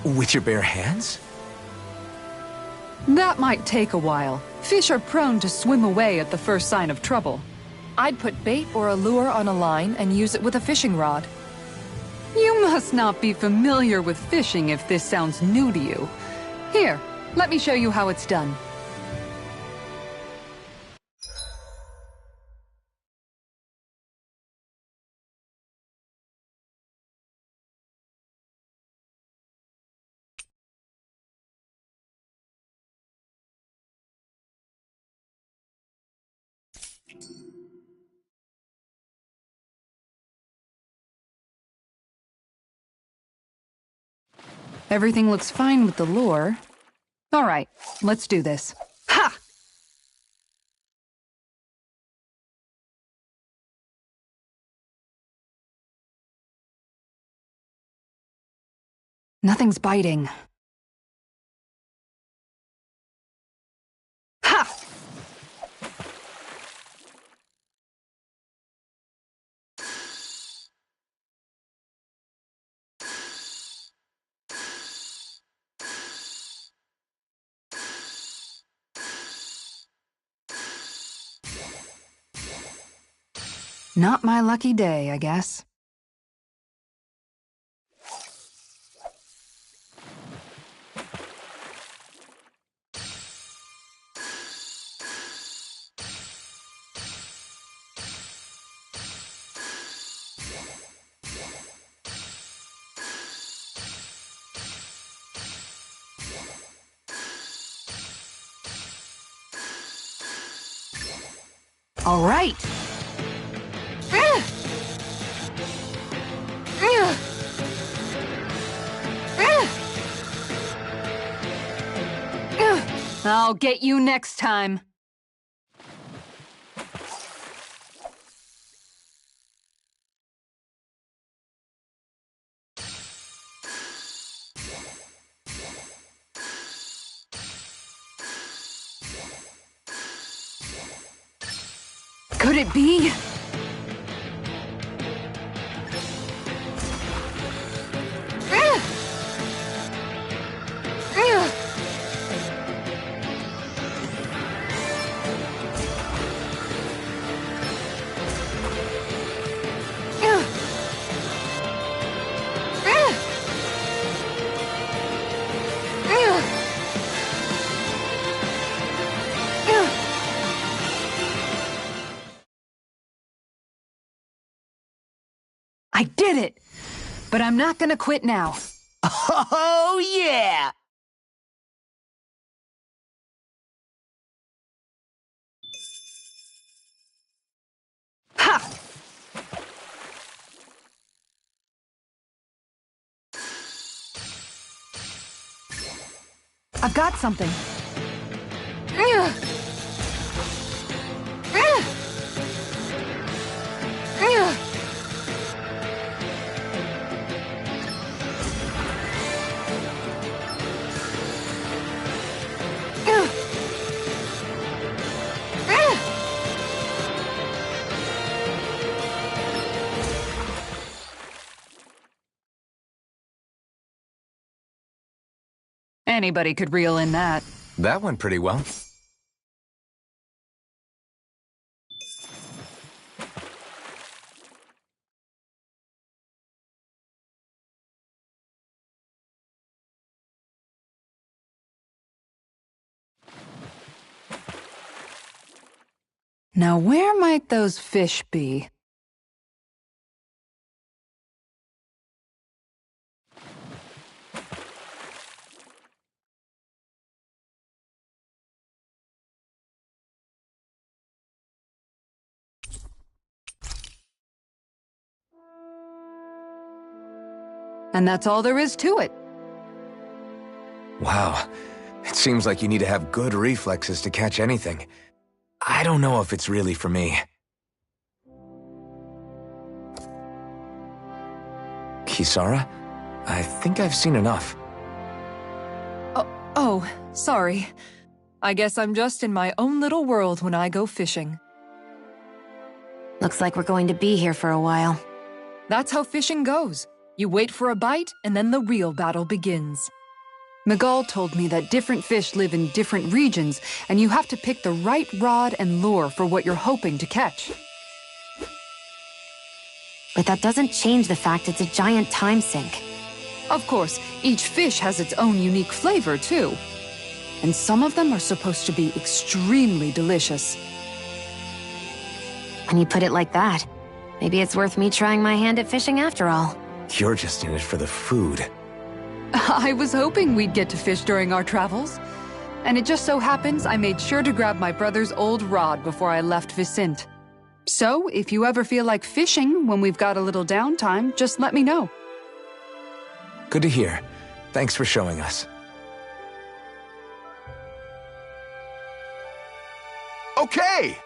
Speaker 5: With your bare hands?
Speaker 2: That might take a while. Fish are prone to swim away at the first sign of trouble.
Speaker 8: I'd put bait or a lure on a line and use it with a fishing rod.
Speaker 2: You must not be familiar with fishing if this sounds new to you. Here, let me show you how it's done. Everything looks fine with the lure. All right, let's do this. Ha! Nothing's biting. Ha! Not my lucky day, I guess. All right. I'll get you next time. Could it be? I did it! But I'm not gonna quit now.
Speaker 1: Oh, yeah!
Speaker 2: Ha! I've got something. Anybody could reel in that.
Speaker 5: That went pretty well.
Speaker 2: Now where might those fish be? And that's all there is to it.
Speaker 5: Wow. It seems like you need to have good reflexes to catch anything. I don't know if it's really for me. Kisara? I think I've seen enough.
Speaker 8: Oh, sorry. I guess I'm just in my own little world when I go fishing.
Speaker 6: Looks like we're going to be here for a while.
Speaker 8: That's how fishing goes. You wait for a bite, and then the real battle begins.
Speaker 2: Miguel told me that different fish live in different regions, and you have to pick the right rod and lure for what you're hoping to catch.
Speaker 6: But that doesn't change the fact it's a giant time sink.
Speaker 2: Of course, each fish has its own unique flavor, too. And some of them are supposed to be extremely delicious.
Speaker 6: When you put it like that, maybe it's worth me trying my hand at fishing after all.
Speaker 5: You're just in it for the food.
Speaker 2: I was hoping we'd get to fish during our travels. And it just so happens I made sure to grab my brother's old rod before I left Vicente. So, if you ever feel like fishing when we've got a little downtime, just let me know.
Speaker 5: Good to hear. Thanks for showing us. Okay!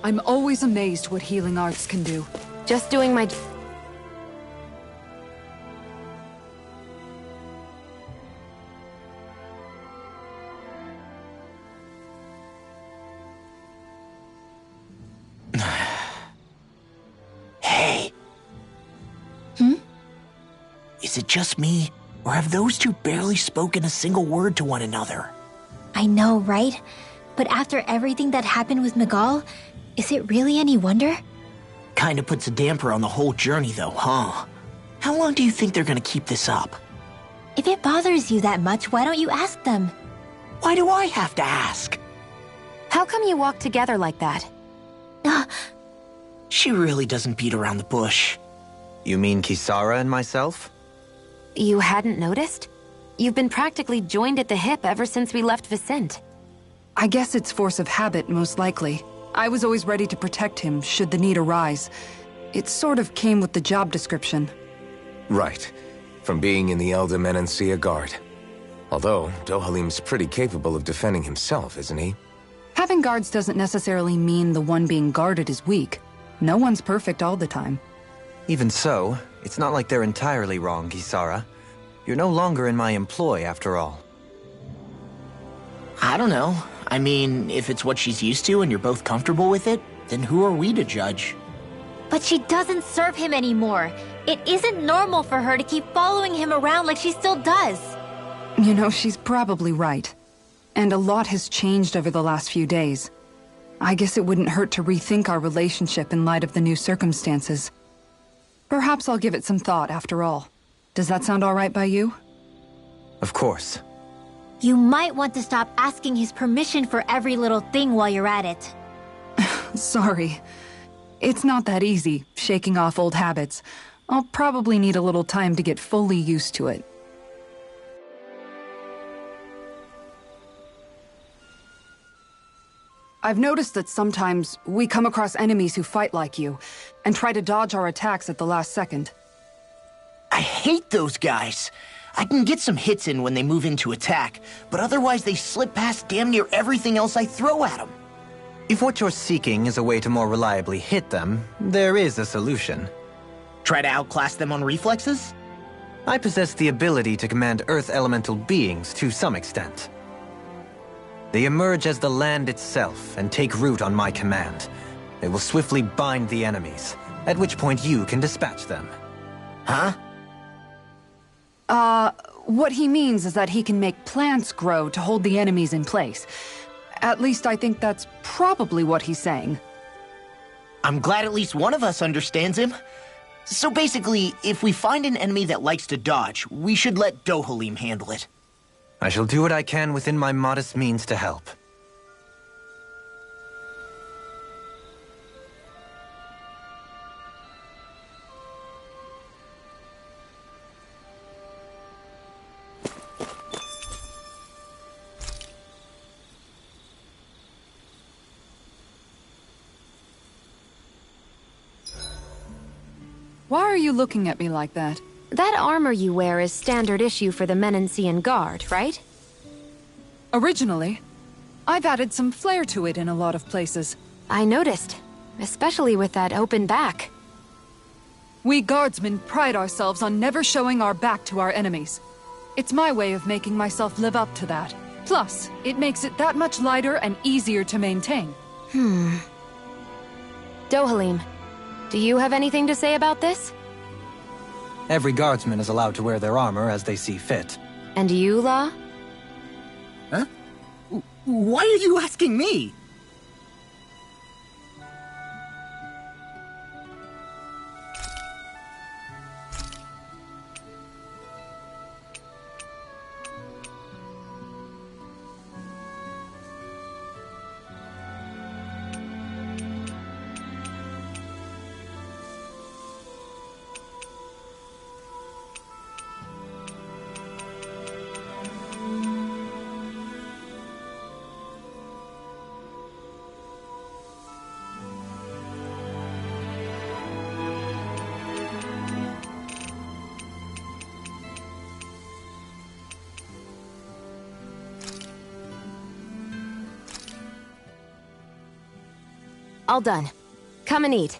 Speaker 2: I'm always amazed what healing arts can do.
Speaker 6: Just doing my...
Speaker 1: Hey. Is it just me, or have those two barely spoken a single word to one another?
Speaker 7: I know, right? But after everything that happened with Miguel, is it really any wonder?
Speaker 1: Kinda puts a damper on the whole journey though, huh? How long do you think they're gonna keep this up?
Speaker 7: If it bothers you that much, why don't you ask them?
Speaker 1: Why do I have to ask?
Speaker 6: How come you walk together like that?
Speaker 1: She really doesn't beat around the bush.
Speaker 3: You mean Kisara and myself?
Speaker 6: You hadn't noticed? You've been practically joined at the hip ever since we left Vicente.
Speaker 2: I guess it's force of habit, most likely. I was always ready to protect him, should the need arise. It sort of came with the job description.
Speaker 5: Right. From being in the Elda Menancia Guard. Although, Dohalim's pretty capable of defending himself, isn't he?
Speaker 2: Having guards doesn't necessarily mean the one being guarded is weak. No one's perfect all the time.
Speaker 3: Even so, it's not like they're entirely wrong, Kisara. You're no longer in my employ, after all.
Speaker 1: I don't know. I mean, if it's what she's used to and you're both comfortable with it, then who are we to judge?
Speaker 7: But she doesn't serve him anymore. It isn't normal for her to keep following him around like she still does.
Speaker 2: You know, she's probably right. And a lot has changed over the last few days. I guess it wouldn't hurt to rethink our relationship in light of the new circumstances. Perhaps I'll give it some thought after all. Does that sound all right by you?
Speaker 3: Of course.
Speaker 7: You might want to stop asking his permission for every little thing while you're at it.
Speaker 2: Sorry. It's not that easy, shaking off old habits. I'll probably need a little time to get fully used to it. I've noticed that sometimes we come across enemies who fight like you, and try to dodge our attacks at the last second.
Speaker 1: I hate those guys. I can get some hits in when they move into attack, but otherwise they slip past damn near everything else I throw at them.
Speaker 3: If what you're seeking is a way to more reliably hit them, there is a solution.
Speaker 1: Try to outclass them on reflexes?
Speaker 3: I possess the ability to command Earth elemental beings to some extent. They emerge as the land itself and take root on my command. They will swiftly bind the enemies, at which point you can dispatch them.
Speaker 1: Huh?
Speaker 2: What he means is that he can make plants grow to hold the enemies in place. At least I think that's probably what he's saying.
Speaker 1: I'm glad at least one of us understands him. So basically, if we find an enemy that likes to dodge, we should let Dohalim handle it.
Speaker 3: I shall do what I can within my modest means to help.
Speaker 2: Why are you looking at me like that?
Speaker 6: That armor you wear is standard issue for the Menancian Guard, right?
Speaker 2: Originally, I've added some flair to it in a lot of places.
Speaker 6: I noticed, especially with that open back.
Speaker 2: We guardsmen pride ourselves on never showing our back to our enemies. It's my way of making myself live up to that. Plus, it makes it that much lighter and easier to maintain.
Speaker 6: Dohalim, do you have anything to say about this?
Speaker 3: Every guardsman is allowed to wear their armor as they see fit.
Speaker 6: And you, La?
Speaker 1: Huh? Why are you asking me?
Speaker 6: All done. Come and eat.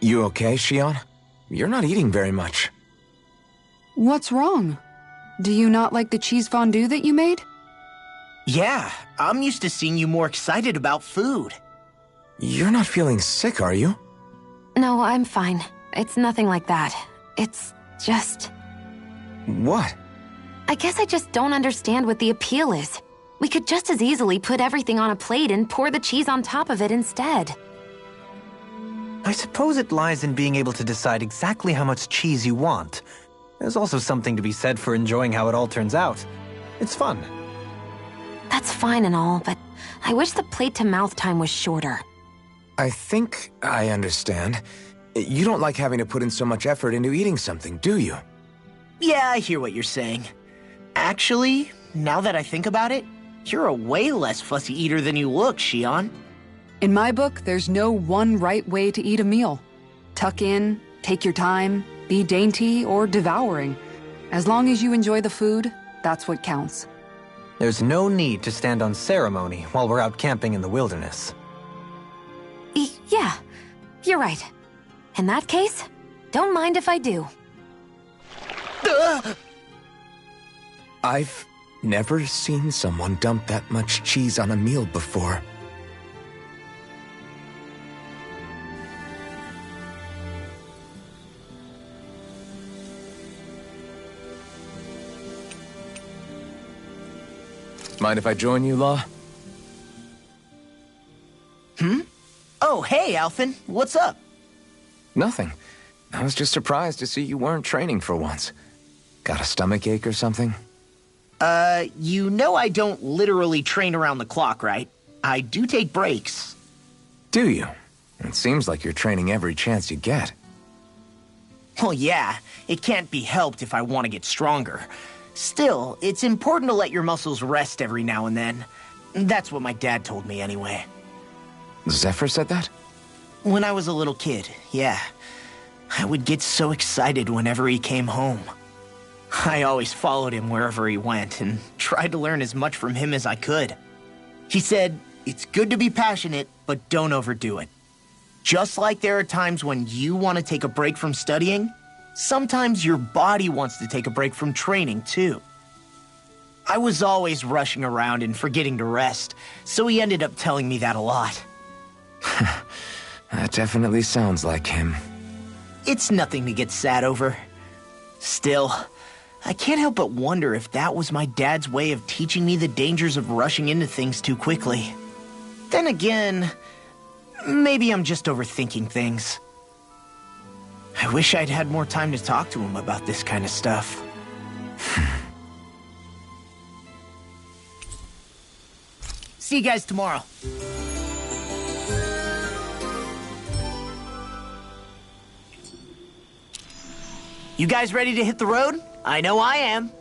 Speaker 5: You okay, Shion? You're not eating very much.
Speaker 2: What's wrong? Do you not like the cheese fondue that you made?
Speaker 1: Yeah, I'm used to seeing you more excited about food.
Speaker 5: You're not feeling sick, are you?
Speaker 6: No, I'm fine. It's nothing like that. It's just...
Speaker 5: What?
Speaker 6: I guess I just don't understand what the appeal is. We could just as easily put everything on a plate and pour the cheese on top of it instead.
Speaker 3: I suppose it lies in being able to decide exactly how much cheese you want. There's also something to be said for enjoying how it all turns out. It's fun.
Speaker 6: That's fine and all, but I wish the plate-to-mouth time was shorter.
Speaker 5: I think I understand. You don't like having to put in so much effort into eating something, do you?
Speaker 1: Yeah, I hear what you're saying. Actually, now that I think about it, you're a way less fussy eater than you look, Shion.
Speaker 2: In my book, there's no one right way to eat a meal. Tuck in, take your time, be dainty or devouring. As long as you enjoy the food, that's what counts.
Speaker 3: There's no need to stand on ceremony while we're out camping in the wilderness.
Speaker 6: Yeah, you're right. In that case, don't mind if I do.
Speaker 5: I've never seen someone dump that much cheese on a meal before. Mind if I join you, Law?
Speaker 1: Oh, hey, Alphen. What's up?
Speaker 5: Nothing. I was just surprised to see you weren't training for once. Got a stomachache or something?
Speaker 1: You know I don't literally train around the clock, right? I do take breaks.
Speaker 5: Do you? It seems like you're training every chance you get.
Speaker 1: Well, yeah, it can't be helped if I want to get stronger. Still, it's important to let your muscles rest every now and then. That's what my dad told me anyway.
Speaker 5: Zephyr said that?
Speaker 1: When I was a little kid, yeah. I would get so excited whenever he came home. I always followed him wherever he went and tried to learn as much from him as I could. He said, it's good to be passionate, but don't overdo it. Just like there are times when you want to take a break from studying, sometimes your body wants to take a break from training, too. I was always rushing around and forgetting to rest, so he ended up telling me that a lot.
Speaker 5: That definitely sounds like him.
Speaker 1: It's nothing to get sad over. Still, I can't help but wonder if that was my dad's way of teaching me the dangers of rushing into things too quickly. Then again, maybe I'm just overthinking things. I wish I'd had more time to talk to him about this kind of stuff. See you guys tomorrow. You guys ready to hit the road? I know I am.